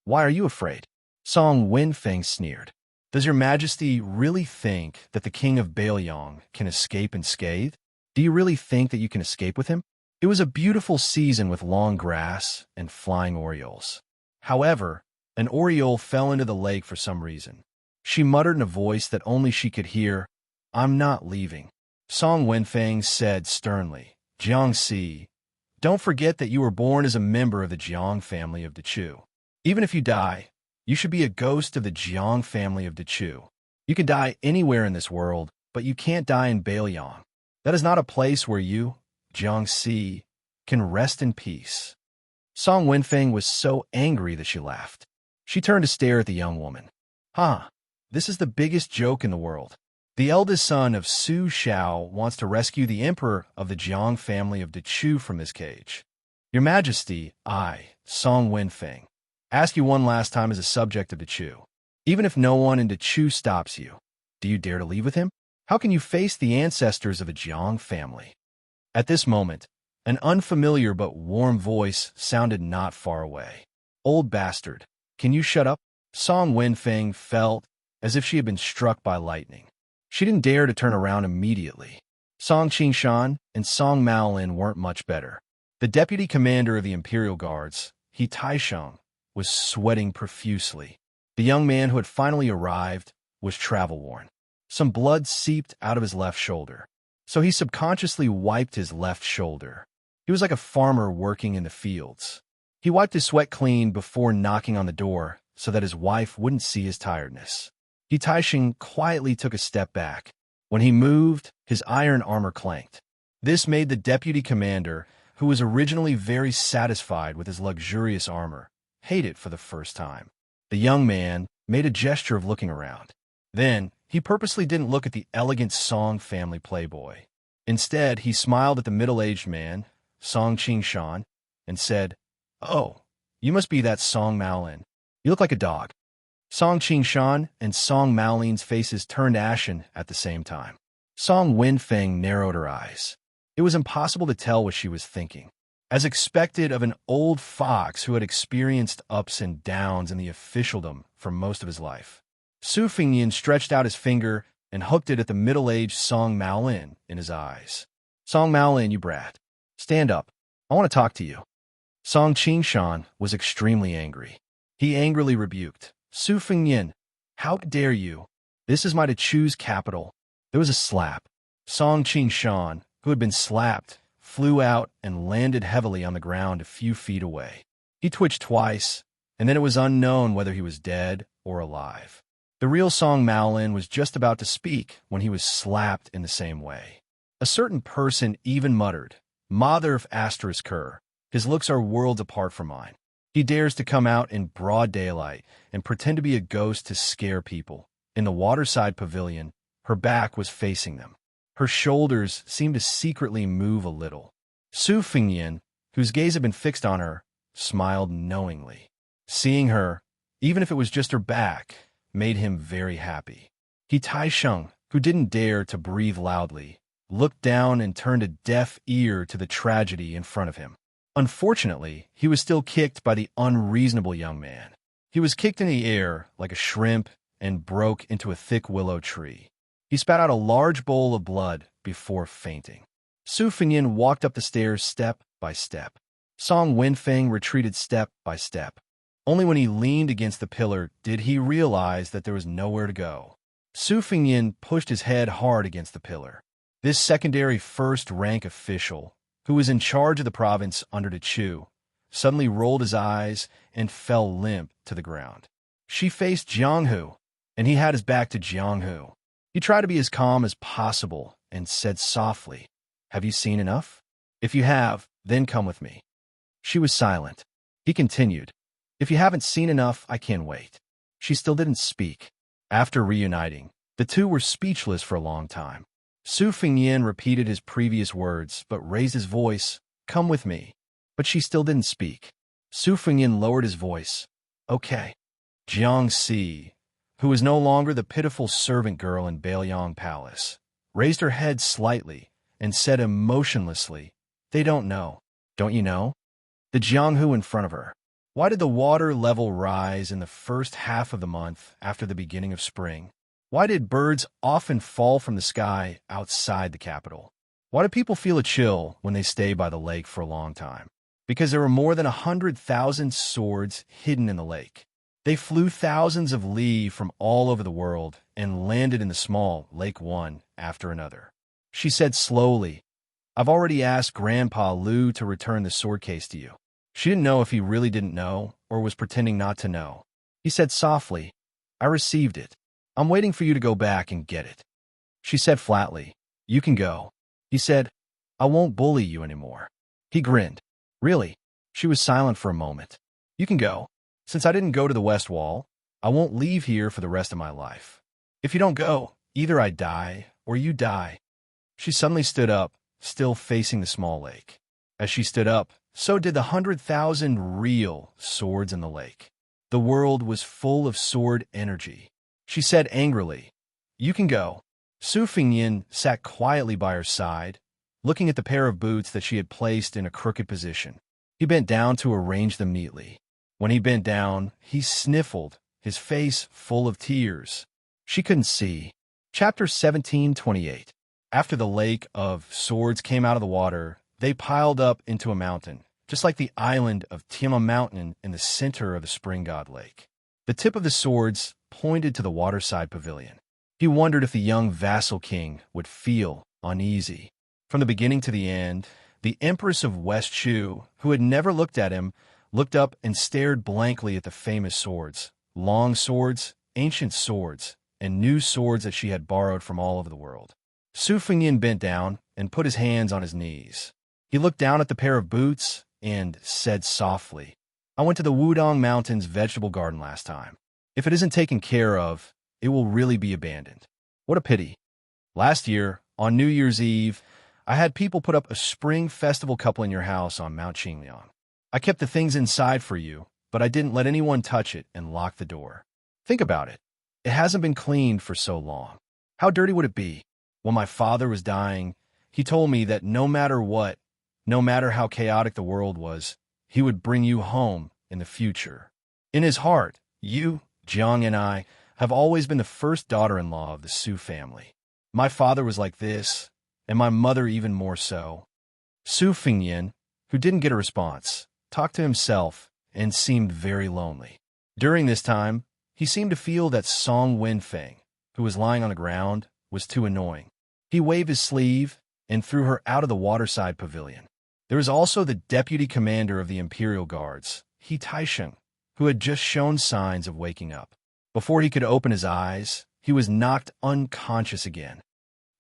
"Why are you afraid?" Song Wenfeng sneered. "Does your majesty really think that the king of Baoyang can escape unscathed? Do you really think that you can escape with him?" It was a beautiful season with long grass and flying orioles. However, an oriole fell into the lake for some reason. She muttered in a voice that only she could hear, "I'm not leaving." Song Wenfeng said sternly. Xianxia, don't forget that you were born as a member of the Jiang family of Dechu. Even if you die, you should be a ghost of the Jiang family of Dechu. You can die anywhere in this world, but you can't die in Bailiang. That is not a place where you, Xianxia, can rest in peace. Song Wenfeng was so angry that she laughed. She turned to stare at the young woman. This is the biggest joke in the world. The eldest son of Su Xiao wants to rescue the emperor of the Jiang family of Dechu from this cage. Your Majesty, I, Song Wenfeng, ask you one last time as a subject of Dechu. Even if no one in Dechu stops you, do you dare to leave with him? How can you face the ancestors of a Jiang family? At this moment, an unfamiliar but warm voice sounded not far away. Old bastard, can you shut up? Song Wenfeng felt as if she had been struck by lightning. She didn't dare to turn around immediately. Song Qingshan and Song Maolin weren't much better. The deputy commander of the Imperial Guards, He Taisheng, was sweating profusely. The young man who had finally arrived was travel-worn. Some blood seeped out of his left shoulder, so he subconsciously wiped his left shoulder. He was like a farmer working in the fields. He wiped his sweat clean before knocking on the door so that his wife wouldn't see his tiredness. He Taisheng quietly took a step back. When he moved, his iron armor clanked. This made the deputy commander, who was originally very satisfied with his luxurious armor, hate it for the first time. The young man made a gesture of looking around. Then, he purposely didn't look at the elegant Song family playboy. Instead, he smiled at the middle-aged man, Song Qingshan, and said, "Oh, you must be that Song Maolin. You look like a dog." Song Qingshan and Song Maolin's faces turned ashen at the same time. Song Wenfeng narrowed her eyes. It was impossible to tell what she was thinking. As expected of an old fox who had experienced ups and downs in the officialdom for most of his life, Su Fengyin stretched out his finger and hooked it at the middle-aged Song Maolin in his eyes. "Song Maolin, you brat. Stand up. I want to talk to you." Song Qingshan was extremely angry. He angrily rebuked, "Su Fengyin, how dare you? This is my Dechu's capital." There was a slap. Song Qingshan, who had been slapped, flew out and landed heavily on the ground a few feet away. He twitched twice, and then it was unknown whether he was dead or alive. The real Song Maolin was just about to speak when he was slapped in the same way. A certain person even muttered, "Mother of Asterisk, his looks are worlds apart from mine. He dares to come out in broad daylight and pretend to be a ghost to scare people." In the waterside pavilion, her back was facing them. Her shoulders seemed to secretly move a little. Su Fengyin, whose gaze had been fixed on her, smiled knowingly. Seeing her, even if it was just her back, made him very happy. He Taisheng, who didn't dare to breathe loudly, looked down and turned a deaf ear to the tragedy in front of him. Unfortunately, he was still kicked by the unreasonable young man. He was kicked in the air like a shrimp and broke into a thick willow tree. He spat out a large bowl of blood before fainting. Su Fengyin walked up the stairs step by step. Song Wenfeng retreated step by step. Only when he leaned against the pillar did he realize that there was nowhere to go. Su Fengyin pushed his head hard against the pillar. This secondary first-rank official, who was in charge of the province under Dechu, suddenly rolled his eyes and fell limp to the ground. She faced Jianghu, and he had his back to Jianghu. He tried to be as calm as possible and said softly, "Have you seen enough? If you have, then come with me." She was silent. He continued, "If you haven't seen enough, I can't wait." She still didn't speak. After reuniting, the two were speechless for a long time. Su Fengyin repeated his previous words, but raised his voice, "Come with me." But she still didn't speak. Su Fengyin lowered his voice. "Okay." Xianxia, who was no longer the pitiful servant girl in Bailiang Palace, raised her head slightly and said emotionlessly, "They don't know. Don't you know?" The Jianghu in front of her. Why did the water level rise in the first half of the month after the beginning of spring? Why did birds often fall from the sky outside the capital? Why do people feel a chill when they stay by the lake for a long time? Because there were more than 100,000 swords hidden in the lake. They flew thousands of li from all over the world and landed in the small lake one after another. She said slowly, "I've already asked Grandpa Lu to return the sword case to you." She didn't know if he really didn't know or was pretending not to know. He said softly, "I received it. I'm waiting for you to go back and get it." She said flatly, "You can go." He said, "I won't bully you anymore." He grinned. "Really?" She was silent for a moment. "You can go. Since I didn't go to the West Wall, I won't leave here for the rest of my life. If you don't go, either I die or you die." She suddenly stood up, still facing the small lake. As she stood up, so did the 100,000 real swords in the lake. The world was full of sword energy. She said angrily, "You can go." Su Fingyin sat quietly by her side, looking at the pair of boots that she had placed in a crooked position. He bent down to arrange them neatly. When he bent down, he sniffled, his face full of tears. She couldn't see. Chapter 17:28. After the lake of swords came out of the water, they piled up into a mountain, just like the island of Tiama Mountain in the center of the Spring God Lake. The tip of the swords pointed to the waterside pavilion. He wondered if the young vassal king would feel uneasy. From the beginning to the end, the Empress of West Chu, who had never looked at him, looked up and stared blankly at the famous swords, long swords, ancient swords, and new swords that she had borrowed from all over the world. Su Fingyin bent down and put his hands on his knees. He looked down at the pair of boots and said softly, "I went to the Wudong Mountains vegetable garden last time. If it isn't taken care of, it will really be abandoned. What a pity. Last year, on New Year's Eve, I had people put up a spring festival couple in your house on Mount Qingliang. I kept the things inside for you, but I didn't let anyone touch it and lock the door. Think about it. It hasn't been cleaned for so long. How dirty would it be? When my father was dying, he told me that no matter what, no matter how chaotic the world was, he would bring you home in the future. In his heart, you, Jiang, and I have always been the first daughter-in-law of the Su family. My father was like this, and my mother even more so." Su Fingyin, who didn't get a response, talked to himself and seemed very lonely. During this time, he seemed to feel that Song Wenfeng, who was lying on the ground, was too annoying. He waved his sleeve and threw her out of the waterside pavilion. There was also the deputy commander of the Imperial Guards, He Taisheng, who had just shown signs of waking up. Before he could open his eyes, he was knocked unconscious again.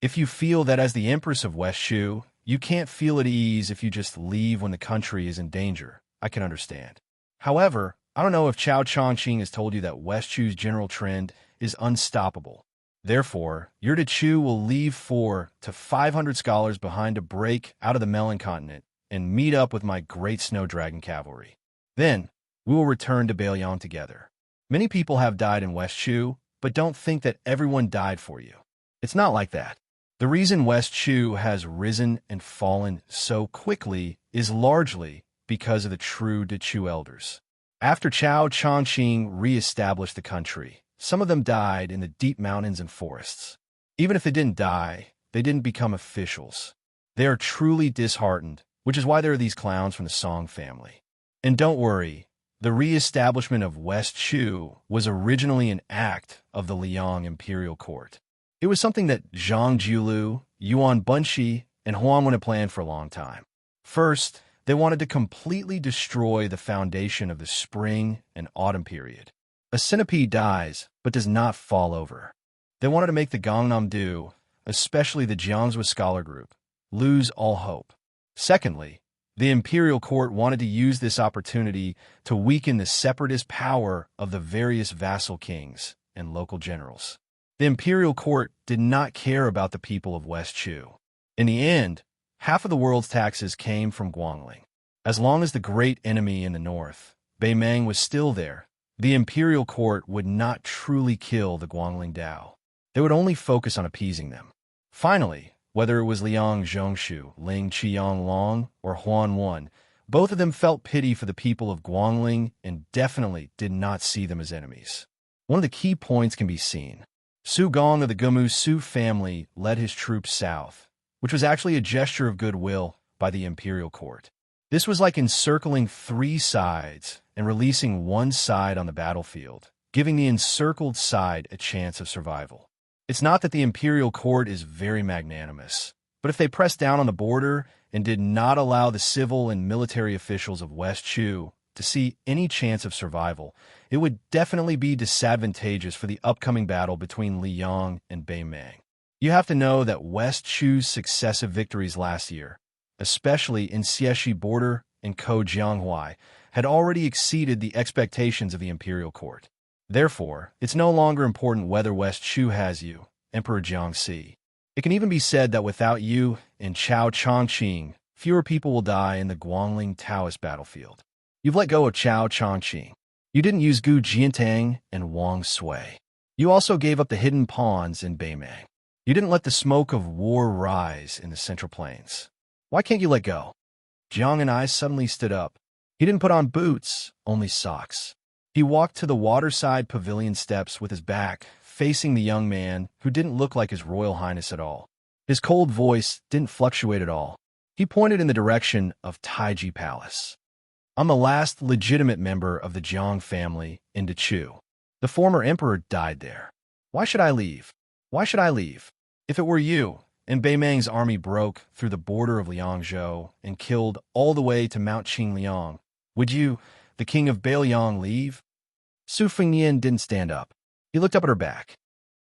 If you feel that as the Empress of West Shu, you can't feel at ease if you just leave when the country is in danger, I can understand. However, I don't know if Chao Chongqing has told you that West Chu's general trend is unstoppable. Therefore, Yurta Chu will leave 400 to 500 scholars behind to break out of the Melon Continent and meet up with my great Snow Dragon cavalry. Then, we will return to Bailiang together. Many people have died in West Chu, but don't think that everyone died for you. It's not like that. The reason West Chu has risen and fallen so quickly is largely because of the true Dechu elders. After Chao Chongqing re-established the country, some of them died in the deep mountains and forests. Even if they didn't die, they didn't become officials. They are truly disheartened, which is why there are these clowns from the Song family. And don't worry, the re-establishment of West Chu was originally an act of the Liang Imperial Court. It was something that Zhang Jiulu, Yuan Bunshi, and Huan Wen had planned for a long time. First, they wanted to completely destroy the foundation of the spring and autumn period. A centipede dies, but does not fall over. They wanted to make the Gangnam-do, especially the Jiangsu scholar group, lose all hope. Secondly, the imperial court wanted to use this opportunity to weaken the separatist power of the various vassal kings and local generals. The imperial court did not care about the people of West Chu. In the end, half of the world's taxes came from Guangling. As long as the great enemy in the north, Beimeng, was still there, the imperial court would not truly kill the Guangling Dao. They would only focus on appeasing them. Finally, whether it was Liang Zhongshu, Ling Qianglong, or Huan Wen, both of them felt pity for the people of Guangling and definitely did not see them as enemies. One of the key points can be seen. Su Gong of the Gumu Su family led his troops south, which was actually a gesture of goodwill by the imperial court. This was like encircling 3 sides and releasing one side on the battlefield, giving the encircled side a chance of survival. It's not that the imperial court is very magnanimous. But if they pressed down on the border and did not allow the civil and military officials of West Chu to see any chance of survival, it would definitely be disadvantageous for the upcoming battle between Liang and Beimang. You have to know that West Chu's successive victories last year, especially in Xieshi border and Kojianghuai, had already exceeded the expectations of the imperial court. Therefore, it's no longer important whether West Chu has you, Emperor Xianxia. It can even be said that without you and Chao Chongqing, fewer people will die in the Guangling Taoist battlefield. You've let go of Chao Chongqing. You didn't use Gu Jiantang and Wang Sui. You also gave up the hidden pawns in Beimang. You didn't let the smoke of war rise in the Central Plains. Why can't you let go? Jiang and I suddenly stood up. He didn't put on boots, only socks. He walked to the waterside pavilion steps with his back facing the young man who didn't look like his Royal Highness at all. His cold voice didn't fluctuate at all. He pointed in the direction of Taiji Palace. I'm the last legitimate member of the Jiang family in Chu. The former emperor died there. Why should I leave? Why should I leave? If it were you, and Beimang's army broke through the border of Liangzhou and killed all the way to Mount Qingliang, would you, the king of Beiliang, leave? Su Fengnian didn't stand up. He looked up at her back.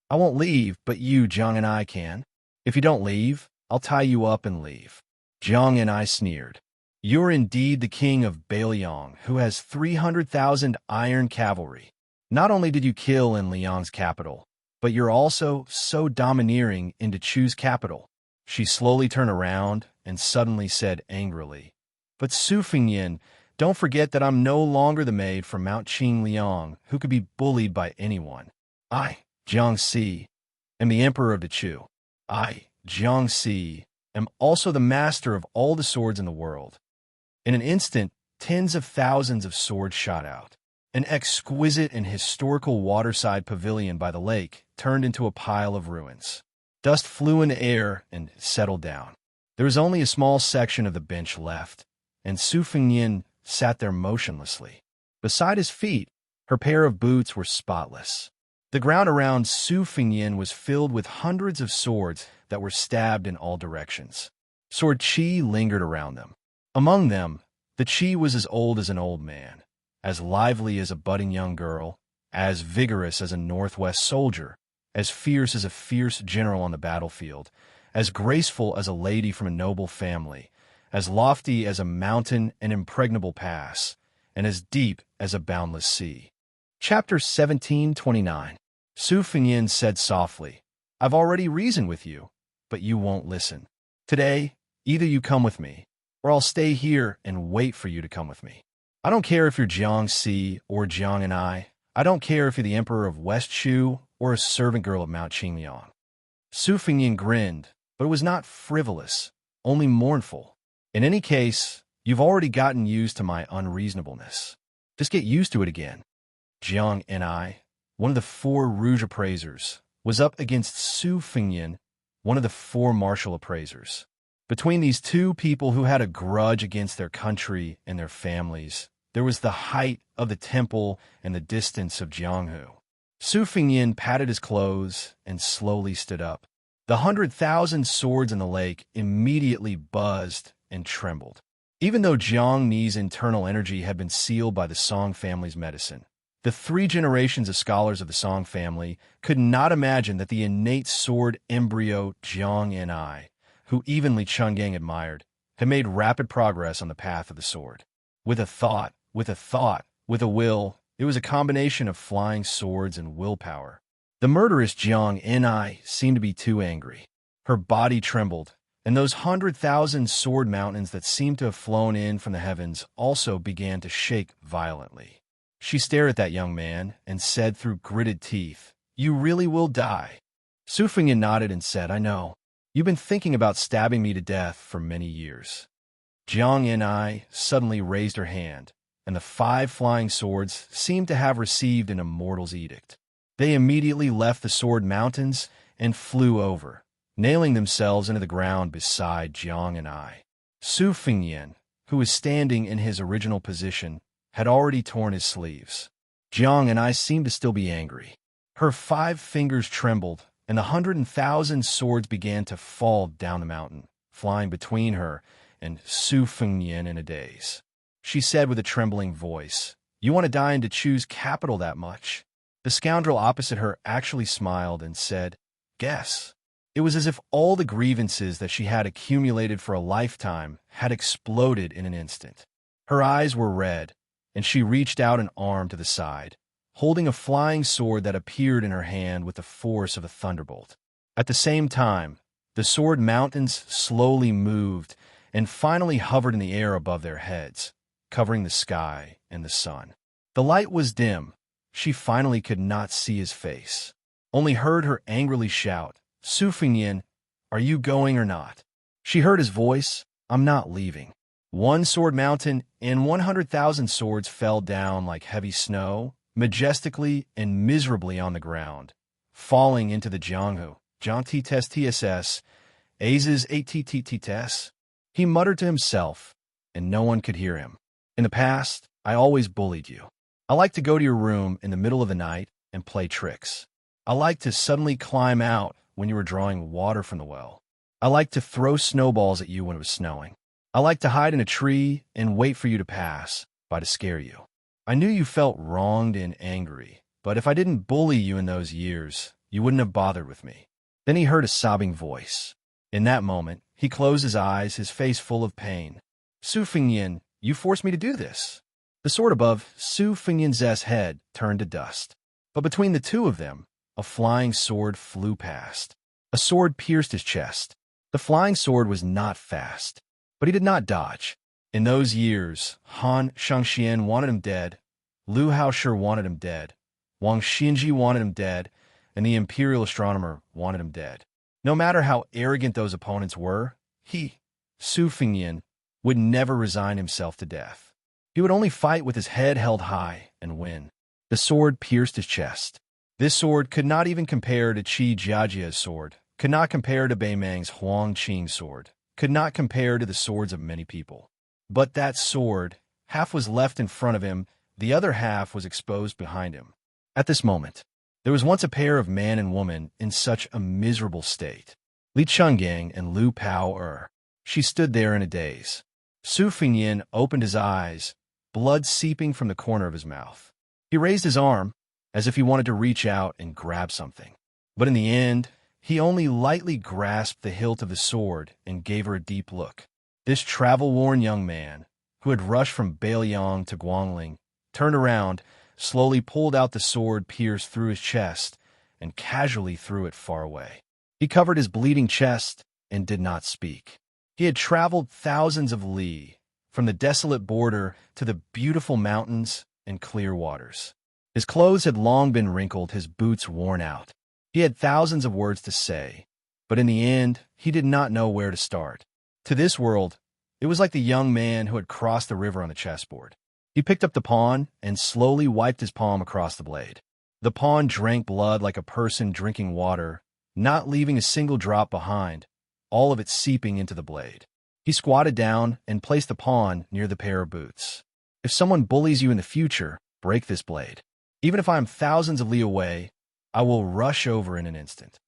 I won't leave, but you, Jiang, and I can. If you don't leave, I'll tie you up and leave. Jiang and I sneered. You're indeed the king of Beiliang, who has 300,000 iron cavalry. Not only did you kill in Liang's capital, but you're also so domineering into Chu's capital. She slowly turned around and suddenly said angrily, But Su Fengnian, don't forget that I'm no longer the maid from Mount Qingliang who could be bullied by anyone. I, Xianxia, am the emperor of the Chu. I, Xianxia, am also the master of all the swords in the world. In an instant, tens of thousands of swords shot out. An exquisite and historical waterside pavilion by the lake turned into a pile of ruins. Dust flew in the air and settled down. There was only a small section of the bench left, and Su Fengnian sat there motionlessly. Beside his feet, her pair of boots were spotless. The ground around Su Fengnian was filled with hundreds of swords that were stabbed in all directions. Sword qi lingered around them. Among them, the qi was as old as an old man, as lively as a budding young girl, as vigorous as a Northwest soldier, as fierce as a fierce general on the battlefield, as graceful as a lady from a noble family, as lofty as a mountain and impregnable pass, and as deep as a boundless sea. Chapter 17:29. Su Fengnian said softly, I've already reasoned with you, but you won't listen. Today, either you come with me, or I'll stay here and wait for you to come with me. I don't care if you're Jiangxia or Jiang and I don't care if you're the emperor of West Chu or a servant girl of Mount Qingliang. Su Fengnian grinned, but it was not frivolous, only mournful. In any case, you've already gotten used to my unreasonableness. Just get used to it again. Jiang and I, one of the 4 Rouge appraisers, was up against Su Fengnian, one of the 4 martial appraisers. Between these two people who had a grudge against their country and their families, there was the height of the temple and the distance of Jianghu. Su Fengnian patted his clothes and slowly stood up. The 100,000 swords in the lake immediately buzzed and trembled. Even though Jiang Ni's internal energy had been sealed by the Song family's medicine, the 3 generations of scholars of the Song family could not imagine that the innate sword embryo Jiang and I, who even Li Chungang admired, had made rapid progress on the path of the sword. With a thought, with a will, it was a combination of flying swords and willpower. The murderous Jiang and I seemed to be too angry. Her body trembled, and those 100,000 sword mountains that seemed to have flown in from the heavens also began to shake violently. She stared at that young man and said through gritted teeth, You really will die. Su Fengnian nodded and said, I know. You've been thinking about stabbing me to death for many years. Jiang and I suddenly raised her hand, and the 5 flying swords seemed to have received an immortal's edict. They immediately left the sword mountains and flew over, nailing themselves into the ground beside Jiang and I. Su Fengnian, who was standing in his original position, had already torn his sleeves. Jiang and I seemed to still be angry. Her 5 fingers trembled, and the 100,000 swords began to fall down the mountain, flying between her and Su Fengnian in a daze. She said with a trembling voice, "You want to die and to choose capital that much?" The scoundrel opposite her actually smiled and said, "Guess." It was as if all the grievances that she had accumulated for a lifetime had exploded in an instant. Her eyes were red, and she reached out an arm to the side, holding a flying sword that appeared in her hand with the force of a thunderbolt. At the same time, the sword mountains slowly moved and finally hovered in the air above their heads, covering the sky and the sun. The light was dim. She finally could not see his face, only heard her angrily shout, "Su Fengnian, are you going or not?" She heard his voice, "I'm not leaving." One sword mountain and 100,000 swords fell down like heavy snow, majestically and miserably on the ground, falling into the Jianghu. Jiangti test TSS, Azes ATTTS. He muttered to himself, and no one could hear him. "In the past, I always bullied you. I liked to go to your room in the middle of the night and play tricks. I liked to suddenly climb out when you were drawing water from the well. I liked to throw snowballs at you when it was snowing. I liked to hide in a tree and wait for you to pass by to scare you. I knew you felt wronged and angry, but if I didn't bully you in those years, you wouldn't have bothered with me." Then he heard a sobbing voice. In that moment, he closed his eyes, his face full of pain. "Su Fengnian, you forced me to do this." The sword above Su Fengnian's head turned to dust. But between the two of them, a flying sword flew past. A sword pierced his chest. The flying sword was not fast, but he did not dodge. In those years, Han Xianxia wanted him dead, Lu Haoshi wanted him dead, Wang Xinji wanted him dead, and the imperial astronomer wanted him dead. No matter how arrogant those opponents were, he, Su Fengnian, would never resign himself to death. He would only fight with his head held high and win. The sword pierced his chest. This sword could not even compare to Qi Jiajia's sword, could not compare to Bei Mang's Huang Qing's sword, could not compare to the swords of many people. But that sword, half was left in front of him, the other half was exposed behind him. At this moment, there was once a pair of man and woman in such a miserable state. Li Chenggang and Lu Pao. She stood there in a daze. Su Fengnian opened his eyes, blood seeping from the corner of his mouth. He raised his arm, as if he wanted to reach out and grab something. But in the end, he only lightly grasped the hilt of the sword and gave her a deep look. This travel-worn young man, who had rushed from Beiliang to Guangling, turned around, slowly pulled out the sword pierced through his chest, and casually threw it far away. He covered his bleeding chest and did not speak. He had traveled thousands of li, from the desolate border to the beautiful mountains and clear waters. His clothes had long been wrinkled, his boots worn out. He had thousands of words to say, but in the end, he did not know where to start. To this world, it was like the young man who had crossed the river on the chessboard. He picked up the pawn and slowly wiped his palm across the blade. The pawn drank blood like a person drinking water, not leaving a single drop behind, all of it seeping into the blade. He squatted down and placed the pawn near the pair of boots. "If someone bullies you in the future, break this blade. Even if I am thousands of li away, I will rush over in an instant."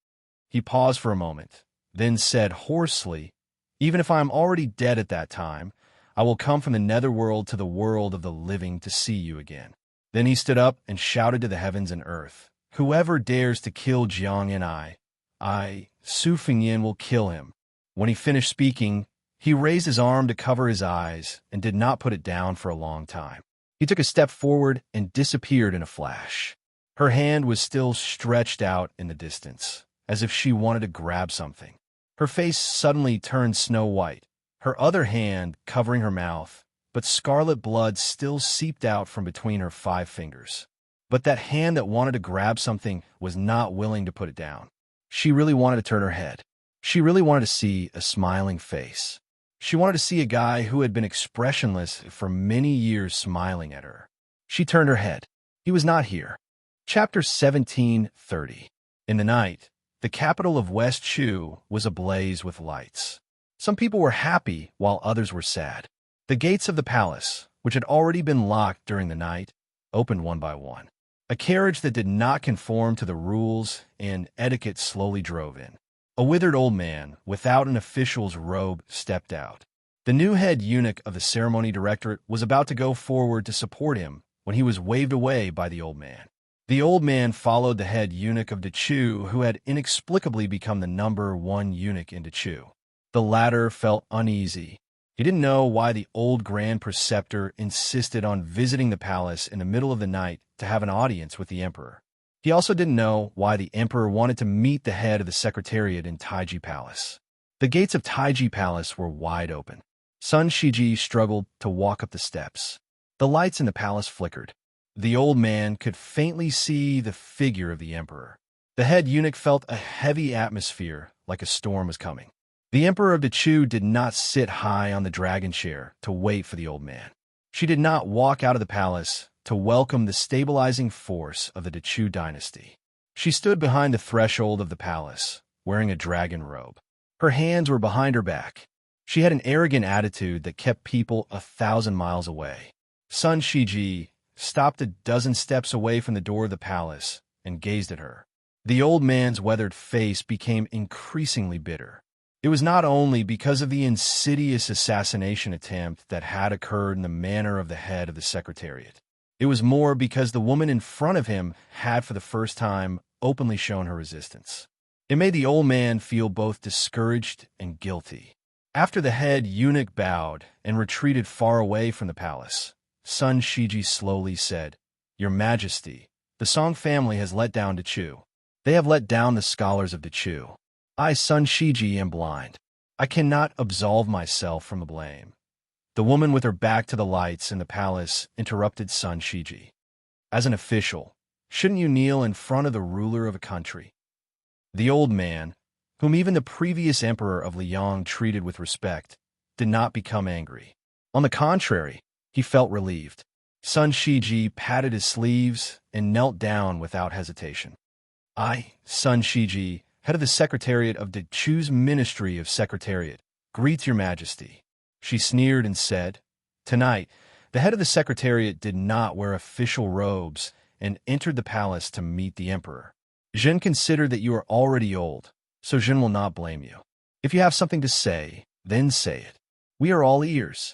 He paused for a moment, then said hoarsely, "Even if I am already dead at that time, I will come from the netherworld to the world of the living to see you again." Then he stood up and shouted to the heavens and earth, "Whoever dares to kill Jiang and I, Su Fengnian, will kill him." When he finished speaking, he raised his arm to cover his eyes and did not put it down for a long time. He took a step forward and disappeared in a flash. Her hand was still stretched out in the distance, as if she wanted to grab something. Her face suddenly turned snow white, her other hand covering her mouth, but scarlet blood still seeped out from between her 5 fingers. But that hand that wanted to grab something was not willing to put it down. She really wanted to turn her head. She really wanted to see a smiling face. She wanted to see a guy who had been expressionless for many years smiling at her. She turned her head. He was not here. Chapter 17:30. In the night, the capital of West Chu was ablaze with lights. Some people were happy while others were sad. The gates of the palace, which had already been locked during the night, opened one by one. A carriage that did not conform to the rules and etiquette slowly drove in. A withered old man, without an official's robe, stepped out. The new head eunuch of the ceremony directorate was about to go forward to support him when he was waved away by the old man. The old man followed the head eunuch of Dechu, who had inexplicably become the #1 eunuch in Dechu. The latter felt uneasy. He didn't know why the old grand preceptor insisted on visiting the palace in the middle of the night to have an audience with the emperor. He also didn't know why the emperor wanted to meet the head of the secretariat in Taiji Palace. The gates of Taiji Palace were wide open. Sun Shiji struggled to walk up the steps. The lights in the palace flickered. The old man could faintly see the figure of the emperor. The head eunuch felt a heavy atmosphere, like a storm was coming. The emperor of Dechu did not sit high on the dragon chair to wait for the old man. She did not walk out of the palace to welcome the stabilizing force of the Dechu dynasty. She stood behind the threshold of the palace, wearing a dragon robe. Her hands were behind her back. She had an arrogant attitude that kept people 1,000 miles away. Sun Shiji stopped a dozen steps away from the door of the palace and gazed at her. The old man's weathered face became increasingly bitter. It was not only because of the insidious assassination attempt that had occurred in the manner of the head of the secretariat. It was more because the woman in front of him had for the first time openly shown her resistance. It made the old man feel both discouraged and guilty. After the head eunuch bowed and retreated far away from the palace, Sun Shiji slowly said, "Your Majesty, the Song family has let down Dechu. They have let down the scholars of Dechu. I, Sun Shiji, am blind. I cannot absolve myself from the blame." The woman with her back to the lights in the palace interrupted Sun Shiji. "As an official, shouldn't you kneel in front of the ruler of a country?" The old man, whom even the previous emperor of Liang treated with respect, did not become angry. On the contrary, he felt relieved. Sun Shiji patted his sleeves and knelt down without hesitation. "I, Sun Shiji, head of the Secretariat of Dechu's Ministry of Secretariat, greet your Majesty." She sneered and said, "Tonight, the head of the Secretariat did not wear official robes and entered the palace to meet the emperor. Zhen considered that you are already old, so Zhen will not blame you. If you have something to say, then say it. We are all ears."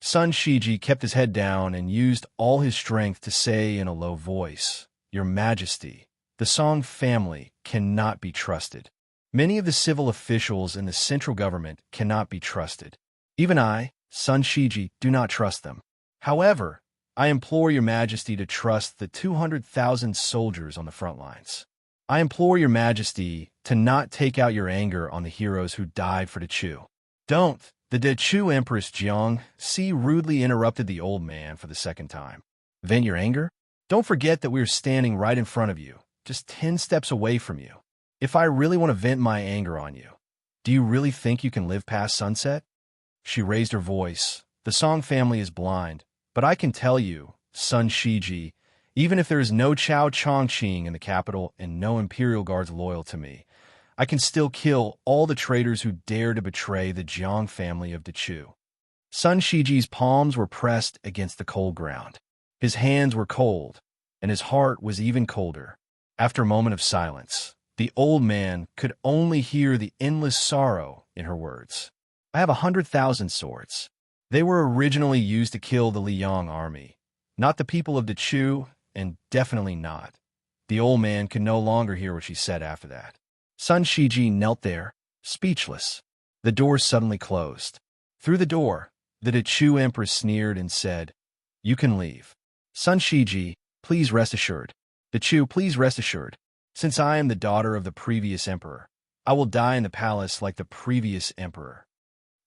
Sun Shiji kept his head down and used all his strength to say in a low voice, "Your Majesty, the Song family cannot be trusted. Many of the civil officials in the central government cannot be trusted. Even I, Sun Shiji, do not trust them. However, I implore your Majesty to trust the 200,000 soldiers on the front lines. I implore your Majesty to not take out your anger on the heroes who died for Dechu." "Don't!" The Dechu Empress Xianxia rudely interrupted the old man for the second time. "Vent your anger? Don't forget that we are standing right in front of you, just 10 steps away from you. If I really want to vent my anger on you, do you really think you can live past sunset?" She raised her voice. "The Song family is blind, but I can tell you, Sun Shiji, even if there is no Chao Chongqing in the capital and no imperial guards loyal to me, I can still kill all the traitors who dare to betray the Jiang family of Dechu." Sun Shiji's palms were pressed against the cold ground. His hands were cold, and his heart was even colder. After a moment of silence, the old man could only hear the endless sorrow in her words. "I have 100,000 swords. They were originally used to kill the Liang army, not the people of Dechu, and definitely not." The old man could no longer hear what she said after that. Sun Shiji knelt there, speechless. The door suddenly closed. Through the door, the Dechu Empress sneered and said, "You can leave. Sun Shiji, please rest assured. Dechu, please rest assured. Since I am the daughter of the previous emperor, I will die in the palace like the previous emperor."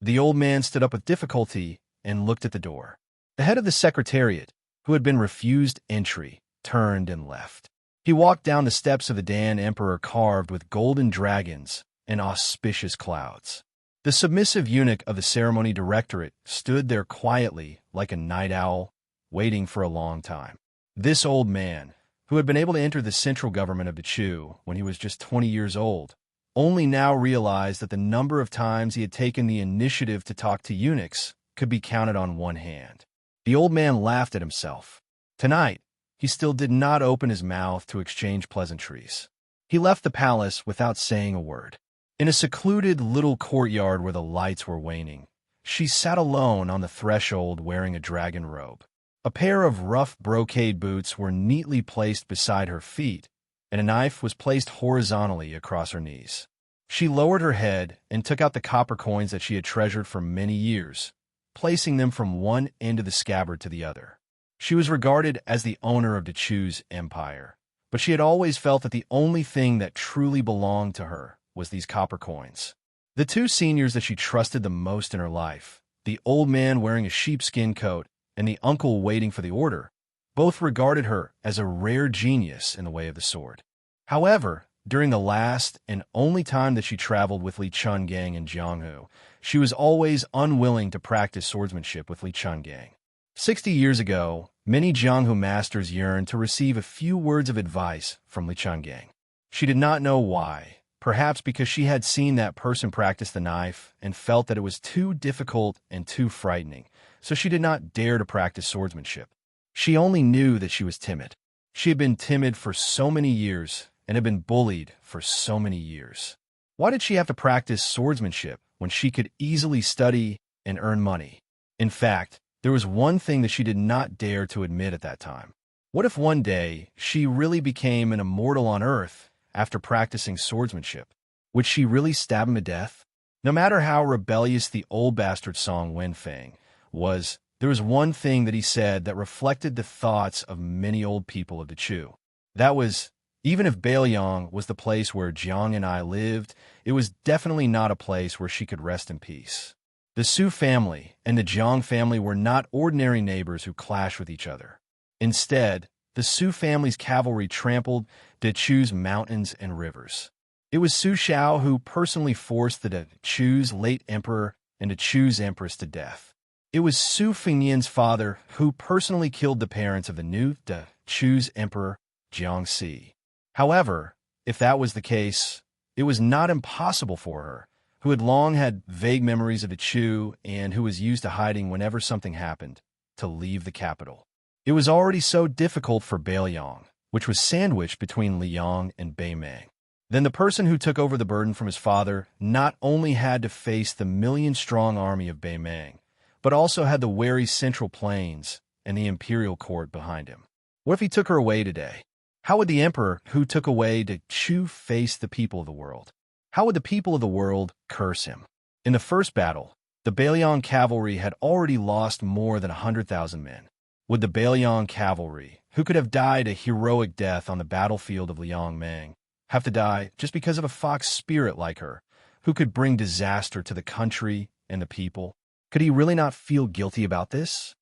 The old man stood up with difficulty and looked at the door. The head of the Secretariat, who had been refused entry, turned and left. He walked down the steps of the Dan Emperor carved with golden dragons and auspicious clouds. The submissive eunuch of the ceremony directorate stood there quietly like a night owl, waiting for a long time. This old man, who had been able to enter the central government of Dechu when he was just 20 years old, only now realized that the number of times he had taken the initiative to talk to eunuchs could be counted on one hand. The old man laughed at himself. Tonight, he still did not open his mouth to exchange pleasantries. He left the palace without saying a word. In a secluded little courtyard where the lights were waning, she sat alone on the threshold wearing a dragon robe. A pair of rough brocade boots were neatly placed beside her feet, and a knife was placed horizontally across her knees. She lowered her head and took out the copper coins that she had treasured for many years, placing them from one end of the scabbard to the other. She was regarded as the owner of Dechu's empire, but she had always felt that the only thing that truly belonged to her was these copper coins. The two seniors that she trusted the most in her life, the old man wearing a sheepskin coat and the uncle waiting for the order, both regarded her as a rare genius in the way of the sword. However, during the last and only time that she traveled with Li Chungang and Jianghu, she was always unwilling to practice swordsmanship with Li Chungang. 60 years ago, many Jianghu masters yearned to receive a few words of advice from Li Chungang. She did not know why, perhaps because she had seen that person practice the knife and felt that it was too difficult and too frightening, so she did not dare to practice swordsmanship. She only knew that she was timid. She had been timid for so many years and had been bullied for so many years. Why did she have to practice swordsmanship when she could easily study and earn money? In fact, there was one thing that she did not dare to admit at that time. What if one day she really became an immortal on Earth after practicing swordsmanship? Would she really stab him to death? No matter how rebellious the old bastard Song Wenfeng was, there was one thing that he said that reflected the thoughts of many old people of Dechu. That was, even if Bailiang was the place where Jiang and I lived, it was definitely not a place where she could rest in peace. The Su family and the Jiang family were not ordinary neighbors who clashed with each other. Instead, the Su family's cavalry trampled Dechu's mountains and rivers. It was Su Xiao who personally forced the Dechu's late emperor and Dechu's empress to death. It was Su Fengnian's father who personally killed the parents of the new Dechu's emperor, Xianxia. However, if that was the case, it was not impossible for her, who had long had vague memories of Dechu and who was used to hiding whenever something happened, to leave the capital. It was already so difficult for Bailiang, which was sandwiched between Liang and Beimeng. Then the person who took over the burden from his father not only had to face the million-strong army of Beimeng, but also had the wary Central Plains and the imperial court behind him. What if he took her away today? How would the emperor who took away Dechu face the people of the world? How would the people of the world curse him? In the first battle, the Bailiang cavalry had already lost more than 100,000 men. Would the Bailiang cavalry, who could have died a heroic death on the battlefield of Liangmeng, have to die just because of a fox spirit like her, who could bring disaster to the country and the people? Could he really not feel guilty about this?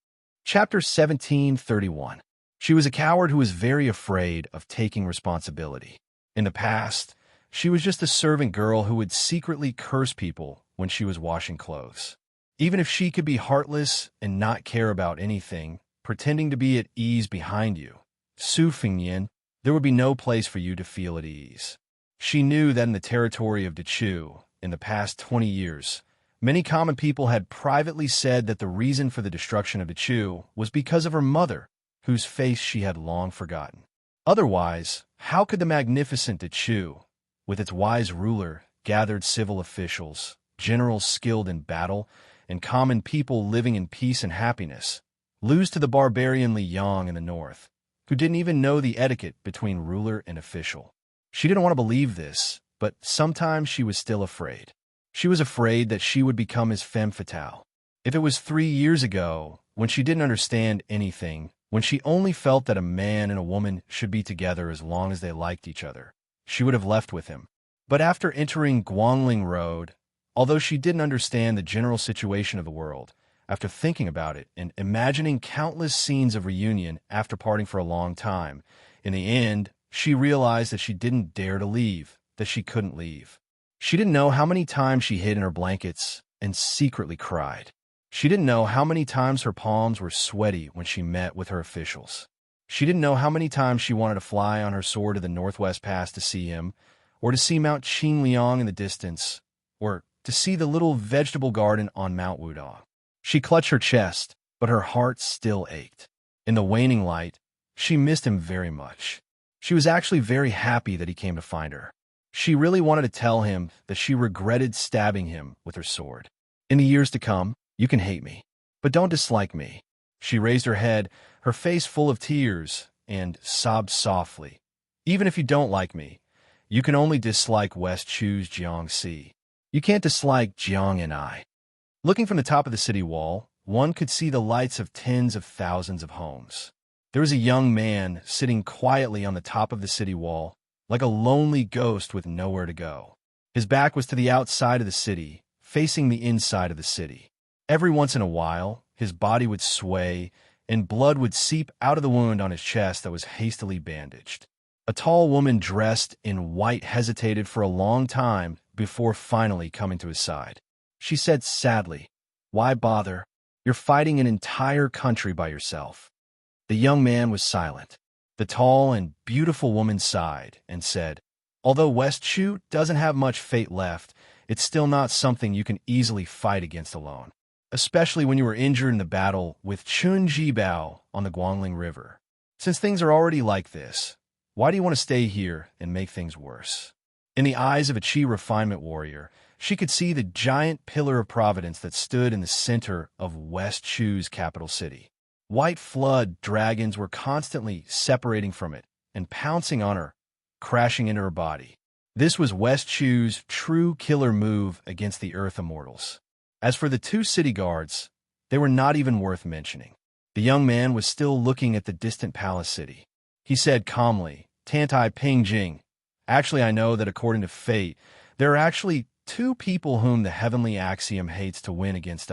Chapter 1731. She was a coward who was very afraid of taking responsibility. In the past, she was just a servant girl who would secretly curse people when she was washing clothes. Even if she could be heartless and not care about anything, pretending to be at ease behind you, Su Fengnian, there would be no place for you to feel at ease. She knew that in the territory of Dechu, in the past 20 years, many common people had privately said that the reason for the destruction of Dechu was because of her mother, whose face she had long forgotten. Otherwise, how could the magnificent Dechu, with its wise ruler, gathered civil officials, generals skilled in battle, and common people living in peace and happiness, lose to the barbarian Liang in the north, who didn't even know the etiquette between ruler and official? She didn't want to believe this, but sometimes she was still afraid. She was afraid that she would become his femme fatale. If it was 3 years ago, when she didn't understand anything, when she only felt that a man and a woman should be together as long as they liked each other, she would have left with him. But after entering Guangling Road, although she didn't understand the general situation of the world, after thinking about it and imagining countless scenes of reunion after parting for a long time, in the end, she realized that she didn't dare to leave, that she couldn't leave. She didn't know how many times she hid in her blankets and secretly cried. She didn't know how many times her palms were sweaty when she met with her officials. She didn't know how many times she wanted to fly on her sword to the Northwest Pass to see him, or to see Mount Qingliang in the distance, or to see the little vegetable garden on Mount Wudong. She clutched her chest, but her heart still ached. In the waning light, She missed him very much. She was actually very happy that he came to find her. She really wanted to tell him that she regretted stabbing him with her sword. In the years to come, you can hate me, but don't dislike me. She raised her head, her face full of tears, and sobbed softly. Even if you don't like me, you can only dislike West Chu's Xianxia. You can't dislike Jiang and I. Looking from the top of the city wall, one could see the lights of tens of thousands of homes. There was a young man sitting quietly on the top of the city wall, like a lonely ghost with nowhere to go. His back was to the outside of the city, facing the inside of the city. Every once in a while, his body would sway, and blood would seep out of the wound on his chest that was hastily bandaged. A tall woman dressed in white hesitated for a long time before finally coming to his side. She said sadly, "Why bother? You're fighting an entire country by yourself." The young man was silent. The tall and beautiful woman sighed and said, "Although West Chu doesn't have much fate left, it's still not something you can easily fight against alone, especially when you were injured in the battle with Chun Jibao on the Guangling River. Since things are already like this, why do you want to stay here and make things worse?" In the eyes of a Qi refinement warrior, she could see the giant pillar of providence that stood in the center of West Chu's capital city. White flood dragons were constantly separating from it and pouncing on her, crashing into her body. This was West Chu's true killer move against the Earth Immortals. As for the two city guards, they were not even worth mentioning. The young man was still looking at the distant palace city. He said calmly, "Tantai Pingjing, actually I know that according to fate, there are actually two people whom the heavenly axiom hates to win against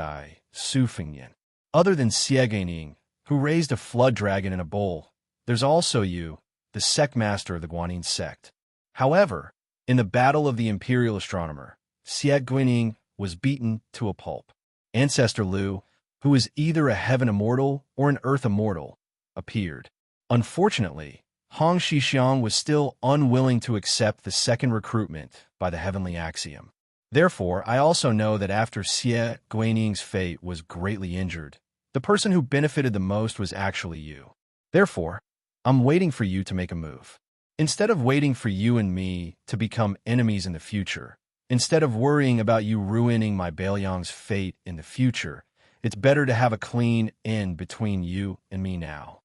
Su Fengyan. Other than Xie, who raised a flood dragon in a bowl, there's also you, the sect master of the Guanyin sect." However, in the battle of the imperial astronomer, Xie Guining was beaten to a pulp. Ancestor Liu, who is either a heaven immortal or an earth immortal, appeared. Unfortunately, Hong Shixiang was still unwilling to accept the second recruitment by the heavenly axiom. Therefore, I also know that after Xie Guining's fate was greatly injured, the person who benefited the most was actually you. Therefore, I'm waiting for you to make a move. Instead of waiting for you and me to become enemies in the future, instead of worrying about you ruining my Bailiang's fate in the future, it's better to have a clean end between you and me now.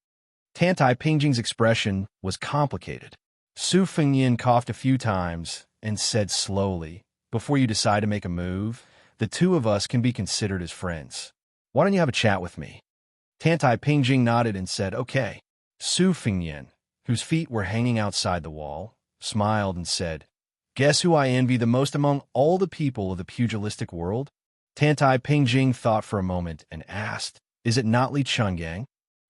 Tantai Pingjing's expression was complicated. Su Fengyan coughed a few times and said slowly, "Before you decide to make a move, the two of us can be considered as friends. Why don't you have a chat with me?" Tantai Pingjing nodded and said, "Okay." Su Fengyan, whose feet were hanging outside the wall, smiled and said, "Guess who I envy the most among all the people of the pugilistic world?" Tantai Pingjing thought for a moment and asked, "Is it not Li Chungang?"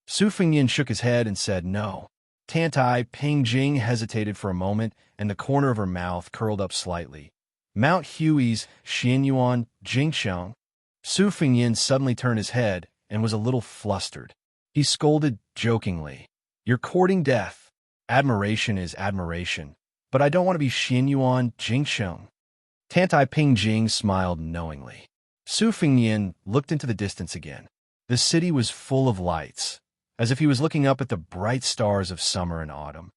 Su Fengyan shook his head and said no. Tantai Pingjing hesitated for a moment, and the corner of her mouth curled up slightly. Mount Hui's Xianyuan Jingxiang. Su Fengyan suddenly turned his head and was a little flustered. He scolded jokingly, "You're courting death. Admiration is admiration, but I don't want to be Xianyuan Jingxiang." Tantai Pingjing smiled knowingly. Su Fengyan looked into the distance again. The city was full of lights, as if he was looking up at the bright stars of summer and autumn.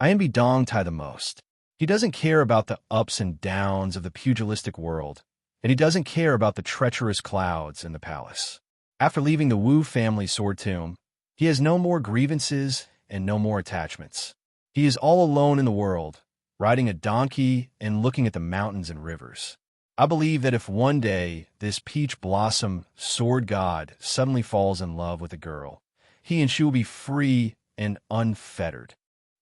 I envy Dong Tai the most. He doesn't care about the ups and downs of the pugilistic world, and he doesn't care about the treacherous clouds in the palace. After leaving the Wu family sword tomb, he has no more grievances and no more attachments. He is all alone in the world, riding a donkey and looking at the mountains and rivers. I believe that if one day this peach blossom sword god suddenly falls in love with a girl, he and she will be free and unfettered.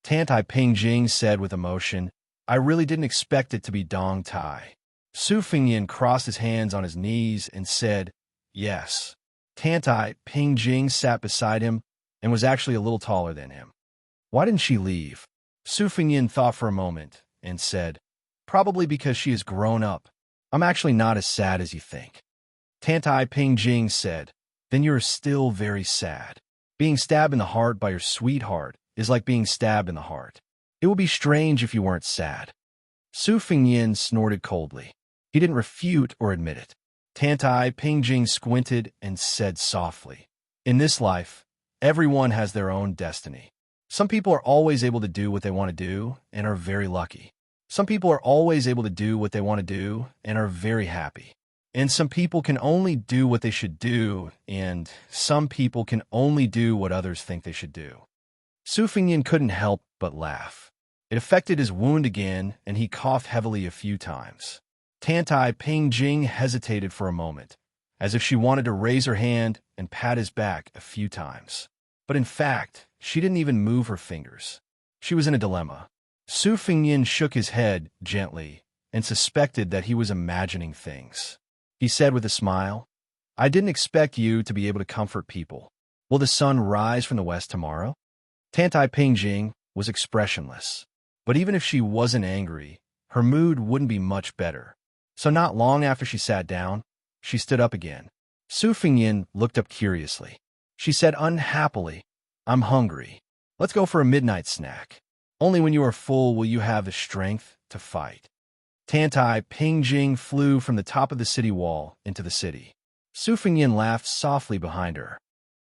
Tantai Pingjing said with emotion, "I really didn't expect it to be Dong Tai." Su Fengyan crossed his hands on his knees and said, "Yes." Tantai Pingjing sat beside him and was actually a little taller than him. "Why didn't she leave?" Su Fengyan thought for a moment and said, "Probably because she has grown up. I'm actually not as sad as you think." Tantai Pingjing said, "Then you're still very sad. Being stabbed in the heart by your sweetheart is like being stabbed in the heart. It would be strange if you weren't sad." Su Fengyan snorted coldly. He didn't refute or admit it. Tantai Pingjing squinted and said softly, "In this life, everyone has their own destiny. Some people are always able to do what they want to do and are very lucky. Some people are always able to do what they want to do and are very happy. And some people can only do what they should do, and some people can only do what others think they should do. Su Fengyan couldn't help but laugh. It affected his wound again, and he coughed heavily a few times. Tantai Pingjing hesitated for a moment, as if she wanted to raise her hand and pat his back a few times. But in fact, she didn't even move her fingers. She was in a dilemma. Su Fengyan shook his head gently and suspected that he was imagining things. He said with a smile, "I didn't expect you to be able to comfort people. Will the sun rise from the west tomorrow?" Tantai Pingjing was expressionless. But even if she wasn't angry, her mood wouldn't be much better. So not long after she sat down, she stood up again. Su Fengyan looked up curiously. She said unhappily, "I'm hungry. Let's go for a midnight snack. Only when you are full will you have the strength to fight." Tantai Pingjing flew from the top of the city wall into the city. Su Fengyan laughed softly behind her.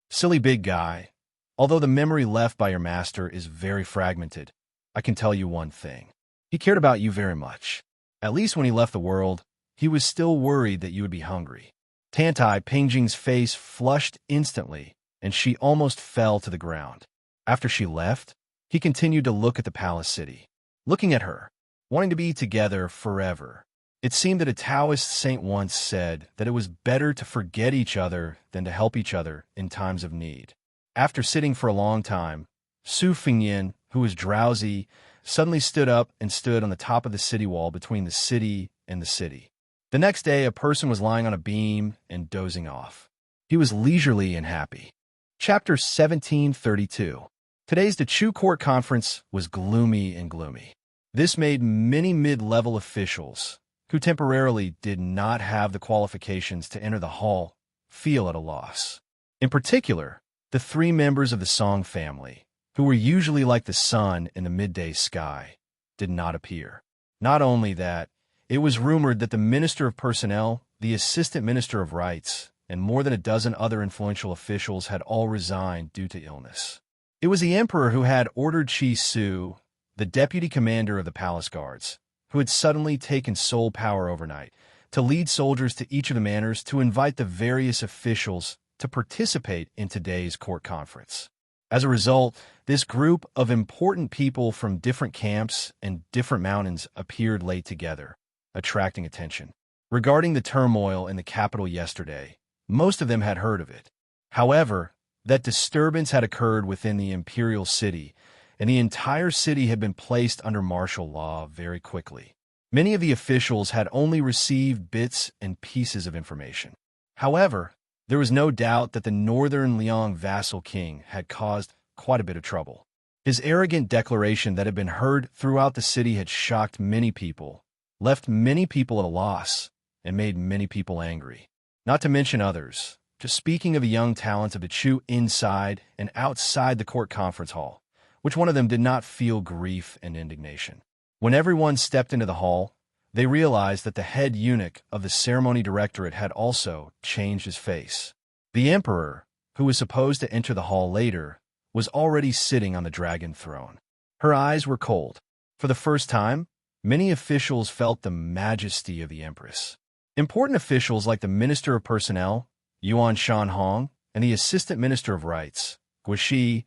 "Silly big guy, although the memory left by your master is very fragmented, I can tell you one thing. He cared about you very much. At least when he left the world, he was still worried that you would be hungry." Tantai Pingjing's face flushed instantly, and she almost fell to the ground. After she left, he continued to look at the palace city, looking at her, wanting to be together forever. It seemed that a Taoist saint once said that it was better to forget each other than to help each other in times of need. After sitting for a long time, Su Fengyan, who was drowsy, suddenly stood up and stood on the top of the city wall between the city and the city. The next day, a person was lying on a beam and dozing off. He was leisurely and happy. Chapter 1732. Today's Dechu Court Conference was gloomy and gloomy. This made many mid-level officials, who temporarily did not have the qualifications to enter the hall, feel at a loss. In particular, the three members of the Song family, who were usually like the sun in the midday sky, did not appear. Not only that, it was rumored that the Minister of Personnel, the Assistant Minister of Rights, and more than a dozen other influential officials had all resigned due to illness. It was the emperor who had ordered Chi Su, the deputy commander of the palace guards, who had suddenly taken sole power overnight, to lead soldiers to each of the manors to invite the various officials to participate in today's court conference. As a result, this group of important people from different camps and different mountains appeared late together, attracting attention. Regarding the turmoil in the capital yesterday, most of them had heard of it. However, that disturbance had occurred within the imperial city, and the entire city had been placed under martial law very quickly. Many of the officials had only received bits and pieces of information. However, there was no doubt that the northern Liang vassal king had caused quite a bit of trouble. His arrogant declaration that had been heard throughout the city had shocked many people, left many people at a loss, and made many people angry. Not to mention others, just speaking of the young talents of the Chu inside and outside the court conference hall, which one of them did not feel grief and indignation. When everyone stepped into the hall, they realized that the head eunuch of the ceremony directorate had also changed his face. The emperor, who was supposed to enter the hall later, was already sitting on the dragon throne. Her eyes were cold. For the first time, many officials felt the majesty of the empress. Important officials like the Minister of Personnel, Yuan Shanhong, and the Assistant Minister of Rights, Guishi,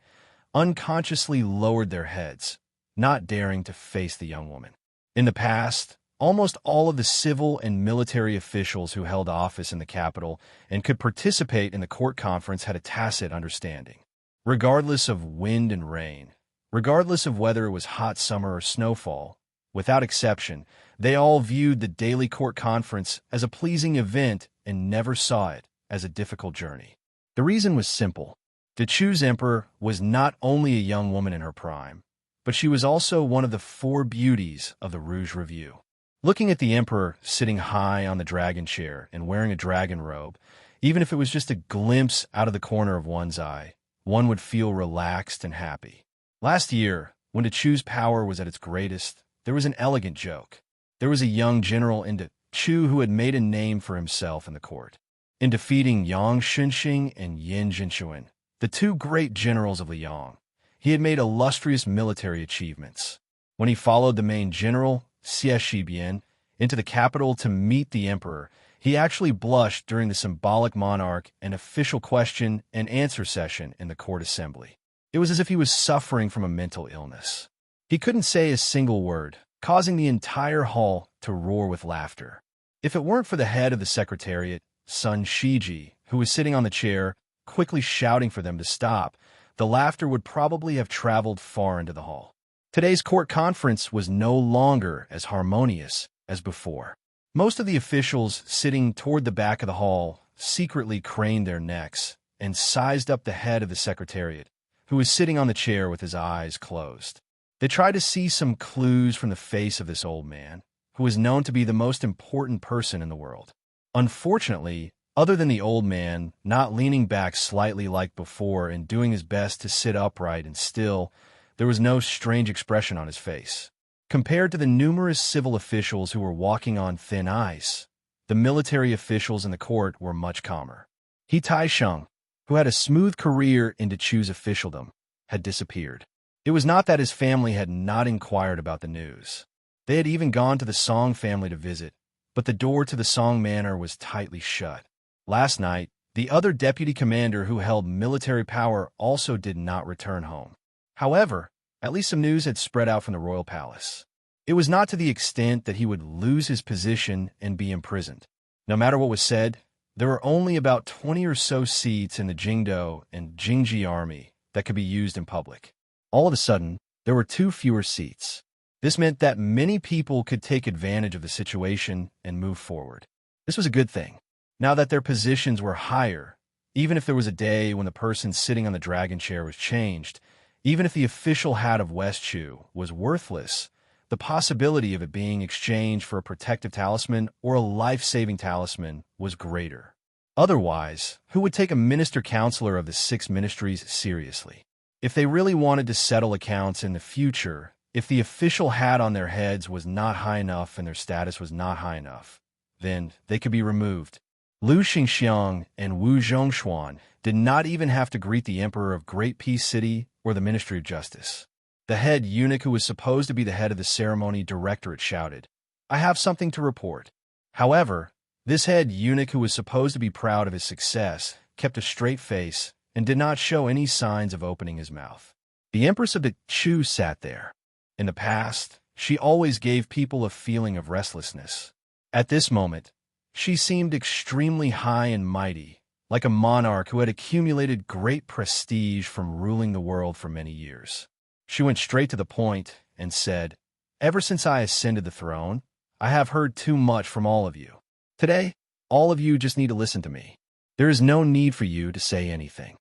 unconsciously lowered their heads, not daring to face the young woman. In the past, almost all of the civil and military officials who held office in the capital and could participate in the court conference had a tacit understanding. Regardless of wind and rain, regardless of whether it was hot summer or snowfall, without exception, they all viewed the daily court conference as a pleasing event and never saw it as a difficult journey. The reason was simple. The Chu's emperor was not only a young woman in her prime, but she was also one of the four beauties of the Rouge Review. Looking at the emperor sitting high on the dragon chair and wearing a dragon robe, even if it was just a glimpse out of the corner of one's eye, one would feel relaxed and happy. Last year, when the Chu's power was at its greatest, there was an elegant joke. There was a young general in the Chu who had made a name for himself in the court. In defeating Yang Shunxing and Yin Jinchuan, the two great generals of Liang, He had made illustrious military achievements. When he followed the main general, Xianxia, into the capital to meet the emperor, he actually blushed during the symbolic monarch and official question and answer session in the court assembly. It was as if he was suffering from a mental illness. He couldn't say a single word, causing the entire hall to roar with laughter. If it weren't for the head of the secretariat, Sun Shiji, who was sitting on the chair, quickly shouting for them to stop, the laughter would probably have traveled far into the hall. Today's court conference was no longer as harmonious as before. Most of the officials sitting toward the back of the hall secretly craned their necks and sized up the head of the secretariat, who was sitting on the chair with his eyes closed. They tried to see some clues from the face of this old man, who was known to be the most important person in the world. Unfortunately, other than the old man not leaning back slightly like before and doing his best to sit upright and still, there was no strange expression on his face. Compared to the numerous civil officials who were walking on thin ice, the military officials in the court were much calmer. He Taisheng, who had a smooth career into choose officialdom, had disappeared. It was not that his family had not inquired about the news. They had even gone to the Song family to visit, but the door to the Song manor was tightly shut. Last night, the other deputy commander who held military power also did not return home. However, at least some news had spread out from the royal palace. It was not to the extent that he would lose his position and be imprisoned. No matter what was said, there were only about 20 or so seats in the Jingdo and Jingji army that could be used in public. All of a sudden, there were 2 fewer seats. This meant that many people could take advantage of the situation and move forward. This was a good thing. Now that their positions were higher, even if there was a day when the person sitting on the dragon chair was changed, even if the official hat of Westchu was worthless, the possibility of it being exchanged for a protective talisman or a life-saving talisman was greater. Otherwise, who would take a minister-counselor of the 6 ministries seriously? If they really wanted to settle accounts in the future, if the official hat on their heads was not high enough and their status was not high enough, then they could be removed. Lu Xingxiang and Wu Zhongshuan did not even have to greet the Emperor of Great Peace City or the Ministry of Justice. The head eunuch who was supposed to be the head of the ceremony directorate shouted, "I have something to report." However, this head eunuch who was supposed to be proud of his success kept a straight face and did not show any signs of opening his mouth. The Empress of the Chu sat there. In the past, she always gave people a feeling of restlessness. At this moment, she seemed extremely high and mighty, like a monarch who had accumulated great prestige from ruling the world for many years. She went straight to the point and said, "Ever since I ascended the throne, I have heard too much from all of you. Today, all of you just need to listen to me. There is no need for you to say anything."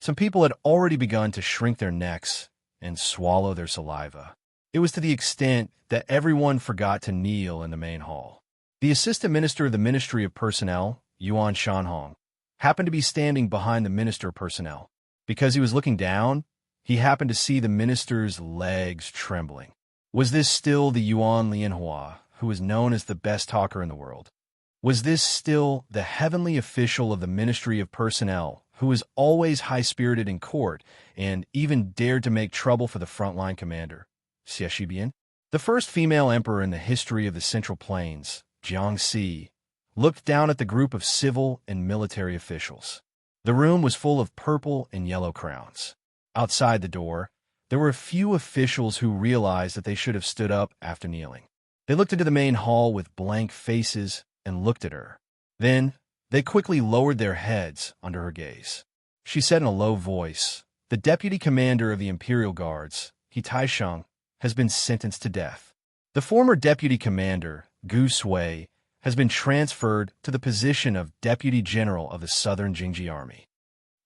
Some people had already begun to shrink their necks and swallow their saliva. It was to the extent that everyone forgot to kneel in the main hall. The assistant minister of the Ministry of Personnel, Yuan Shanhong, happened to be standing behind the Minister of Personnel. Because he was looking down, he happened to see the minister's legs trembling. Was this still the Yuan Lianhua, who was known as the best talker in the world? Was this still the heavenly official of the Ministry of Personnel, who was always high-spirited in court and even dared to make trouble for the frontline commander, Xianxia? The first female emperor in the history of the Central Plains, Xianxia, looked down at the group of civil and military officials. The room was full of purple and yellow crowns. Outside the door, there were a few officials who realized that they should have stood up after kneeling. They looked into the main hall with blank faces and looked at her. Then, they quickly lowered their heads under her gaze. She said in a low voice, "The deputy commander of the Imperial Guards, He Taisheng, has been sentenced to death. The former deputy commander, Gu Sui, has been transferred to the position of deputy general of the Southern Jingji Army."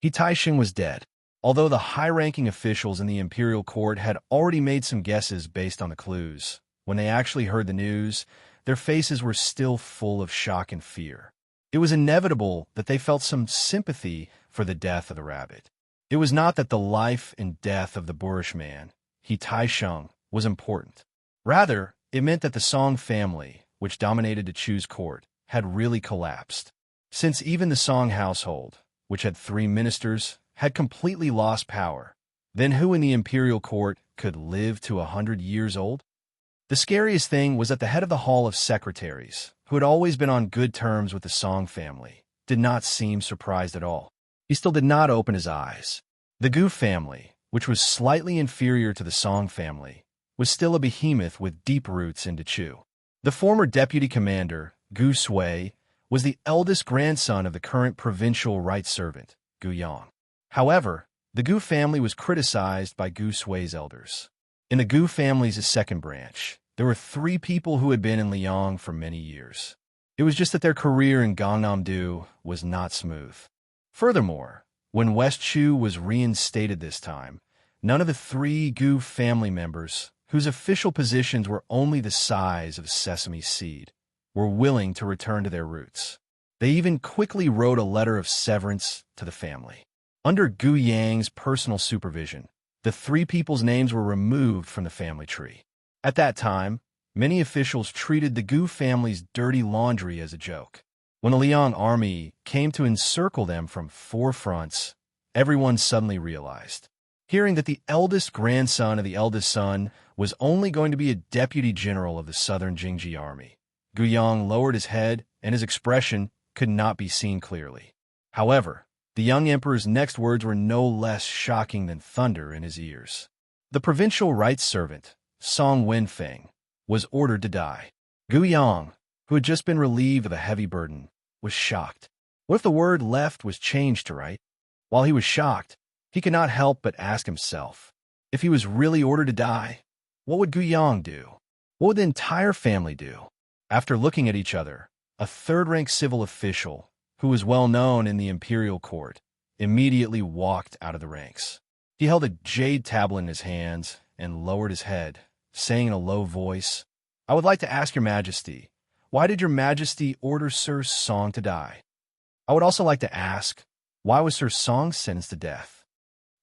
He Taisheng was dead. Although the high-ranking officials in the imperial court had already made some guesses based on the clues, when they actually heard the news, their faces were still full of shock and fear. It was inevitable that they felt some sympathy for the death of the rabbit. It was not that the life and death of the boorish man, He Taisheng, was important. Rather, it meant that the Song family, which dominated the Chu's court, had really collapsed. Since even the Song household, which had 3 ministers, had completely lost power, Then who in the imperial court could live to 100 years old? The scariest thing was that the head of the Hall of Secretaries, who had always been on good terms with the Song family, did not seem surprised at all. He still did not open his eyes. The Gu family, which was slightly inferior to the Song family, was still a behemoth with deep roots into Chu. The former deputy commander, Gu Sui, was the eldest grandson of the current provincial right servant, Gu Yang. However, the Gu family was criticized by Gu Sui's elders. In the Gu family's second branch, there were 3 people who had been in Liang for many years. It was just that their career in Gangnam-do was not smooth. Furthermore, when West Chu was reinstated this time, none of the 3 Gu family members, whose official positions were only the size of sesame seed, were willing to return to their roots. They even quickly wrote a letter of severance to the family. Under Gu Yang's personal supervision, the 3 people's names were removed from the family tree. At that time, many officials treated the Gu family's dirty laundry as a joke. When the Liang army came to encircle them from 4 fronts, everyone suddenly realized. Hearing that the eldest grandson of the eldest son was only going to be a deputy general of the southern Jingji army, Gu Yang lowered his head and his expression could not be seen clearly. However, the young emperor's next words were no less shocking than thunder in his ears. The provincial rights servant, Song Wenfeng, was ordered to die. Gu Yang, who had just been relieved of a heavy burden, was shocked. What if the word left was changed to right? While he was shocked, he could not help but ask himself, if he was really ordered to die, what would Gu Yang do? What would the entire family do? After looking at each other, a third-rank civil official, who was well known in the imperial court, immediately walked out of the ranks. He held a jade tablet in his hands and lowered his head, saying in a low voice, "I would like to ask your majesty, why did your majesty order Sir Song to die? I would also like to ask, why was Sir Song sentenced to death?"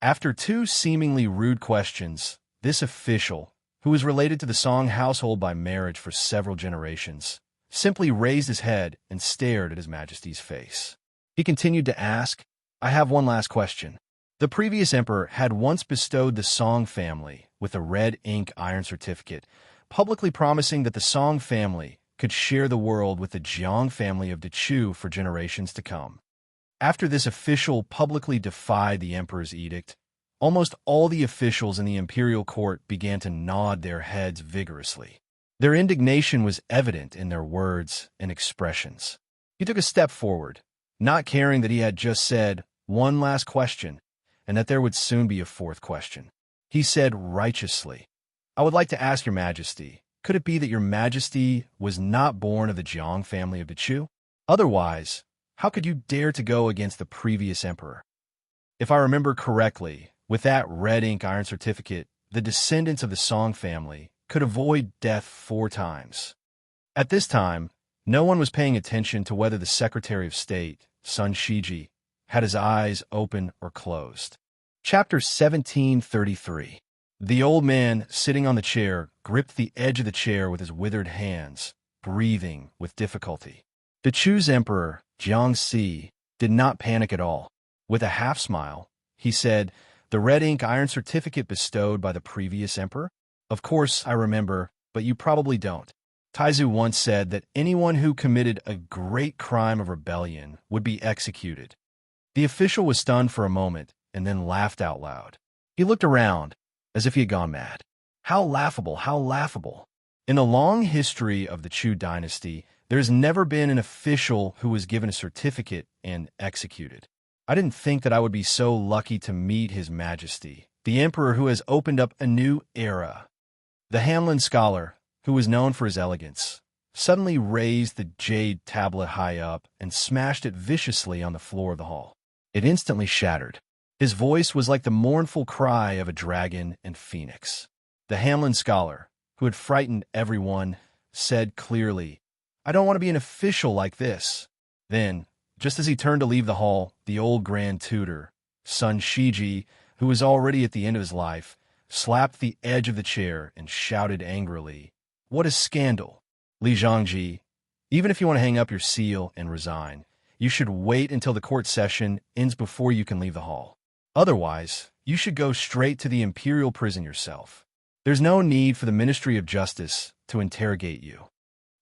After 2 seemingly rude questions, this official, who was related to the Song household by marriage for several generations, simply raised his head and stared at His Majesty's face. He continued to ask, "I have one last question. The previous emperor had once bestowed the Song family with a red ink iron certificate, publicly promising that the Song family could share the world with the Jiang family of Dechu for generations to come. After this official publicly defied the emperor's edict, almost all the officials in the imperial court began to nod their heads vigorously. Their indignation was evident in their words and expressions. He took a step forward, not caring that he had just said one last question and that there would soon be a 4th question. He said righteously, "I would like to ask your majesty, could it be that your majesty was not born of the Jiang family of Dechu? Otherwise, how could you dare to go against the previous emperor?" If I remember correctly, with that red ink iron certificate, the descendants of the Song family could avoid death 4 times. At this time, no one was paying attention to whether the Secretary of State, Sun Shiji, had his eyes open or closed. Chapter 1733. The old man, sitting on the chair, gripped the edge of the chair with his withered hands, breathing with difficulty. Dechu's emperor, Xianxia, did not panic at all. With a half-smile, he said, "The red ink iron certificate bestowed by the previous emperor? Of course I remember, but you probably don't. Taizu once said that anyone who committed a great crime of rebellion would be executed." The official was stunned for a moment and then laughed out loud. He looked around, as if he had gone mad. How laughable, how laughable. In the long history of the Chu dynasty, there has never been an official who was given a certificate and executed. I didn't think that I would be so lucky to meet His Majesty, the emperor who has opened up a new era. The Hamlin scholar, who was known for his elegance, suddenly raised the jade tablet high up and smashed it viciously on the floor of the hall. It instantly shattered. His voice was like the mournful cry of a dragon and phoenix. The Hamlin scholar, who had frightened everyone, said clearly, "I don't want to be an official like this." Then, just as he turned to leave the hall, the old grand tutor, Sun Shiji, who was already at the end of his life, slapped the edge of the chair and shouted angrily, "What a scandal! Li Zhangji, even if you want to hang up your seal and resign, you should wait until the court session ends before you can leave the hall. Otherwise, you should go straight to the imperial prison yourself. There's no need for the Ministry of Justice to interrogate you."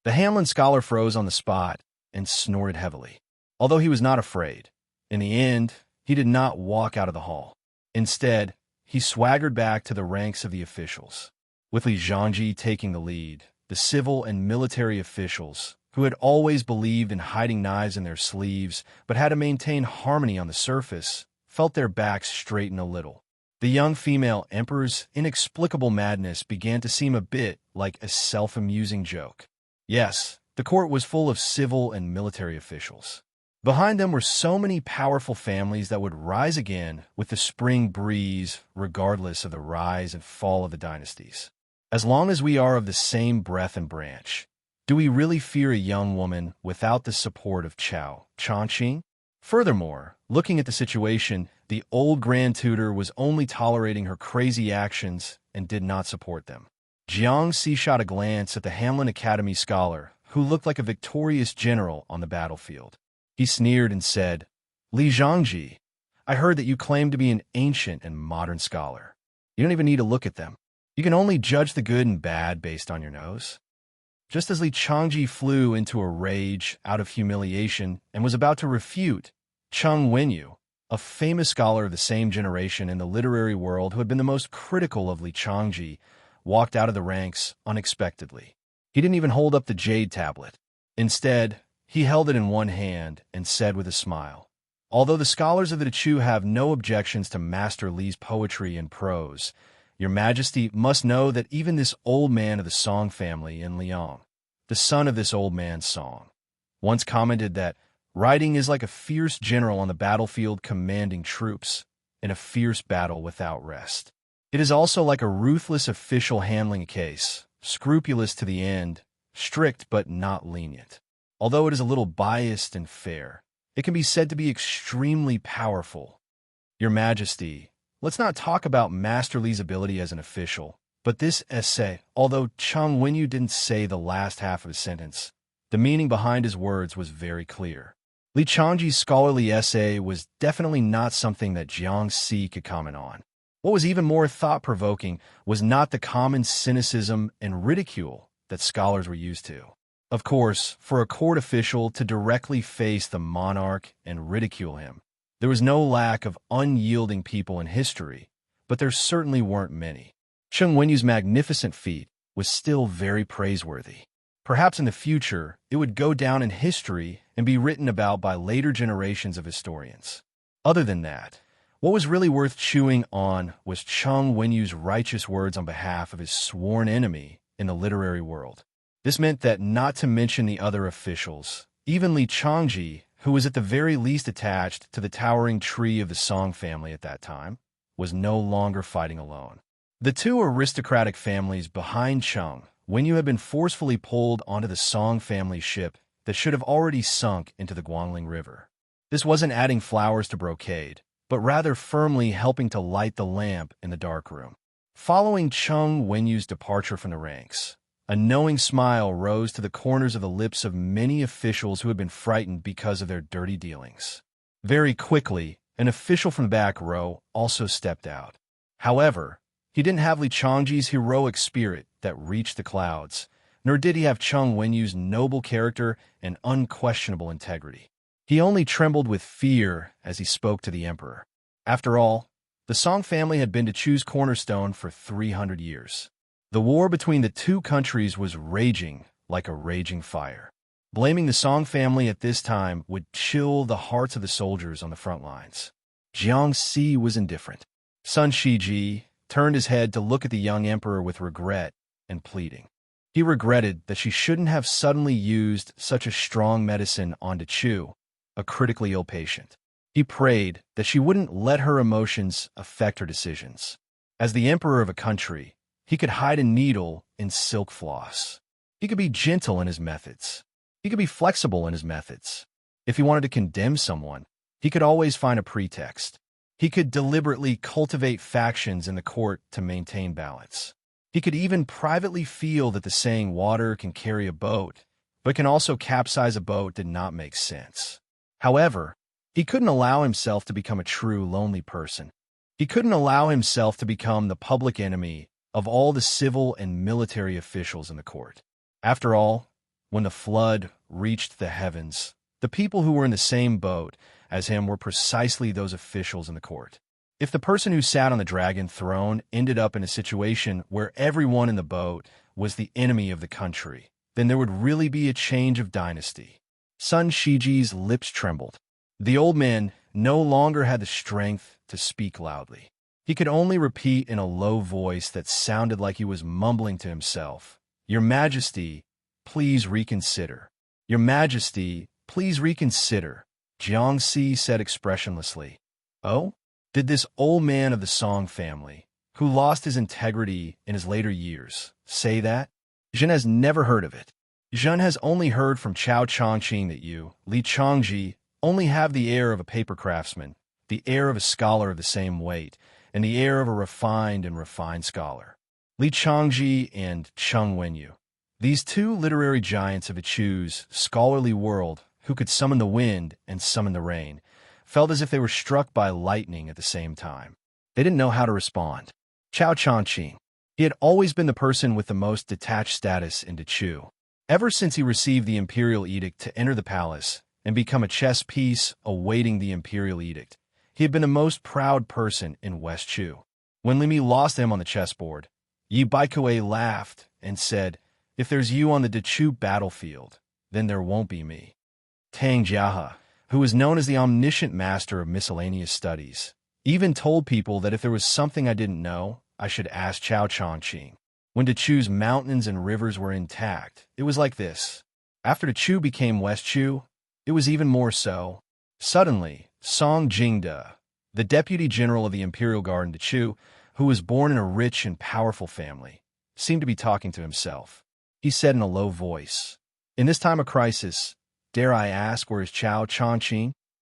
The Hamlin scholar froze on the spot and snorted heavily. Although he was not afraid, in the end, he did not walk out of the hall. Instead, he swaggered back to the ranks of the officials, with Li Xianxia taking the lead. The civil and military officials, who had always believed in hiding knives in their sleeves but had to maintain harmony on the surface, felt their backs straighten a little. The young female emperor's inexplicable madness began to seem a bit like a self-amusing joke. Yes, the court was full of civil and military officials. Behind them were so many powerful families that would rise again with the spring breeze, regardless of the rise and fall of the dynasties. As long as we are of the same breath and branch, do we really fear a young woman without the support of Xianxia? Furthermore, looking at the situation, the old Grand Tutor was only tolerating her crazy actions and did not support them. Xianxia shot a glance at the Hamlin Academy scholar, who looked like a victorious general on the battlefield. He sneered and said, "Li Xianxia, I heard that you claim to be an ancient and modern scholar. You don't even need to look at them. You can only judge the good and bad based on your nose." Just as Li Xianxia flew into a rage out of humiliation and was about to refute, Cheng Wenyu, a famous scholar of the same generation in the literary world who had been the most critical of Li Xianxia, walked out of the ranks unexpectedly. He didn't even hold up the jade tablet. Instead, he held it in one hand and said with a smile, "Although the scholars of the Chu have no objections to Master Li's poetry and prose, Your Majesty must know that even this old man of the Song family in Liang, the son of this old man Song, once commented that writing is like a fierce general on the battlefield commanding troops in a fierce battle without rest. It is also like a ruthless official handling a case, scrupulous to the end, strict but not lenient. Although it is a little biased and fair, it can be said to be extremely powerful. Your Majesty, let's not talk about Master Li's ability as an official, but this essay, although Cheng Wenyu didn't say the last half of his sentence, the meaning behind his words was very clear. Li Xianxia's scholarly essay was definitely not something that Xianxia could comment on. What was even more thought-provoking was not the common cynicism and ridicule that scholars were used to. Of course, for a court official to directly face the monarch and ridicule him, there was no lack of unyielding people in history, but there certainly weren't many. Cheng Wenyu's magnificent feat was still very praiseworthy. Perhaps in the future, it would go down in history and be written about by later generations of historians. Other than that, what was really worth chewing on was Cheng Wenyu's righteous words on behalf of his sworn enemy in the literary world. This meant that not to mention the other officials, even Li Xianxia, who was at the very least attached to the towering tree of the Song family at that time, was no longer fighting alone. The two aristocratic families behind Cheng Wenyu had been forcefully pulled onto the Song family ship that should have already sunk into the Guangling River. This wasn't adding flowers to brocade, but rather firmly helping to light the lamp in the darkroom. Following Cheng Wenyu's departure from the ranks, a knowing smile rose to the corners of the lips of many officials who had been frightened because of their dirty dealings. Very quickly, an official from the back row also stepped out. However, he didn't have Li Xianxia's heroic spirit that reached the clouds, nor did he have Cheng Wenyu's noble character and unquestionable integrity. He only trembled with fear as he spoke to the emperor. After all, the Song family had been to Chu's cornerstone for 300 years. The war between the two countries was raging like a raging fire. Blaming the Song family at this time would chill the hearts of the soldiers on the front lines. Xianxia was indifferent. Sun Shiji turned his head to look at the young emperor with regret and pleading. He regretted that she shouldn't have suddenly used such a strong medicine onto Chu, a critically ill patient. He prayed that she wouldn't let her emotions affect her decisions. As the emperor of a country, he could hide a needle in silk floss. He could be gentle in his methods. He could be flexible in his methods. If he wanted to condemn someone, he could always find a pretext. He could deliberately cultivate factions in the court to maintain balance. He could even privately feel that the saying water can carry a boat, but can also capsize a boat did not make sense. However, he couldn't allow himself to become a true lonely person. He couldn't allow himself to become the public enemy of all the civil and military officials in the court. After all, when the flood reached the heavens, the people who were in the same boat as him were precisely those officials in the court. If the person who sat on the dragon throne ended up in a situation where everyone in the boat was the enemy of the country, then there would really be a change of dynasty. Sun Shiji's lips trembled. The old man no longer had the strength to speak loudly. He could only repeat in a low voice that sounded like he was mumbling to himself, "Your Majesty, please reconsider. Your Majesty, please reconsider," Xianxia said expressionlessly. Oh? Did this old man of the Song family, who lost his integrity in his later years, say that? Zhen has never heard of it. Zhen has only heard from Chao Chongqing that you, Li Chongji, only have the air of a paper craftsman, the air of a scholar of the same weight, and the air of a refined scholar. Li Chongji and Cheng Wenyu, these two literary giants of a Chu's scholarly world who could summon the wind and summon the rain, felt as if they were struck by lightning at the same time. They didn't know how to respond. Chao Chongqing. He had always been the person with the most detached status in Chu. Ever since he received the imperial edict to enter the palace and become a chess piece awaiting the imperial edict, he had been the most proud person in West Chu. When Limi lost him on the chessboard, Yi Baikue laughed and said, "If there's you on the Dechu battlefield, then there won't be me." Tang Jiahe, who was known as the omniscient master of miscellaneous studies, even told people that if there was something I didn't know, I should ask Chao Chongqing. When Dechu's mountains and rivers were intact, it was like this. After Dechu became West Chu, it was even more so. Suddenly, Song Jingde, the deputy general of the Imperial Guard in Dechu, who was born in a rich and powerful family, seemed to be talking to himself. He said in a low voice, "In this time of crisis, dare I ask where is Chao Chongqing?"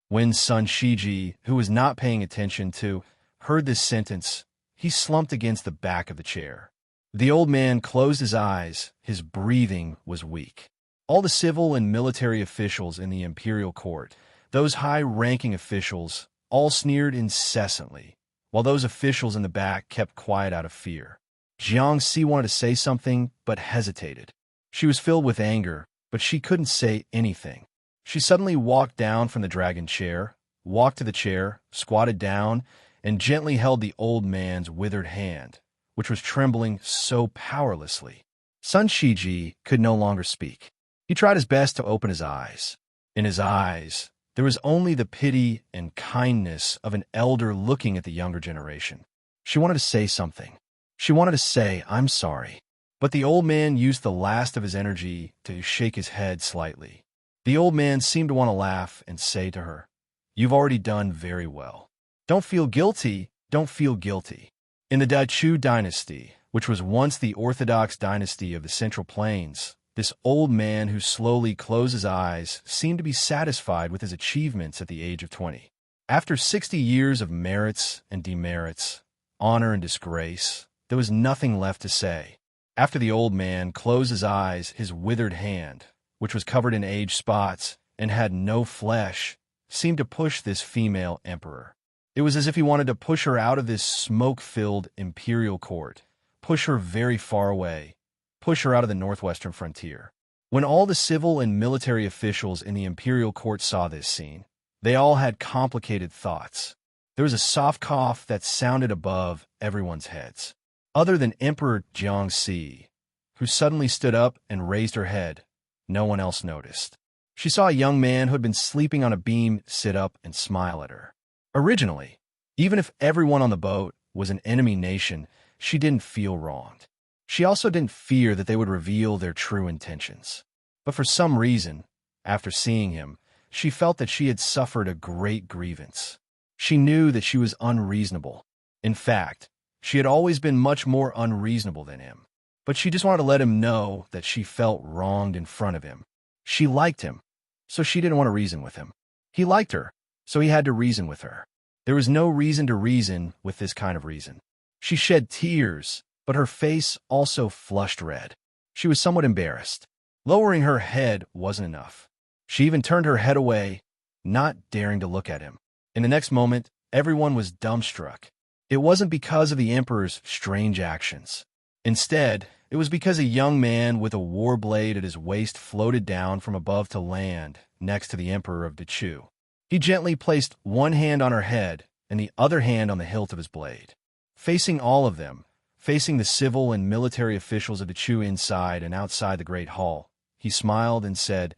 When Sun Shiji, who was not paying attention to, heard this sentence, he slumped against the back of the chair. The old man closed his eyes. His breathing was weak. All the civil and military officials in the imperial court, those high-ranking officials, all sneered incessantly, while those officials in the back kept quiet out of fear. Xianxia wanted to say something, but hesitated. She was filled with anger, but she couldn't say anything. She suddenly walked down from the dragon chair, walked to the chair, squatted down, and gently held the old man's withered hand, which was trembling so powerlessly. Sun Shiji could no longer speak. He tried his best to open his eyes. In his eyes, there was only the pity and kindness of an elder looking at the younger generation. She wanted to say something. She wanted to say, "I'm sorry." But the old man used the last of his energy to shake his head slightly. The old man seemed to want to laugh and say to her, "You've already done very well. Don't feel guilty, don't feel guilty." In the Dachu dynasty, which was once the orthodox dynasty of the Central Plains, this old man who slowly closed his eyes seemed to be satisfied with his achievements at the age of 20. After 60 years of merits and demerits, honor and disgrace, there was nothing left to say. After the old man closed his eyes, his withered hand, which was covered in age spots and had no flesh, seemed to push this female emperor. It was as if he wanted to push her out of this smoke-filled imperial court, push her very far away, push her out of the northwestern frontier. When all the civil and military officials in the imperial court saw this scene, they all had complicated thoughts. There was a soft cough that sounded above everyone's heads. Other than Emperor Xianxia, who suddenly stood up and raised her head, no one else noticed. She saw a young man who had been sleeping on a beam sit up and smile at her. Originally, even if everyone on the boat was an enemy nation, she didn't feel wronged. She also didn't fear that they would reveal their true intentions. But for some reason, after seeing him, she felt that she had suffered a great grievance. She knew that she was unreasonable. In fact, she had always been much more unreasonable than him. But she just wanted to let him know that she felt wronged in front of him. She liked him, so she didn't want to reason with him. He liked her, so he had to reason with her. There was no reason to reason with this kind of reason. She shed tears, but her face also flushed red. She was somewhat embarrassed. Lowering her head wasn't enough. She even turned her head away, not daring to look at him. In the next moment, everyone was dumbstruck. It wasn't because of the emperor's strange actions. Instead, it was because a young man with a war blade at his waist floated down from above to land next to the emperor of Dechu. He gently placed one hand on her head and the other hand on the hilt of his blade. Facing all of them, facing the civil and military officials of Dechu inside and outside the great hall, he smiled and said,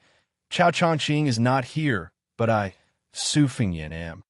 "Chao Changqing is not here, but I, Su Fengyan, am."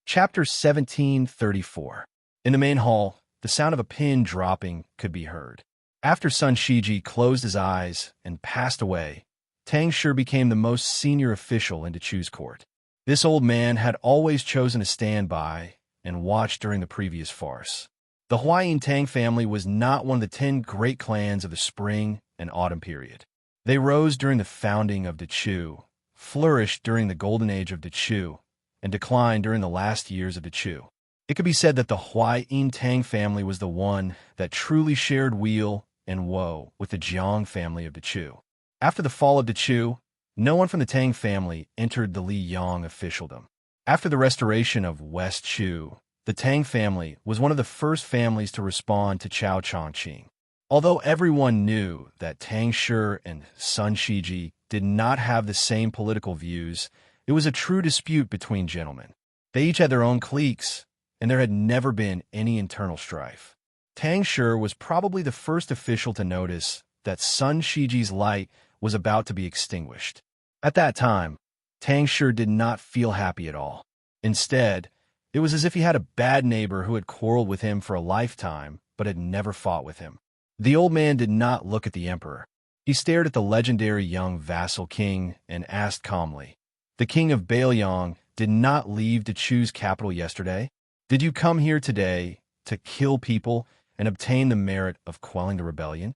Chapter 1734. In the main hall, the sound of a pin dropping could be heard. After Sun Shiji closed his eyes and passed away, Tang Shi became the most senior official in Dechu's court. This old man had always chosen to stand by and watch during the previous farce. The Huayin Tang family was not one of the 10 great clans of the spring and autumn period. They rose during the founding of Dechu, flourished during the golden age of Dechu, and declined during the last years of Dechu. It could be said that the Huayin Tang family was the one that truly shared weal and woe with the Jiang family of Dechu. After the fall of Dechu, no one from the Tang family entered the Liyang officialdom. After the restoration of West Chu, the Tang family was one of the first families to respond to Chao Changqing. Although everyone knew that Tang Shi and Sun Shiji did not have the same political views, it was a true dispute between gentlemen. They each had their own cliques, and there had never been any internal strife. Tang Shi was probably the first official to notice that Sun Shiji's light was about to be extinguished. At that time, Tang Shi did not feel happy at all. Instead, it was as if he had a bad neighbor who had quarreled with him for a lifetime but had never fought with him. The old man did not look at the emperor. He stared at the legendary young vassal king and asked calmly, "The king of Bailiang did not leave Dechu's capital yesterday? Did you come here today to kill people and obtain the merit of quelling the rebellion?"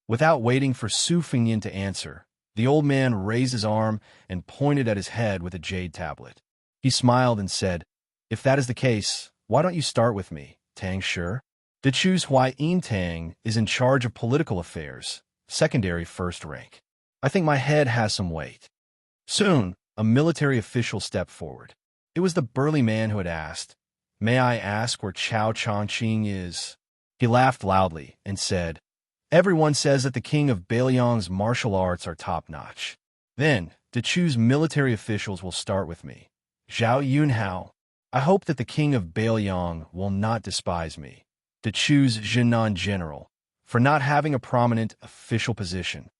Without waiting for Su Fengyan to answer, the old man raised his arm and pointed at his head with a jade tablet. He smiled and said, "If that is the case, why don't you start with me, Tang Shi? Dechu's Huayin Tang is in charge of political affairs, secondary first rank. I think my head has some weight." Soon, a military official stepped forward. It was the burly man who had asked, "May I ask where Chao Changqing is?" He laughed loudly and said, "Everyone says that the king of Bailiang's martial arts are top-notch. Then, Dechu's military officials will start with me. Zhao Yunhao, I hope that the king of Bailiang will not despise me, Dechu's Zhenan general, for not having a prominent official position.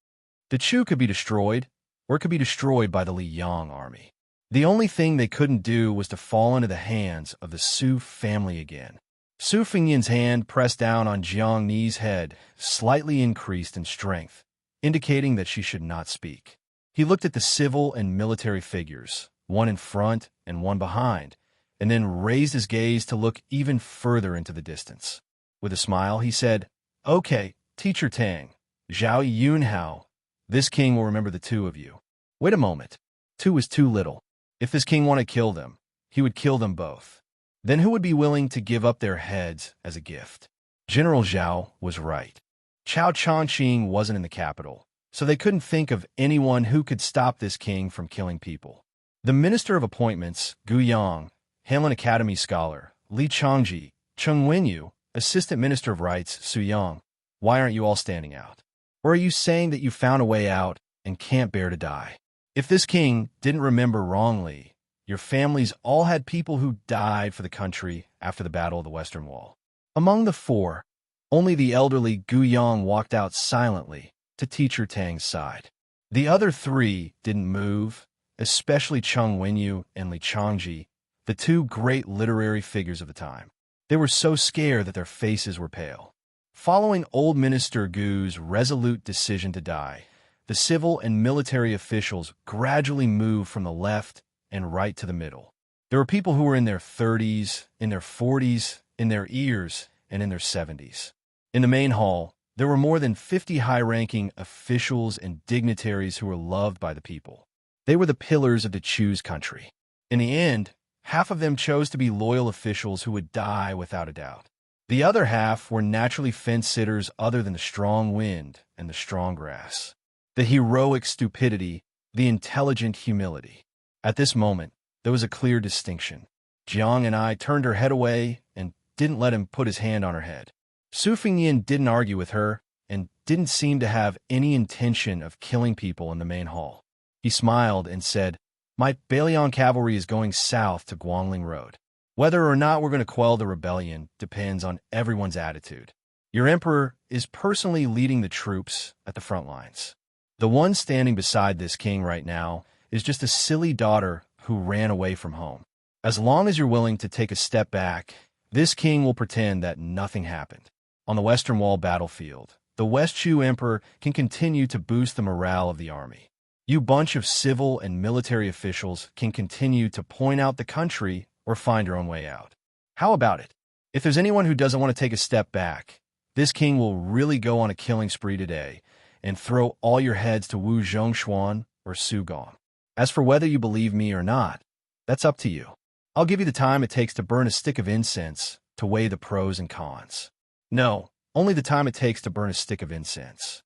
Dechu could be destroyed, or it could be destroyed by the Liyang army. The only thing they couldn't do was to fall into the hands of the Su family again." Su Fengyan's hand pressed down on Jiang Ni's head, slightly increased in strength, indicating that she should not speak. He looked at the civil and military figures, one in front and one behind, and then raised his gaze to look even further into the distance. With a smile, he said, "Okay, Teacher Tang, Zhao Yunhao, this king will remember the two of you." Wait a moment. Two is too little. If this king wanted to kill them, he would kill them both. Then who would be willing to give up their heads as a gift? General Zhao was right. Chao Changqing wasn't in the capital, so they couldn't think of anyone who could stop this king from killing people. The Minister of Appointments, Gu Yang, Hanlin Academy scholar, Li Changji, Cheng Wenyu, Assistant Minister of Rights, Su Yang, why aren't you all standing out? Or are you saying that you found a way out and can't bear to die? If this king didn't remember wrongly, your families all had people who died for the country after the Battle of the Western Wall. Among the four, only the elderly Gu Yang walked out silently to Teacher Tang's side. The other three didn't move, especially Cheng Wenyu and Li Changji, the two great literary figures of the time. They were so scared that their faces were pale. Following old Minister Gu's resolute decision to die, the civil and military officials gradually moved from the left and right to the middle. There were people who were in their 30s, in their 40s, in their ears, and in their 70s. In the main hall, there were more than 50 high-ranking officials and dignitaries who were loved by the people. They were the pillars of Dechu's country. In the end, half of them chose to be loyal officials who would die without a doubt. The other half were naturally fence-sitters other than the strong wind and the strong grass, the heroic stupidity, the intelligent humility. At this moment, there was a clear distinction. Jiang and I turned her head away and didn't let him put his hand on her head. Su Fengnian didn't argue with her and didn't seem to have any intention of killing people in the main hall. He smiled and said, "My Bailion cavalry is going south to Guangling Road. Whether or not we're going to quell the rebellion depends on everyone's attitude. Your emperor is personally leading the troops at the front lines. The one standing beside this king right now is just a silly daughter who ran away from home. As long as you're willing to take a step back, this king will pretend that nothing happened. On the Western Wall battlefield, the West Chu emperor can continue to boost the morale of the army. You bunch of civil and military officials can continue to point out the country or find your own way out. How about it? If there's anyone who doesn't want to take a step back, this king will really go on a killing spree today and throw all your heads to Wu Zhongshuan or Su Gong. As for whether you believe me or not, that's up to you. I'll give you the time it takes to burn a stick of incense to weigh the pros and cons." No, only the time it takes to burn a stick of incense.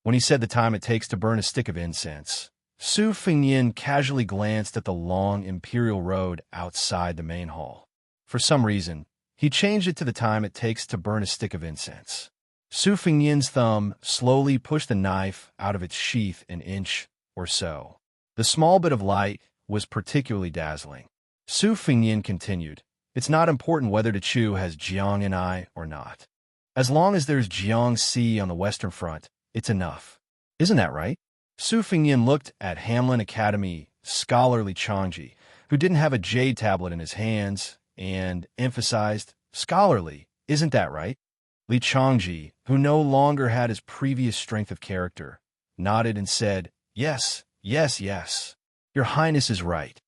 When he said the time it takes to burn a stick of incense, Su Fengnian casually glanced at the long imperial road outside the main hall. For some reason, he changed it to the time it takes to burn a stick of incense. Su Fengnian's thumb slowly pushed the knife out of its sheath an inch or so. The small bit of light was particularly dazzling. Su Fengnian continued, "It's not important whether the Chu has Jiang and I or not. As long as there's Xianxia on the Western Front, it's enough. Isn't that right?" Su Fengnian looked at Hamlin Academy scholar Li Changji, who didn't have a jade tablet in his hands, and emphasized, "Scholarly, isn't that right?" Li Changji, who no longer had his previous strength of character, nodded and said, "Yes, yes, yes. Your Highness is right."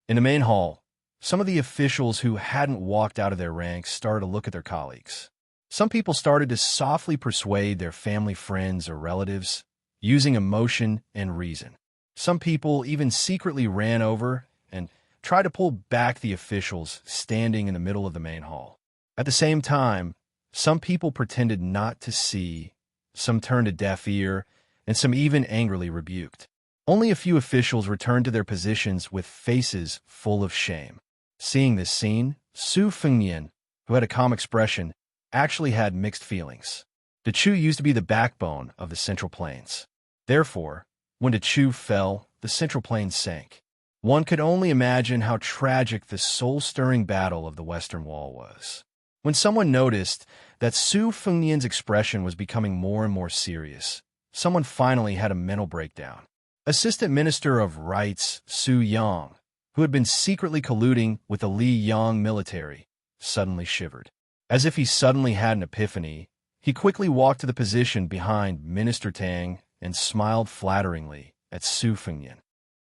In the main hall, some of the officials who hadn't walked out of their ranks started to look at their colleagues. Some people started to softly persuade their family friends or relatives, using emotion and reason. Some people even secretly ran over and tried to pull back the officials standing in the middle of the main hall. At the same time, some people pretended not to see, some turned a deaf ear, and some even angrily rebuked. Only a few officials returned to their positions with faces full of shame. Seeing this scene, Su Fengnian, who had a calm expression, actually had mixed feelings. The Chu used to be the backbone of the Central Plains. Therefore, when the Chu fell, the Central Plains sank. One could only imagine how tragic the soul-stirring battle of the Western Wall was. When someone noticed that Su Fengnian's expression was becoming more and more serious, someone finally had a mental breakdown. Assistant Minister of Rights Su Yang, who had been secretly colluding with the Li Yang military, suddenly shivered. As if he suddenly had an epiphany, he quickly walked to the position behind Minister Tang and smiled flatteringly at Su Fengnian.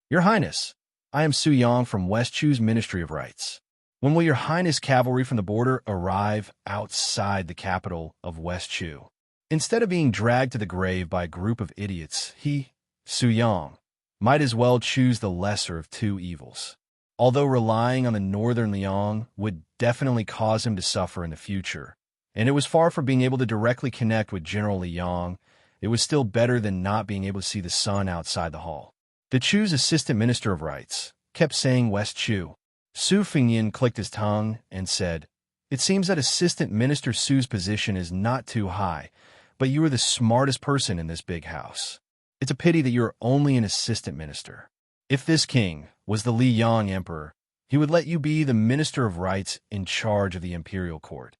"Your Highness, I am Su Yang from West Chu's Ministry of Rights. When will your Highness cavalry from the border arrive outside the capital of West Chu?" Instead of being dragged to the grave by a group of idiots, Su Yang, might as well choose the lesser of two evils. Although relying on the northern Liang would definitely cause him to suffer in the future, and it was far from being able to directly connect with General Liang, it was still better than not being able to see the sun outside the hall. The Chu's Assistant Minister of Rights kept saying West Chu. Su Fengnian clicked his tongue and said, "It seems that Assistant Minister Su's position is not too high, but you are the smartest person in this big house. It's a pity that you're only an assistant minister. If this king was the Li Yang emperor, he would let you be the Minister of Rights in charge of the imperial court."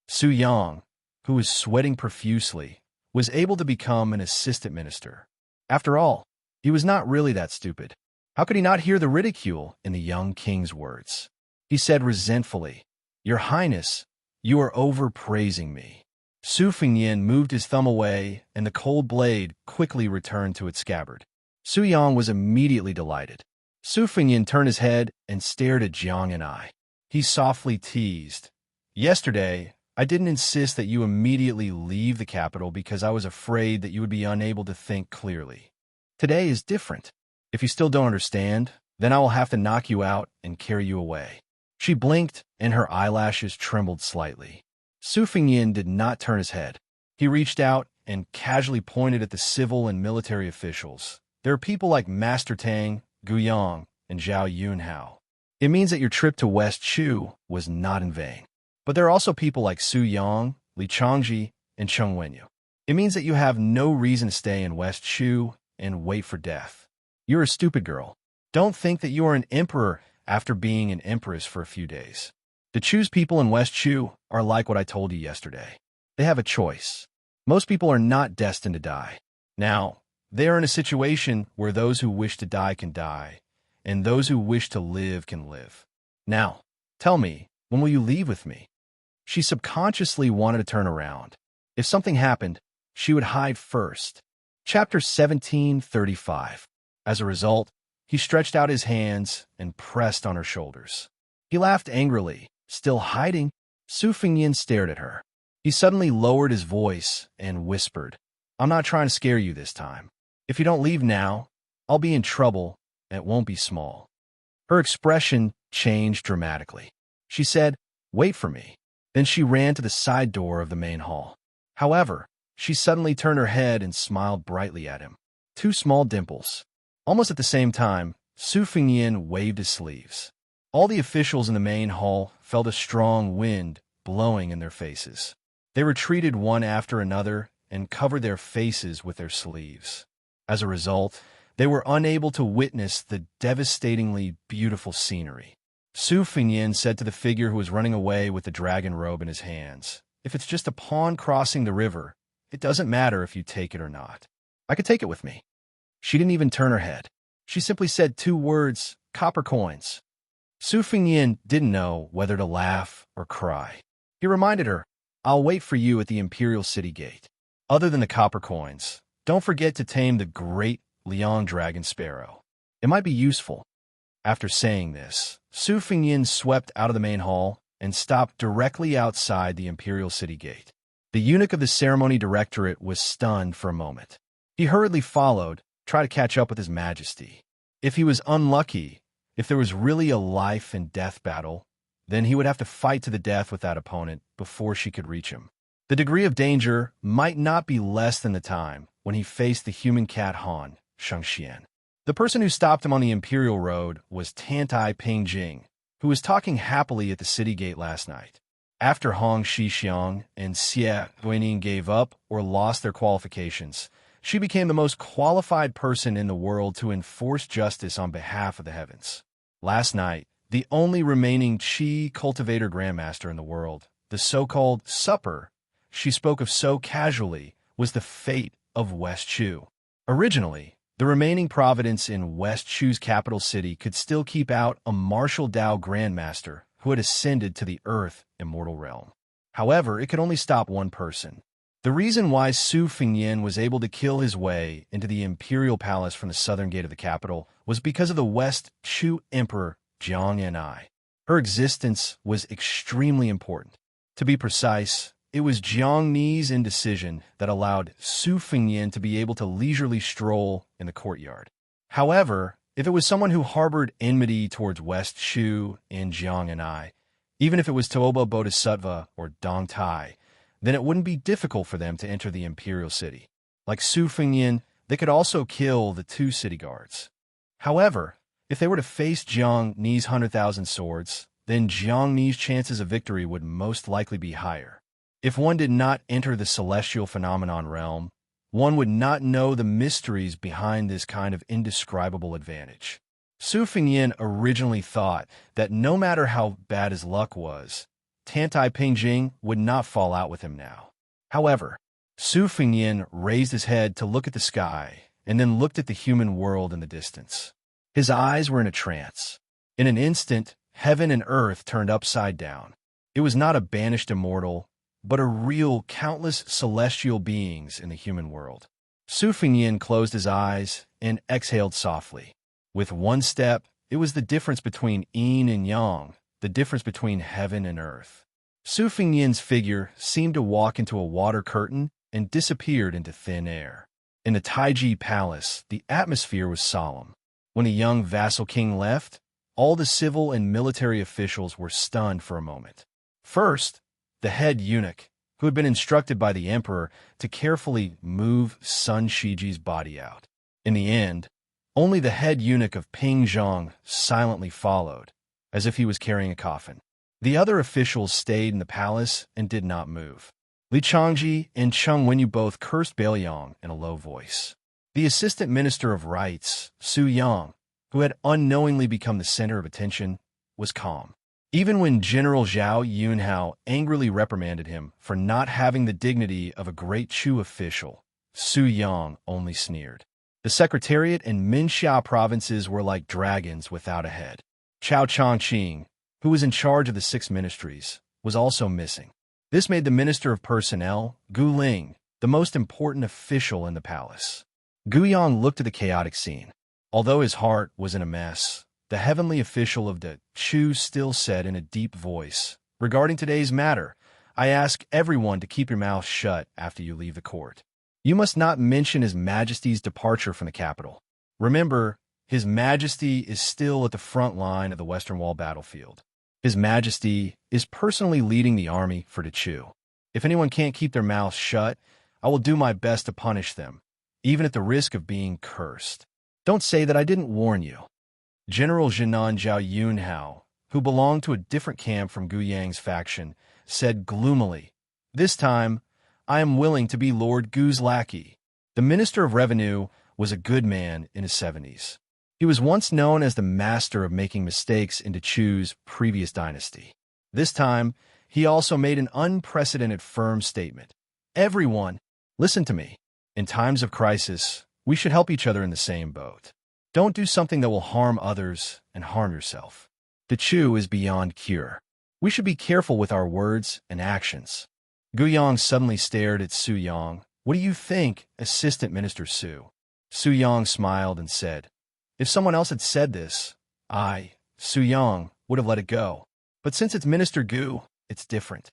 Su Yang, who was sweating profusely, was able to become an assistant minister. After all, he was not really that stupid. How could he not hear the ridicule in the young king's words? He said resentfully, "Your Highness, you are overpraising me." Su Fengnian moved his thumb away, and the cold blade quickly returned to its scabbard. Su Yang was immediately delighted. Su Fengnian turned his head and stared at Jiang and I. He softly teased, "Yesterday, I didn't insist that you immediately leave the capital because I was afraid that you would be unable to think clearly. Today is different. If you still don't understand, then I will have to knock you out and carry you away." She blinked, and her eyelashes trembled slightly. Su Fengnian did not turn his head. He reached out and casually pointed at the civil and military officials. "There are people like Master Tang, Gu Yang, and Zhao Yunhao. It means that your trip to West Chu was not in vain." But there are also people like Su Yang, Li Changji, and Cheng Wenyu. It means that you have no reason to stay in West Shu and wait for death. You're a stupid girl. Don't think that you are an emperor after being an empress for a few days. The Chu's people in West Shu are like what I told you yesterday. They have a choice. Most people are not destined to die. Now, they are in a situation where those who wish to die can die, and those who wish to live can live. Now, tell me, when will you leave with me? She subconsciously wanted to turn around. If something happened, she would hide first. Chapter 17:35. As a result, he stretched out his hands and pressed on her shoulders. He laughed angrily, still hiding. Su Fengyan stared at her. He suddenly lowered his voice and whispered, "I'm not trying to scare you this time. If you don't leave now, I'll be in trouble, and it won't be small." Her expression changed dramatically. She said, "Wait for me." Then she ran to the side door of the main hall. However, she suddenly turned her head and smiled brightly at him. Two small dimples. Almost at the same time, Su Fengyan waved his sleeves. All the officials in the main hall felt a strong wind blowing in their faces. They retreated one after another and covered their faces with their sleeves. As a result, they were unable to witness the devastatingly beautiful scenery. Su Fengyan said to the figure who was running away with the dragon robe in his hands, "If it's just a pawn crossing the river, it doesn't matter if you take it or not. I could take it with me." She didn't even turn her head. She simply said two words, "copper coins." Su Fengyan didn't know whether to laugh or cry. He reminded her, "I'll wait for you at the Imperial City Gate. Other than the copper coins, don't forget to tame the great Liang Dragon Sparrow. It might be useful." After saying this, Su Fengyan swept out of the main hall and stopped directly outside the Imperial City Gate. The eunuch of the ceremony directorate was stunned for a moment. He hurriedly followed, tried to catch up with His Majesty. If he was unlucky, if there was really a life and death battle, then he would have to fight to the death with that opponent before she could reach him. The degree of danger might not be less than the time when he faced the human cat Han, Xianxia. The person who stopped him on the Imperial Road was Tantai Pingjing, who was talking happily at the city gate last night. After Hong Shixiang and Xie Guining gave up or lost their qualifications, she became the most qualified person in the world to enforce justice on behalf of the heavens. Last night, the only remaining Qi cultivator grandmaster in the world, the so-called supper she spoke of so casually, was the fate of West Shu. Originally, the remaining province in West Shu's capital city could still keep out a martial Dao grandmaster who had ascended to the Earth Immortal Realm. However, it could only stop one person. The reason why Su Fengyan was able to kill his way into the Imperial Palace from the southern gate of the capital was because of the West Shu Emperor Jiang Yan'ai. Her existence was extremely important. To be precise, it was Jiang Ni's indecision that allowed Su Fengyan to be able to leisurely stroll in the courtyard. However, if it was someone who harbored enmity towards West Shu and Jiang Yan'ai, even if it was Toba Bodhisattva or Dong Tai, then it wouldn't be difficult for them to enter the Imperial City. Like Su Fengyan, they could also kill the two city guards. However, if they were to face Jiang Ni's 100,000 swords, then Jiang Ni's chances of victory would most likely be higher. If one did not enter the celestial phenomenon realm, one would not know the mysteries behind this kind of indescribable advantage. Su Fengyan originally thought that no matter how bad his luck was, Tantai Pingjing would not fall out with him now. However, Su Fengyan raised his head to look at the sky and then looked at the human world in the distance. His eyes were in a trance. In an instant, heaven and earth turned upside down. It was not a banished immortal, but a real countless celestial beings in the human world. Su Fengyan closed his eyes and exhaled softly. With one step, it was the difference between yin and yang, the difference between heaven and earth. Su Fengyan's figure seemed to walk into a water curtain and disappeared into thin air. In the Taiji Palace, the atmosphere was solemn. When the young vassal king left, all the civil and military officials were stunned for a moment. First, the head eunuch, who had been instructed by the emperor to carefully move Sun Shiji's body out. In the end, only the head eunuch of Pingzhong silently followed, as if he was carrying a coffin. The other officials stayed in the palace and did not move. Li Changji and Cheng Wenyu both cursed Bailiang in a low voice. The assistant minister of rights, Su Yang, who had unknowingly become the center of attention, was calm. Even when General Zhao Yunhao angrily reprimanded him for not having the dignity of a great Chu official, Su Yang only sneered. The Secretariat and Minxia provinces were like dragons without a head. Chao Chongqing, who was in charge of the 6 ministries, was also missing. This made the Minister of Personnel, Gu Ling, the most important official in the palace. Gu Yang looked at the chaotic scene. Although his heart was in a mess, the heavenly official of the Chu still said in a deep voice, "Regarding today's matter, I ask everyone to keep your mouth shut after you leave the court. You must not mention His Majesty's departure from the capital. Remember, His Majesty is still at the front line of the Western Wall battlefield. His Majesty is personally leading the army for the Chu. If anyone can't keep their mouths shut, I will do my best to punish them, even at the risk of being cursed. Don't say that I didn't warn you." General Jinan Zhao Yunhao, who belonged to a different camp from Gu Yang's faction, said gloomily, "This time, I am willing to be Lord Gu's lackey." The Minister of Revenue was a good man in his 70s. He was once known as the master of making mistakes in the Chu's previous dynasty. This time, he also made an unprecedented firm statement. "Everyone, listen to me. In times of crisis, we should help each other in the same boat. Don't do something that will harm others and harm yourself. The Chu is beyond cure. We should be careful with our words and actions." Gu Yang suddenly stared at Su Yang. "What do you think, Assistant Minister Su?" Su Yang smiled and said, "If someone else had said this, I, Su Yang, would have let it go. But since it's Minister Gu, it's different."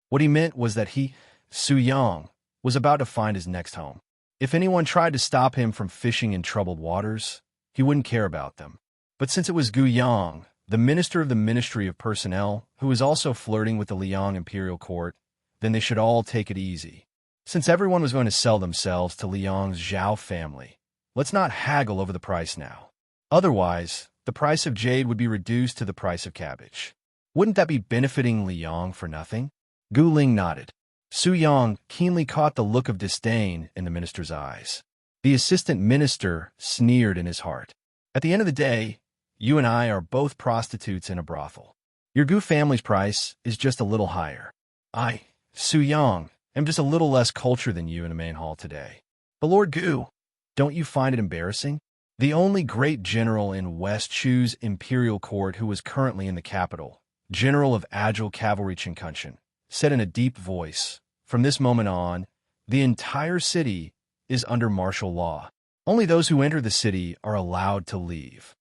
What he meant was that he, Su Yang, was about to find his next home. If anyone tried to stop him from fishing in troubled waters, he wouldn't care about them. But since it was Gu Yang, the minister of the Ministry of Personnel, who was also flirting with the Liang Imperial Court, then they should all take it easy. Since everyone was going to sell themselves to Liang's Zhao family, let's not haggle over the price now. Otherwise, the price of jade would be reduced to the price of cabbage. Wouldn't that be benefiting Liang for nothing? Gu Ling nodded. Su Yang keenly caught the look of disdain in the minister's eyes. The assistant minister sneered in his heart. "At the end of the day, you and I are both prostitutes in a brothel. Your Gu family's price is just a little higher. I, Su Yang, am just a little less cultured than you in the main hall today. But Lord Gu, don't you find it embarrassing?" The only great general in West Chu's imperial court who was currently in the capital, General of Agile Cavalry Qianxia, said in a deep voice, "From this moment on, the entire city is under martial law. Only those who enter the city are allowed to leave."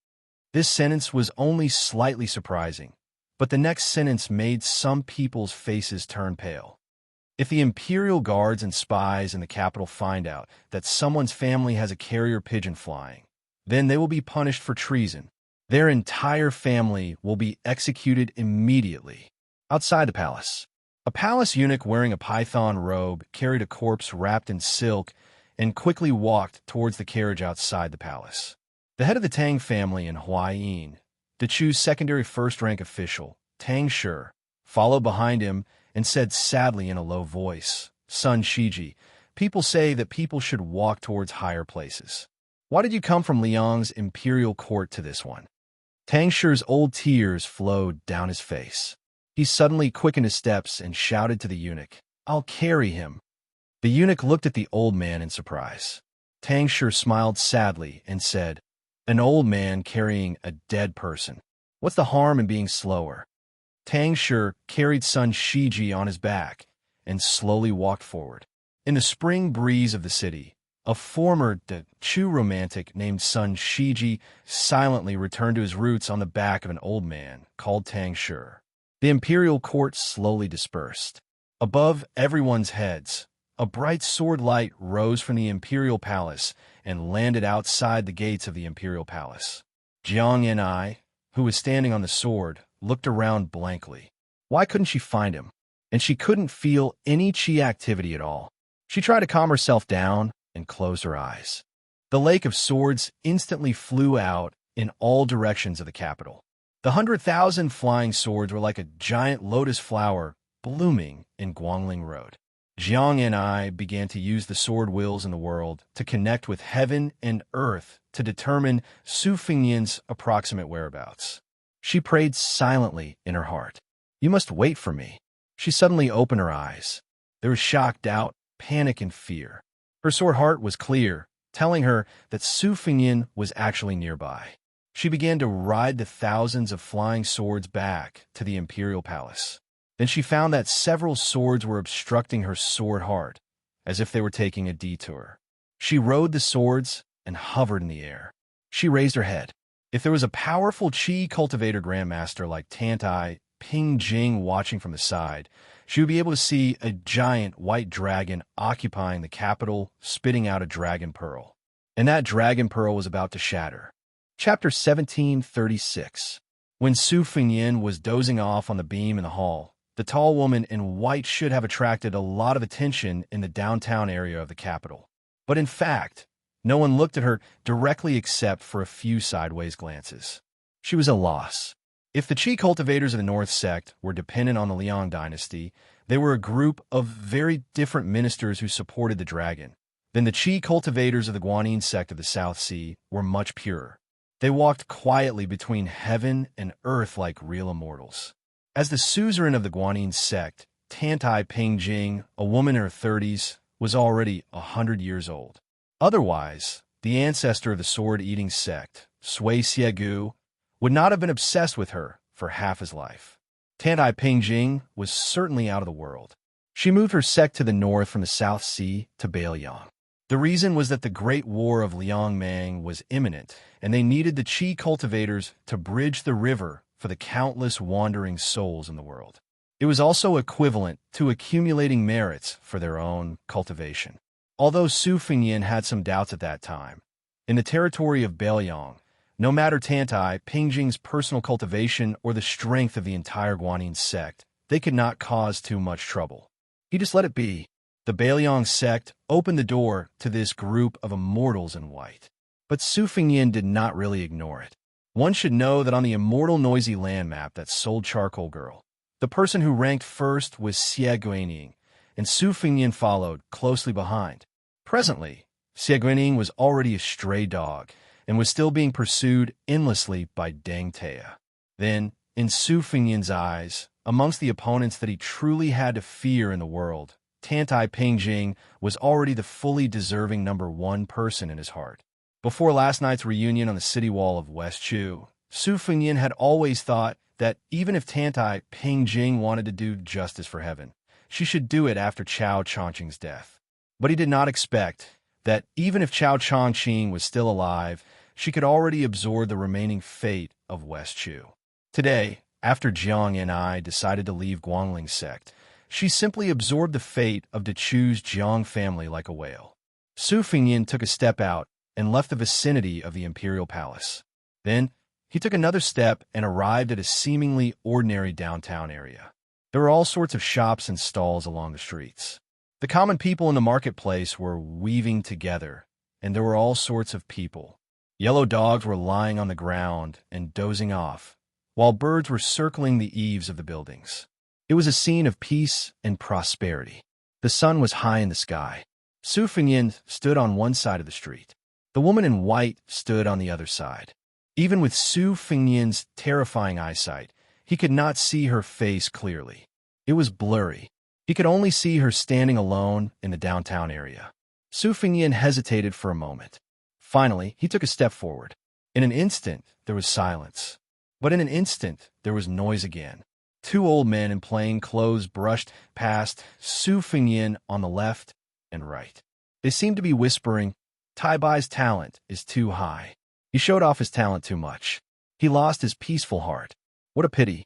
This sentence was only slightly surprising, but the next sentence made some people's faces turn pale. If the imperial guards and spies in the capital find out that someone's family has a carrier pigeon flying, then they will be punished for treason. Their entire family will be executed immediately. Outside the palace, a palace eunuch wearing a python robe carried a corpse wrapped in silk and quickly walked towards the carriage outside the palace. The head of the Tang family in Huaiyin, the Chu's secondary first-rank official, Tang Shi, followed behind him and said sadly in a low voice, "Son Shiji, people say that people should walk towards higher places. Why did you come from Liang's imperial court to this one?" Tang Shi's old tears flowed down his face. He suddenly quickened his steps and shouted to the eunuch, "I'll carry him." The eunuch looked at the old man in surprise. Tang Shi smiled sadly and said, "An old man carrying a dead person. What's the harm in being slower?" Tang Shi carried son Shiji on his back and slowly walked forward. In the spring breeze of the city, a former Chu romantic named Sun Shiji silently returned to his roots on the back of an old man called Tang Shi. The imperial court slowly dispersed. Above everyone's heads, a bright sword light rose from the imperial palace and landed outside the gates of the imperial palace. Jiang Yan'ai, who was standing on the sword, looked around blankly. Why couldn't she find him? And she couldn't feel any chi activity at all. She tried to calm herself down and closed her eyes. The lake of swords instantly flew out in all directions of the capital. The 100,000 flying swords were like a giant lotus flower blooming in Guangling Road. Jiang and I began to use the sword wills in the world to connect with heaven and earth to determine Su Fingyan's approximate whereabouts. She prayed silently in her heart. "You must wait for me." She suddenly opened her eyes. There was shock, doubt, panic, and fear. Her sword heart was clear, telling her that Su Fingyan was actually nearby. She began to ride the thousands of flying swords back to the imperial palace. Then she found that several swords were obstructing her sword heart, as if they were taking a detour. She rode the swords and hovered in the air. She raised her head. If there was a powerful Qi cultivator grandmaster like Tantai Pingjing watching from the side, she would be able to see a giant white dragon occupying the capital, spitting out a dragon pearl. And that dragon pearl was about to shatter. Chapter 1736. When Su Fingyan was dozing off on the beam in the hall, the tall woman in white should have attracted a lot of attention in the downtown area of the capital. But in fact, no one looked at her directly except for a few sideways glances. She was a loss. If the Qi cultivators of the North sect were dependent on the Liang dynasty, they were a group of very different ministers who supported the dragon. Then the Qi cultivators of the Guanyin sect of the South Sea were much purer. They walked quietly between heaven and earth like real immortals. As the suzerain of the Guanyin sect, Tantai Pingjing, a woman in her 30s, was already 100 years old. Otherwise, the ancestor of the sword-eating sect, Sui Siegu, would not have been obsessed with her for half his life. Tantai Pingjing was certainly out of the world. She moved her sect to the north from the South Sea to Bailiang. The reason was that the Great War of Liangmang was imminent, and they needed the Qi cultivators to bridge the river for the countless wandering souls in the world. It was also equivalent to accumulating merits for their own cultivation. Although Su Fingyan had some doubts at that time, in the territory of Bailiang, no matter Tantai Pingjing's personal cultivation or the strength of the entire Guanyin sect, they could not cause too much trouble. He just let it be. The Bailiang sect opened the door to this group of immortals in white. But Su Fingyan did not really ignore it. One should know that on the immortal noisy land map that sold Charcoal Girl, the person who ranked first was Xie Guining, and Su Fingyan followed closely behind. Presently, Xie Guining was already a stray dog and was still being pursued endlessly by Deng Tea. Then, in Su Fingyan's eyes, amongst the opponents that he truly had to fear in the world, Tantai Pingjing was already the fully deserving number one person in his heart. Before last night's reunion on the city wall of West Chu, Su Fingyan had always thought that even if Tantai Pingjing wanted to do justice for heaven, she should do it after Chao Chongqing's death. But he did not expect that even if Chao Chongqing was still alive, she could already absorb the remaining fate of West Chu. Today, after Jiang and I decided to leave Guangling sect, she simply absorbed the fate of Dechu's Jiang family like a whale. Su Fingyan took a step out and left the vicinity of the imperial palace. Then, he took another step and arrived at a seemingly ordinary downtown area. There were all sorts of shops and stalls along the streets. The common people in the marketplace were weaving together, and there were all sorts of people. Yellow dogs were lying on the ground and dozing off, while birds were circling the eaves of the buildings. It was a scene of peace and prosperity. The sun was high in the sky. Su Fingyan stood on one side of the street. The woman in white stood on the other side. Even with Su Fingyan's terrifying eyesight, he could not see her face clearly. It was blurry. He could only see her standing alone in the downtown area. Su Fingyan hesitated for a moment. Finally, he took a step forward. In an instant, there was silence. But in an instant, there was noise again. Two old men in plain clothes brushed past Su Fingyan on the left and right. They seemed to be whispering, "Tai Bai's talent is too high. He showed off his talent too much. He lost his peaceful heart. What a pity.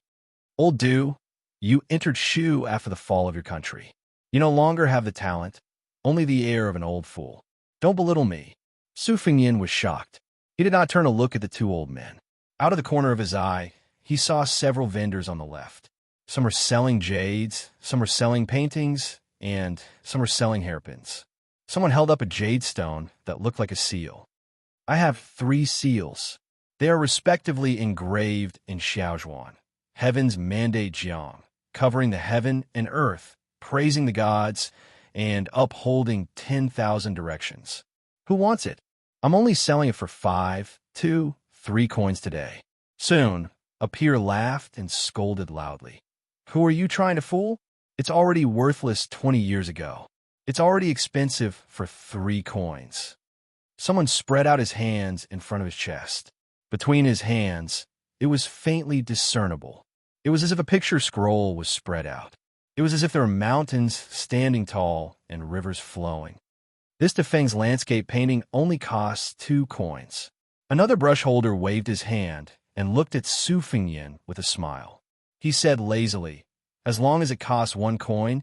Old Du, you entered Shu after the fall of your country. You no longer have the talent, only the air of an old fool. Don't belittle me." Su Fingyan was shocked. He did not turn to look at the two old men. Out of the corner of his eye, he saw several vendors on the left. Some were selling jades, some were selling paintings, and some were selling hairpins. Someone held up a jade stone that looked like a seal. "I have 3 seals." They are respectively engraved in Xiaozhuan, heaven's mandate jiang, covering the heaven and earth, praising the gods, and upholding 10,000 directions. Who wants it? I'm only selling it for 5, 2, 3 coins today. Soon, a peer laughed and scolded loudly. Who are you trying to fool? It's already worthless 20 years ago. It's already expensive for 3 coins. Someone spread out his hands in front of his chest. Between his hands, it was faintly discernible. It was as if a picture scroll was spread out. It was as if there were mountains standing tall and rivers flowing. This Defeng's landscape painting only costs 2 coins. Another brush holder waved his hand and looked at Su Fengyan with a smile. He said lazily, as long as it costs 1 coin,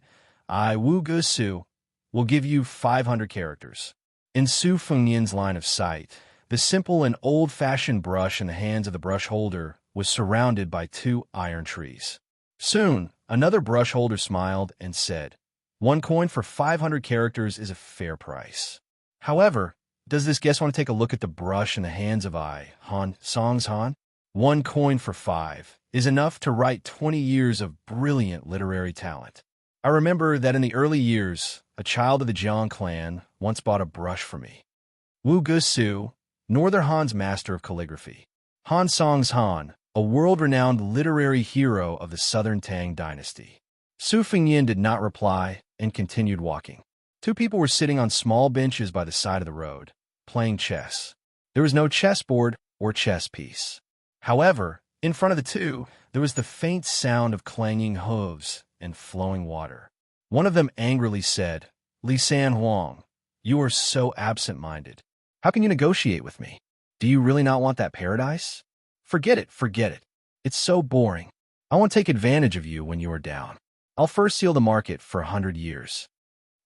I, Wu Gusu, will give you 500 characters. In Su Fengyan's line of sight, the simple and old-fashioned brush in the hands of the brush holder was surrounded by 2 iron trees. Soon, another brush holder smiled and said, 1 coin for 500 characters is a fair price. However, does this guest want to take a look at the brush in the hands of Han Songs Han? 1 coin for 5 is enough to write 20 years of brilliant literary talent. I remember that in the early years, a child of the Jiang clan once bought a brush for me. Wu Gusu, Northern Han's master of calligraphy. Han Songs Han, a world-renowned literary hero of the Southern Tang dynasty. Su Fengyan did not reply and continued walking. 2 people were sitting on small benches by the side of the road, playing chess. There was no chessboard or chess piece. However, in front of the 2, there was the faint sound of clanging hooves and flowing water. One of them angrily said, Li San Huang, you are so absent-minded. How can you negotiate with me? Do you really not want that paradise? Forget it, forget it. It's so boring. I won't take advantage of you when you are down. I'll first seal the market for 100 years.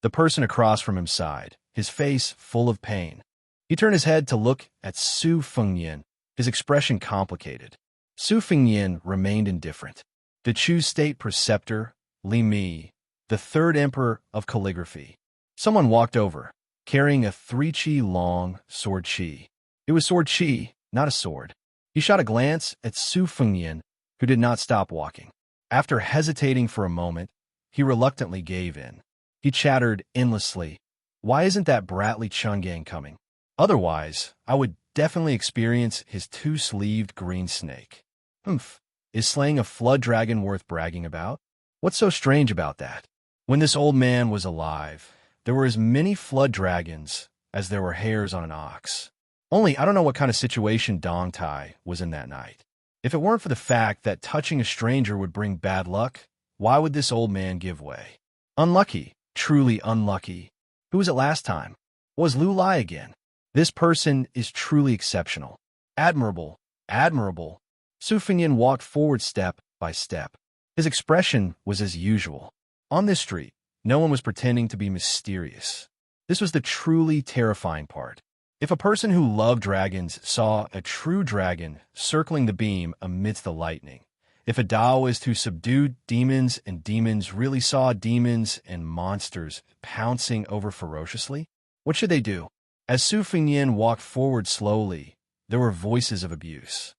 The person across from him sighed, his face full of pain. He turned his head to look at Su Fengyan, his expression complicated. Su Fengyan remained indifferent. The Chu state preceptor, Li Mi, the 3rd emperor of calligraphy. Someone walked over, carrying a 3-chi long sword chi. It was sword chi, not a sword. He shot a glance at Su Fengyan, who did not stop walking. After hesitating for a moment, he reluctantly gave in. He chattered endlessly. Why isn't that Bradley Chungang coming? Otherwise, I would definitely experience his 2-sleeved green snake. Humph. Is slaying a flood dragon worth bragging about? What's so strange about that? When this old man was alive, there were as many flood dragons as there were hairs on an ox. Only I don't know what kind of situation Dong Tai was in that night. If it weren't for the fact that touching a stranger would bring bad luck, why would this old man give way? Unlucky, truly unlucky. Who was it last time? Was Lu Lai again? This person is truly exceptional. Admirable, admirable. Su Fengyan walked forward step by step. His expression was as usual. On this street, no one was pretending to be mysterious. This was the truly terrifying part. If a person who loved dragons saw a true dragon circling the beam amidst the lightning, if a Taoist who subdued demons and demons really saw demons and monsters pouncing over ferociously, what should they do? As Su Fengyan walked forward slowly, there were voices of abuse.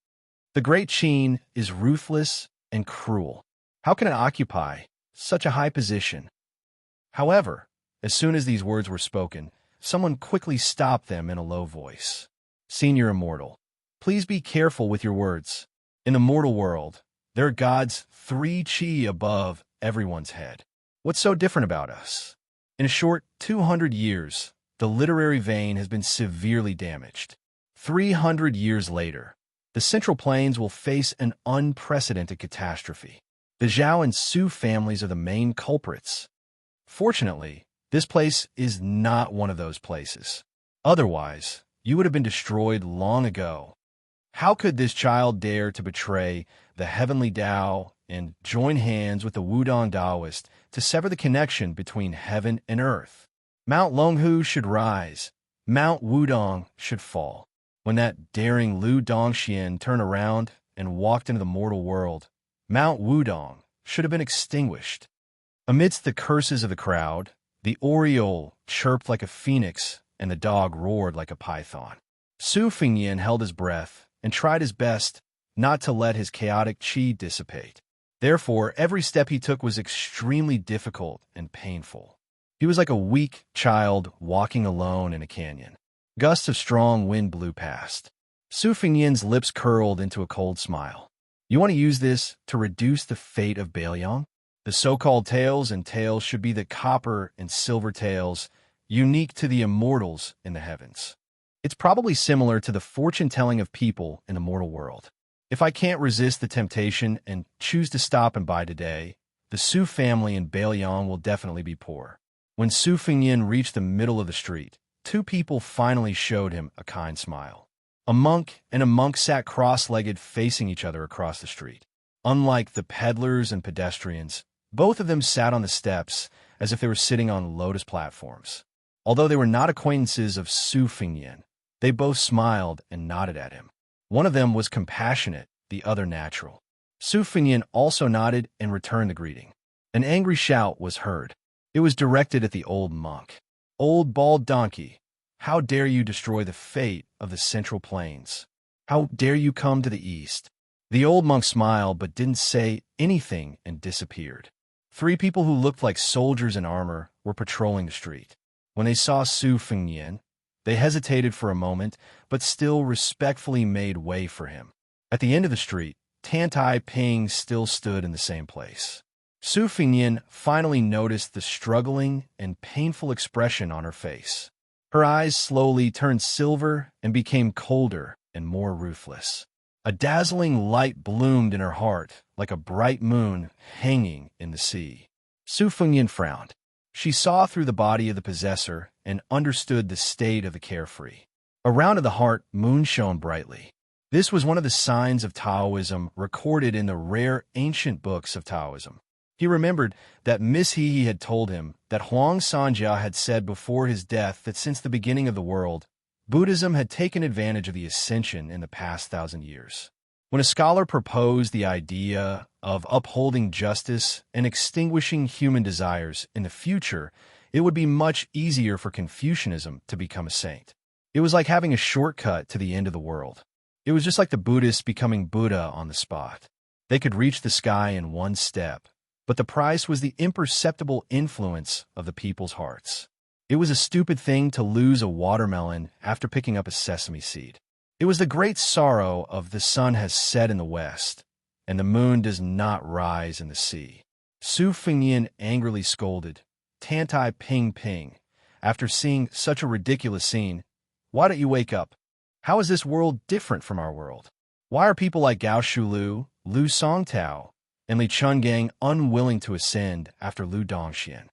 The Great Qin is ruthless and cruel. How can it occupy such a high position? However, as soon as these words were spoken, someone quickly stopped them in a low voice. Senior Immortal, please be careful with your words. In the mortal world, there are gods 3 chi above everyone's head. What's so different about us? In a short 200 years, the literary vein has been severely damaged. 300 years later, the Central Plains will face an unprecedented catastrophe. The Zhao and Su families are the main culprits. Fortunately, this place is not one of those places. Otherwise, you would have been destroyed long ago. How could this child dare to betray the heavenly Tao and join hands with the Wudong Taoist to sever the connection between heaven and earth? Mount Longhu should rise. Mount Wudong should fall. When that daring Lu Dongxian turned around and walked into the mortal world, Mount Wudong should have been extinguished. Amidst the curses of the crowd, the oriole chirped like a phoenix and the dog roared like a python. Su Fengyan held his breath and tried his best not to let his chaotic chi dissipate. Therefore, every step he took was extremely difficult and painful. He was like a weak child walking alone in a canyon. Gusts of strong wind blew past. Su Fengyan's lips curled into a cold smile. You want to use this to reduce the fate of Bailiang? The so-called tails and tails should be the copper and silver tails, unique to the immortals in the heavens. It's probably similar to the fortune-telling of people in the mortal world. If I can't resist the temptation and choose to stop and buy today, the Su family in Bailiang will definitely be poor. When Su Fengyan reached the middle of the street, two people finally showed him a kind smile. A monk and a monk sat cross-legged facing each other across the street. Unlike the peddlers and pedestrians, both of them sat on the steps as if they were sitting on lotus platforms. Although they were not acquaintances of Su Fengyan, they both smiled and nodded at him. One of them was compassionate, the other natural. Su Fengyan also nodded and returned the greeting. An angry shout was heard. It was directed at the old monk. "Old bald donkey, how dare you destroy the fate of the Central Plains? How dare you come to the east?" The old monk smiled but didn't say anything and disappeared. Three people who looked like soldiers in armor were patrolling the street. When they saw Su Fengyan, they hesitated for a moment, but still respectfully made way for him. At the end of the street, Tantai Ping still stood in the same place. Su Fengyan finally noticed the struggling and painful expression on her face. Her eyes slowly turned silver and became colder and more ruthless. A dazzling light bloomed in her heart like a bright moon hanging in the sea. Su Fengyan frowned. She saw through the body of the possessor and understood the state of the carefree. Around the heart, moon shone brightly. This was one of the signs of Taoism recorded in the rare ancient books of Taoism. He remembered that Miss He had told him that Huang Sanjia had said before his death that since the beginning of the world, Buddhism had taken advantage of the ascension in the past 1,000 years. When a scholar proposed the idea of upholding justice and extinguishing human desires in the future, it would be much easier for Confucianism to become a saint. It was like having a shortcut to the end of the world. It was just like the Buddhists becoming Buddha on the spot. They could reach the sky in one step, but the price was the imperceptible influence of the people's hearts. It was a stupid thing to lose a watermelon after picking up a sesame seed. It was the great sorrow of the sun has set in the west, and the moon does not rise in the sea. Su Fengyan angrily scolded, "Tantai Ping Ping, after seeing such a ridiculous scene, why don't you wake up? How is this world different from our world? Why are people like Gao Shulu, Lu Songtao, and Li Chungang unwilling to ascend after Lu Dongxian?"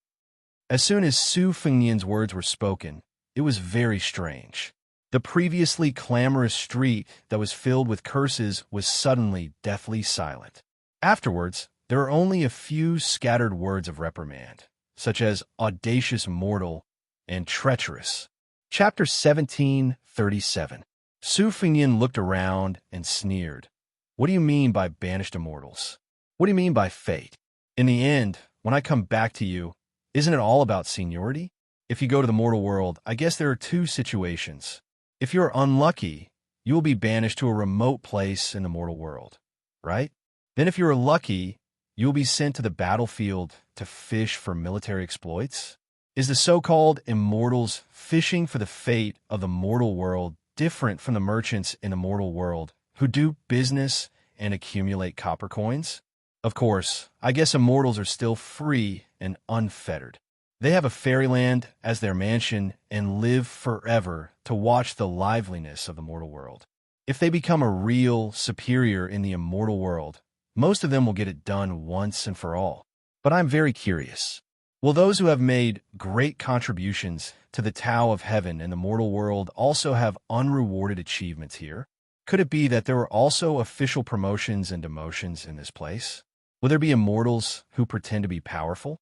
As soon as Su Fengyan's words were spoken, it was very strange. The previously clamorous street that was filled with curses was suddenly deathly silent. Afterwards, there were only a few scattered words of reprimand, such as audacious mortal and treacherous. Chapter 1737. Su Fengyan looked around and sneered. "What do you mean by banished immortals? What do you mean by fate? In the end, when I come back to you, isn't it all about seniority? If you go to the mortal world, I guess there are two situations. If you're unlucky, you will be banished to a remote place in the mortal world, right? Then if you're lucky, you will be sent to the battlefield to fish for military exploits? Is the so-called immortals fishing for the fate of the mortal world different from the merchants in the mortal world who do business and accumulate copper coins? Of course, I guess immortals are still free and unfettered. They have a fairyland as their mansion and live forever to watch the liveliness of the mortal world. If they become a real superior in the immortal world, most of them will get it done once and for all. But I'm very curious. Will those who have made great contributions to the Tao of Heaven and the mortal world also have unrewarded achievements here? Could it be that there are also official promotions and demotions in this place? Will there be immortals who pretend to be powerful?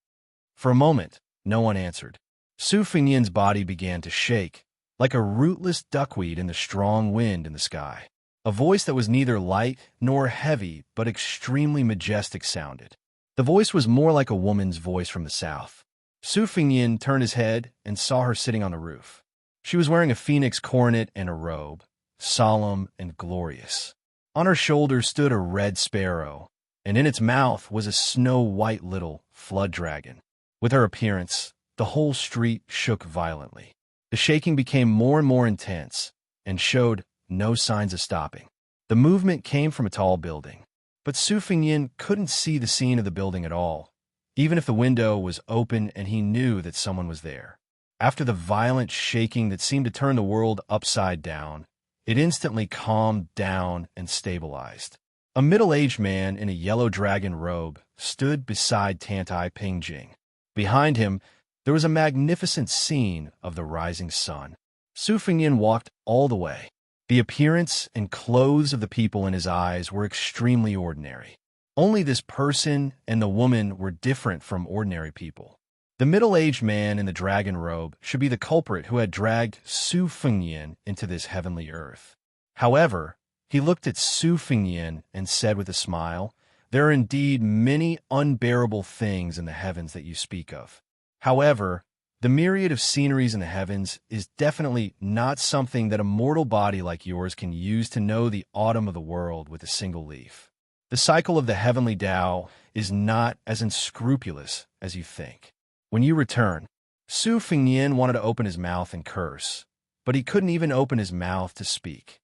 For a moment, no one answered. Su Fengyan's body began to shake, like a rootless duckweed in the strong wind in the sky. A voice that was neither light nor heavy but extremely majestic sounded. The voice was more like a woman's voice from the south. Su Fengyan turned his head and saw her sitting on the roof. She was wearing a phoenix coronet and a robe, solemn and glorious. On her shoulder stood a red sparrow, and in its mouth was a snow-white little flood dragon. With her appearance, the whole street shook violently. The shaking became more and more intense and showed no signs of stopping. The movement came from a tall building, but Su Fengyin couldn't see the scene of the building at all, even if the window was open and he knew that someone was there. After the violent shaking that seemed to turn the world upside down, it instantly calmed down and stabilized. A middle-aged man in a yellow dragon robe stood beside Tantai Pingjing. Behind him, there was a magnificent scene of the rising sun. Su Fengyin walked all the way. The appearance and clothes of the people in his eyes were extremely ordinary. Only this person and the woman were different from ordinary people. The middle-aged man in the dragon robe should be the culprit who had dragged Su Fengyin into this heavenly earth. However, he looked at Su Fengyin and said with a smile, "There are indeed many unbearable things in the heavens that you speak of. However, the myriad of sceneries in the heavens is definitely not something that a mortal body like yours can use to know the autumn of the world with a single leaf. The cycle of the heavenly Tao is not as unscrupulous as you think. When you return," Su Fengyin wanted to open his mouth and curse, but he couldn't even open his mouth to speak.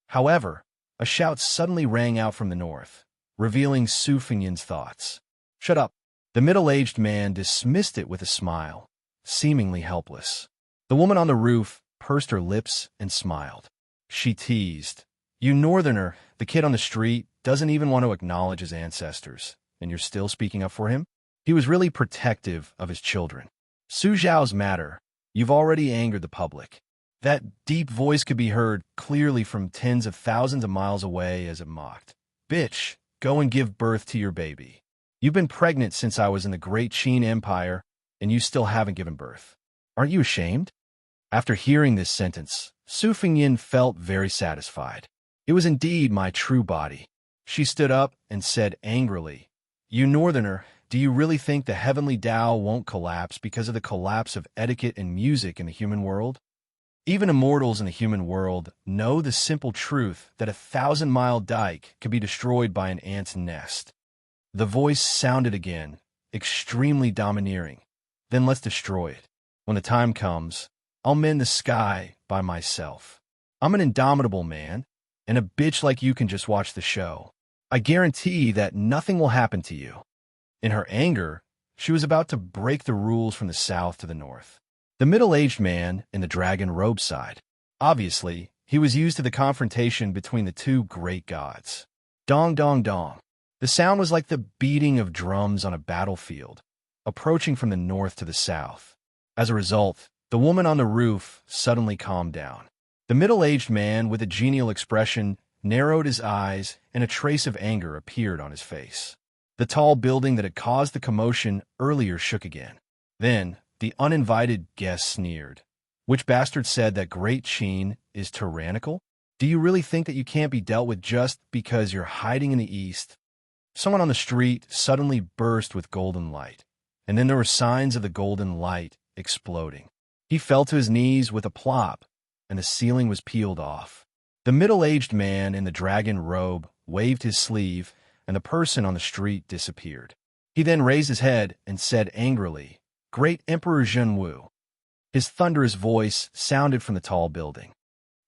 However, a shout suddenly rang out from the north, revealing Su Fengyin's thoughts. "Shut up." The middle-aged man dismissed it with a smile, seemingly helpless. The woman on the roof pursed her lips and smiled. She teased, "You northerner, the kid on the street, doesn't even want to acknowledge his ancestors, and you're still speaking up for him?" He was really protective of his children. "Su Zhao's matter. You've already angered the public." That deep voice could be heard clearly from tens of thousands of miles away as it mocked. "Bitch, go and give birth to your baby. You've been pregnant since I was in the Great Qin Empire, and you still haven't given birth. Aren't you ashamed?" After hearing this sentence, Su Fengyin felt very satisfied. It was indeed my true body. She stood up and said angrily, "You northerner, do you really think the heavenly Tao won't collapse because of the collapse of etiquette and music in the human world? Even immortals in the human world know the simple truth that a 1,000-mile dike can be destroyed by an ant's nest." The voice sounded again, extremely domineering. "Then let's destroy it. When the time comes, I'll mend the sky by myself. I'm an indomitable man, and a bitch like you can just watch the show. I guarantee that nothing will happen to you." In her anger, she was about to break the rules from the south to the north. The middle-aged man in the dragon robe sighed. Obviously, he was used to the confrontation between the two great gods. Dong dong dong. The sound was like the beating of drums on a battlefield, approaching from the north to the south. As a result, the woman on the roof suddenly calmed down. The middle-aged man with a genial expression narrowed his eyes, and a trace of anger appeared on his face. The tall building that had caused the commotion earlier shook again. Then, the uninvited guest sneered. "Which bastard said that Great Qin is tyrannical? Do you really think that you can't be dealt with just because you're hiding in the east?" Someone on the street suddenly burst with golden light, and then there were signs of the golden light exploding. He fell to his knees with a plop, and the ceiling was peeled off. The middle-aged man in the dragon robe waved his sleeve, and the person on the street disappeared. He then raised his head and said angrily, "Great Emperor Zhenwu." His thunderous voice sounded from the tall building.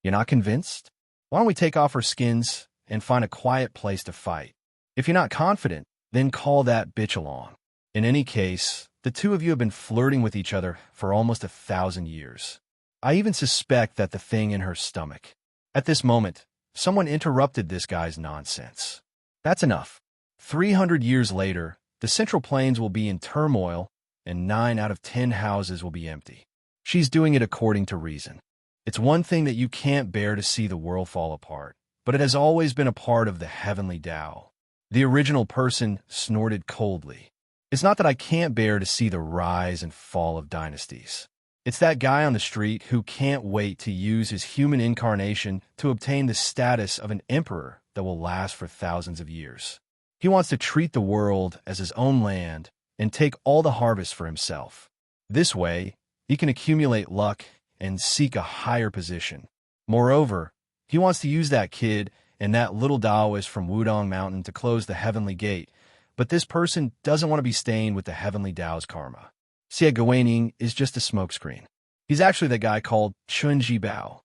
"You're not convinced? Why don't we take off our skins and find a quiet place to fight? If you're not confident, then call that bitch along. In any case, the two of you have been flirting with each other for almost 1,000 years. I even suspect that the thing in her stomach." At this moment, someone interrupted this guy's nonsense. "That's enough. 300 years later, the Central Plains will be in turmoil, and 9 out of 10 houses will be empty. She's doing it according to reason. It's one thing that you can't bear to see the world fall apart, but it has always been a part of the heavenly Tao." The original person snorted coldly. "It's not that I can't bear to see the rise and fall of dynasties. It's that guy on the street who can't wait to use his human incarnation to obtain the status of an emperor that will last for thousands of years. He wants to treat the world as his own land and take all the harvest for himself. This way, he can accumulate luck and seek a higher position. Moreover, He wants to use that kid and that little Taoist from Wudong Mountain to close the heavenly gate, but this person doesn't want to be stained with the heavenly Tao's karma. Xie Guaning is just a smokescreen. He's actually that guy called Chunji Bao.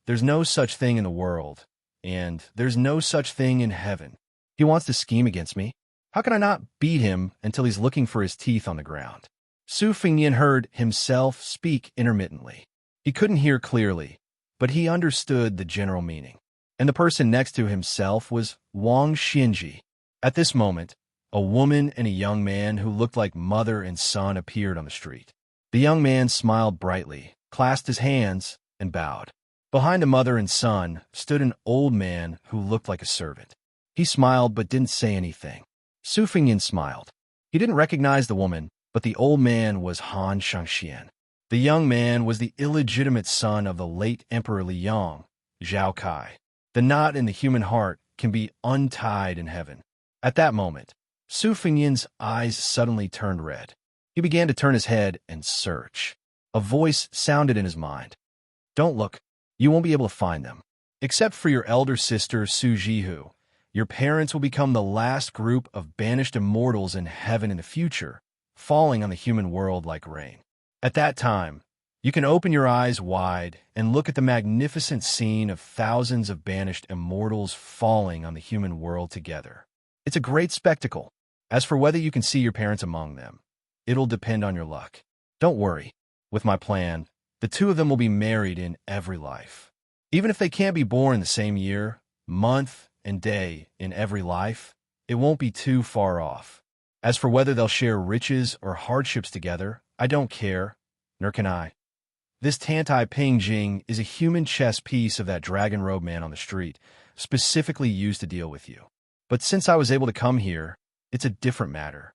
There's no such thing in the world, and there's no such thing in heaven. He wants to scheme against me. How can I not beat him until he's looking for his teeth on the ground? Su Fengnian heard himself speak intermittently. He couldn't hear clearly, but he understood the general meaning. And the person next to himself was Wang Xinji. At this moment, a woman and a young man who looked like mother and son appeared on the street. The young man smiled brightly, clasped his hands, and bowed. Behind the mother and son stood an old man who looked like a servant. He smiled but didn't say anything. Su Fengnian smiled. He didn't recognize the woman, but the old man was Han Xianxia. The young man was the illegitimate son of the late Emperor Liang, Zhao Kai. The knot in the human heart can be untied in heaven. At that moment, Su Fengnian's eyes suddenly turned red. He began to turn his head and search. A voice sounded in his mind. Don't look. You won't be able to find them. Except for your elder sister, Su Jihu, your parents will become the last group of banished immortals in heaven in the future, falling on the human world like rain. At that time, you can open your eyes wide and look at the magnificent scene of thousands of banished immortals falling on the human world together. It's a great spectacle. As for whether you can see your parents among them, it'll depend on your luck. Don't worry. With my plan, the two of them will be married in every life. Even if they can't be born in the same year, month, and day in every life, it won't be too far off. As for whether they'll share riches or hardships together, I don't care, nor can I. This Tantai Pingjing is a human chess piece of that dragon robe man on the street, specifically used to deal with you. But since I was able to come here, it's a different matter.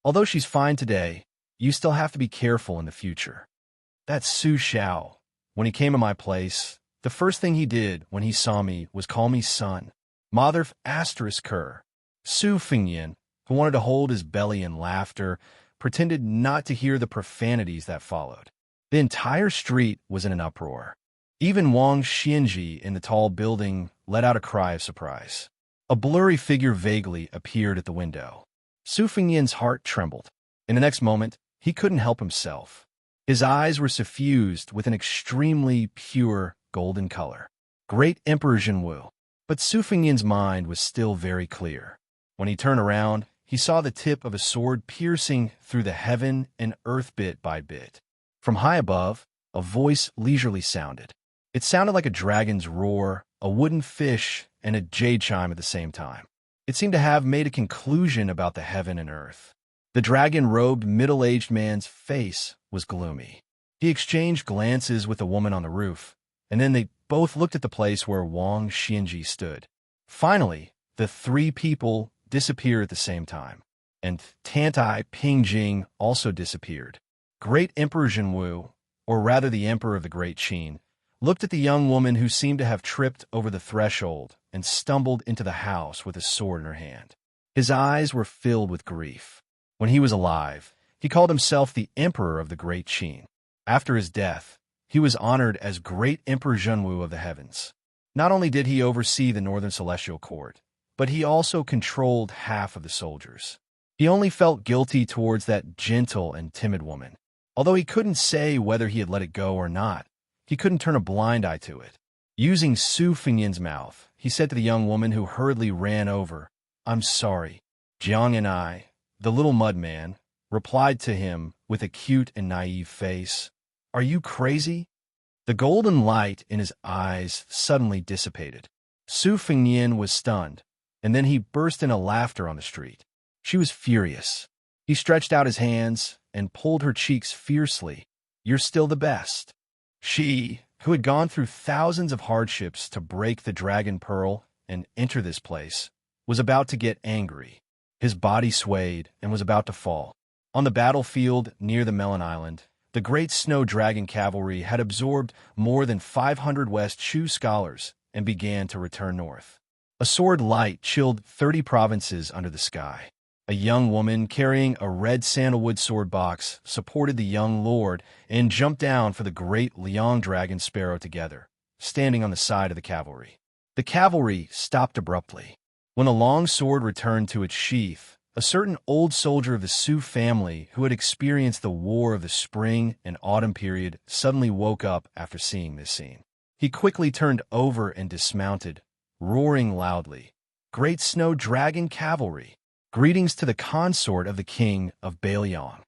Although she's fine today, you still have to be careful in the future. That's Su Xiao. When he came to my place, the first thing he did when he saw me was call me son. Motherf asterisk her. Su Fengnian, who wanted to hold his belly in laughter, pretended not to hear the profanities that followed. The entire street was in an uproar. Even Wang Xinji in the tall building let out a cry of surprise. A blurry figure vaguely appeared at the window. Su Fengnian's heart trembled. In the next moment, he couldn't help himself. His eyes were suffused with an extremely pure golden color. Great Emperor Zhenwu. But Su Fengnian's mind was still very clear. When he turned around, he saw the tip of a sword piercing through the heaven and earth bit by bit. From high above, a voice leisurely sounded. It sounded like a dragon's roar, a wooden fish, and a jade chime at the same time. It seemed to have made a conclusion about the heaven and earth. The dragon-robed, middle-aged man's face was gloomy. He exchanged glances with the woman on the roof, and then they both looked at the place where Wang Xinji stood. Finally, the three people disappeared at the same time, and Tantai Pingjing also disappeared. Great Emperor Zhenwu, or rather the Emperor of the Great Qin, looked at the young woman who seemed to have tripped over the threshold and stumbled into the house with a sword in her hand. His eyes were filled with grief. When he was alive, he called himself the Emperor of the Great Qin. After his death, he was honored as Great Emperor Zhenwu of the heavens. Not only did he oversee the Northern Celestial Court, but he also controlled half of the soldiers. He only felt guilty towards that gentle and timid woman. Although he couldn't say whether he had let it go or not, he couldn't turn a blind eye to it. Using Su Fengnian's mouth, he said to the young woman who hurriedly ran over, "I'm sorry." Jiang and I, the little mud man, replied to him with a cute and naive face, "Are you crazy?" The golden light in his eyes suddenly dissipated. Su Fengnian was stunned, and then he burst into laughter on the street. She was furious. He stretched out his hands and pulled her cheeks fiercely. "You're still the best." She, who had gone through thousands of hardships to break the dragon pearl and enter this place, was about to get angry. His body swayed and was about to fall. On the battlefield near the Melon Island, the great snow dragon cavalry had absorbed more than 500 West Shu scholars and began to return north. A sword light chilled 30 provinces under the sky. A young woman carrying a red sandalwood sword box supported the young lord and jumped down for the great Liang dragon sparrow together, standing on the side of the cavalry. The cavalry stopped abruptly. When the long sword returned to its sheath, a certain old soldier of the Sioux family who had experienced the war of the spring and autumn period suddenly woke up after seeing this scene. He quickly turned over and dismounted, roaring loudly, "Great Snow Dragon Cavalry! Greetings to the consort of the King of Bailiang."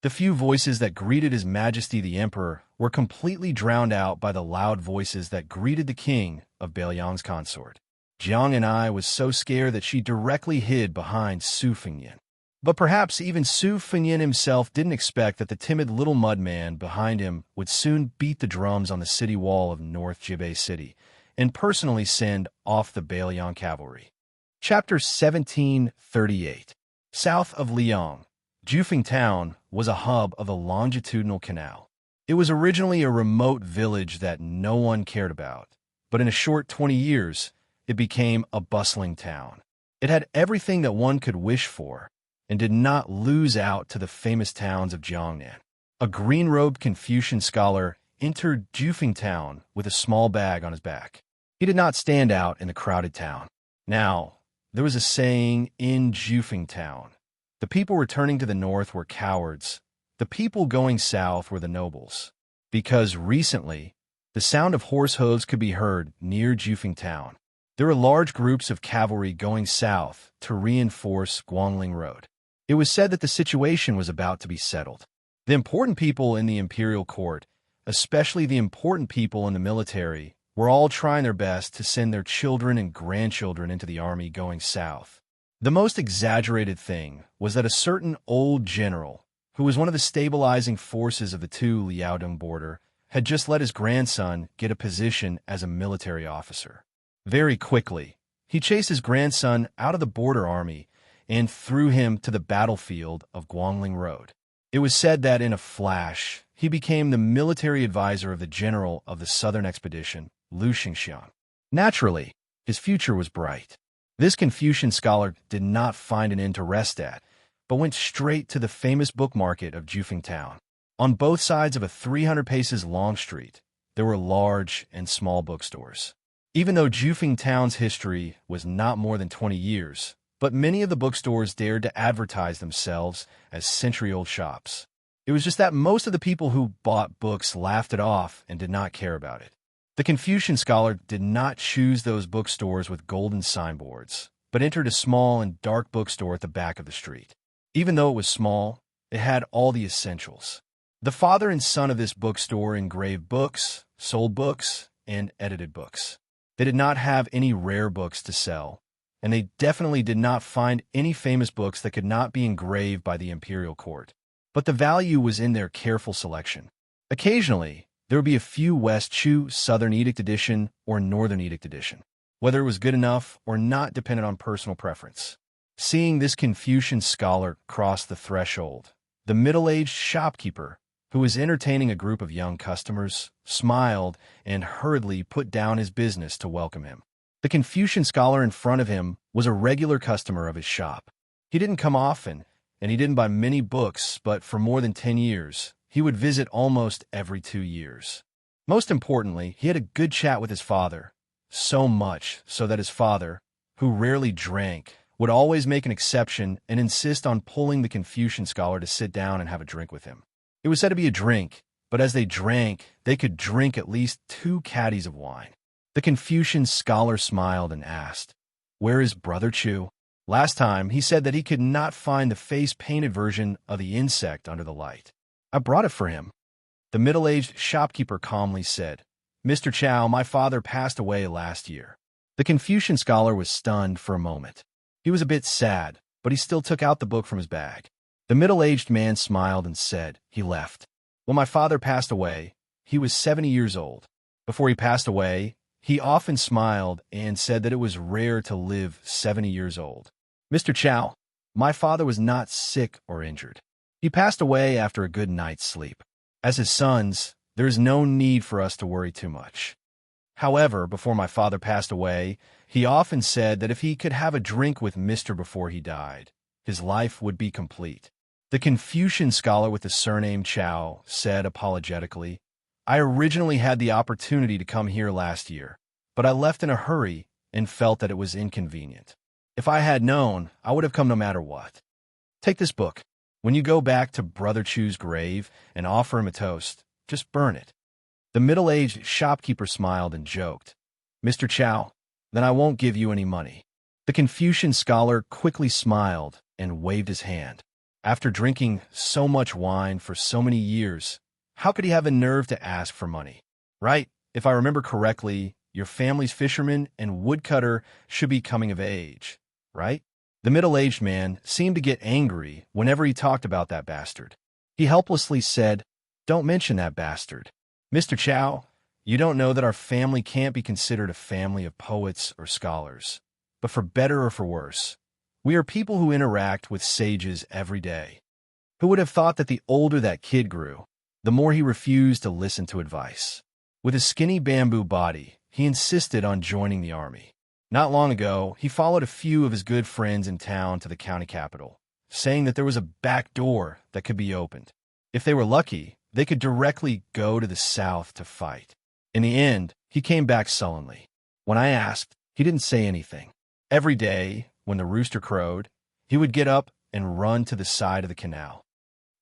The few voices that greeted His Majesty the Emperor were completely drowned out by the loud voices that greeted the King of Bailiang's consort. Jiang and I was so scared that she directly hid behind Su Fengyan. But perhaps even Su Fengyan himself didn't expect that the timid little mud man behind him would soon beat the drums on the city wall of North Jibei City and personally send off the Bailiang cavalry. Chapter 1738. South of Liang, Jufeng Town was a hub of the longitudinal canal. It was originally a remote village that no one cared about, but in a short 20 years, it became a bustling town. It had everything that one could wish for, and did not lose out to the famous towns of Jiangnan. A green-robed Confucian scholar entered Jufeng Town with a small bag on his back. He did not stand out in the crowded town. Now, there was a saying in Jufeng Town: the people returning to the north were cowards, the people going south were the nobles. Because recently, the sound of horse hooves could be heard near Jufeng Town. There were large groups of cavalry going south to reinforce Guangling Road. It was said that the situation was about to be settled. The important people in the imperial court, especially the important people in the military, were all trying their best to send their children and grandchildren into the army going south. The most exaggerated thing was that a certain old general, who was one of the stabilizing forces of the two Liaodong border, had just let his grandson get a position as a military officer. Very quickly, he chased his grandson out of the border army and threw him to the battlefield of Guangling Road. It was said that in a flash, he became the military advisor of the general of the southern expedition, Lu Xianxia. Naturally, his future was bright. This Confucian scholar did not find an inn to rest at, but went straight to the famous book market of Jufeng Town. On both sides of a 300 paces long street, there were large and small bookstores. Even though Jufeng Town's history was not more than 20 years, but many of the bookstores dared to advertise themselves as century-old shops. It was just that most of the people who bought books laughed it off and did not care about it. The Confucian scholar did not choose those bookstores with golden signboards, but entered a small and dark bookstore at the back of the street. Even though it was small, it had all the essentials. The father and son of this bookstore engraved books, sold books, and edited books. They did not have any rare books to sell, and they definitely did not find any famous books that could not be engraved by the imperial court. But the value was in their careful selection. Occasionally, there would be a few West Chu Southern Edict Edition or Northern Edict Edition. Whether it was good enough or not depended on personal preference. Seeing this Confucian scholar cross the threshold, the middle-aged shopkeeper, who was entertaining a group of young customers, smiled and hurriedly put down his business to welcome him. The Confucian scholar in front of him was a regular customer of his shop. He didn't come often, and he didn't buy many books, but for more than 10 years, he would visit almost every 2 years. Most importantly, he had a good chat with his father, so much so that his father, who rarely drank, would always make an exception and insist on pulling the Confucian scholar to sit down and have a drink with him. It was said to be a drink, but as they drank, they could drink at least 2 caddies of wine. The Confucian scholar smiled and asked, "Where is Brother Chu?" Last time, he said that he could not find the face-painted version of the insect under the light. "I brought it for him." The middle-aged shopkeeper calmly said, "Mr. Chow, my father passed away last year." The Confucian scholar was stunned for a moment. He was a bit sad, but he still took out the book from his bag. The middle-aged man smiled and said, "He left. When my father passed away, he was 70 years old. Before he passed away, he often smiled and said that it was rare to live 70 years old. Mr. Chow, my father was not sick or injured. He passed away after a good night's sleep. As his sons, there is no need for us to worry too much. However, before my father passed away, he often said that if he could have a drink with Mr. before he died, his life would be complete." The Confucian scholar with the surname Chow said apologetically, I originally had the opportunity to come here last year, but I left in a hurry and felt that it was inconvenient. If I had known, I would have come no matter what. Take this book. When you go back to Brother Chu's grave and offer him a toast, just burn it." The middle-aged shopkeeper smiled and joked, "Mr. Chow, then I won't give you any money." The Confucian scholar quickly smiled and waved his hand. After drinking so much wine for so many years, how could he have a nerve to ask for money? Right? If I remember correctly, your family's fisherman and woodcutter should be coming of age, right? The middle-aged man seemed to get angry whenever he talked about that bastard. He helplessly said, "Don't mention that bastard. Mr. Chow, you don't know that our family can't be considered a family of poets or scholars. But for better or for worse, we are people who interact with sages every day." Who would have thought that the older that kid grew, the more he refused to listen to advice? With his skinny bamboo body, he insisted on joining the army. Not long ago, he followed a few of his good friends in town to the county capital, saying that there was a back door that could be opened. If they were lucky, they could directly go to the south to fight. In the end, he came back sullenly. When I asked, he didn't say anything. Every day, when the rooster crowed, he would get up and run to the side of the canal.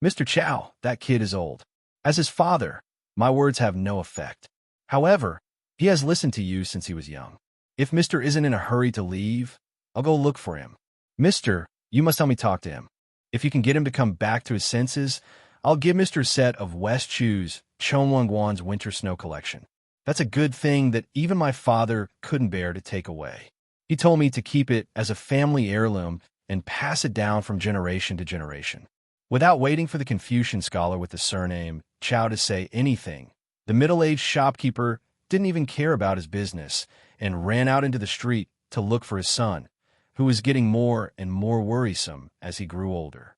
"Mr. Chow, that kid is old. As his father, my words have no effect. However, he has listened to you since he was young. If Mr. isn't in a hurry to leave, I'll go look for him. Mr., you must help me talk to him. If you can get him to come back to his senses, I'll give Mr. a set of West Chu's Chonwangwan's winter snow collection. That's a good thing that even my father couldn't bear to take away. He told me to keep it as a family heirloom and pass it down from generation to generation." Without waiting for the Confucian scholar with the surname Chow to say anything, the middle-aged shopkeeper didn't even care about his business and ran out into the street to look for his son, who was getting more and more worrisome as he grew older.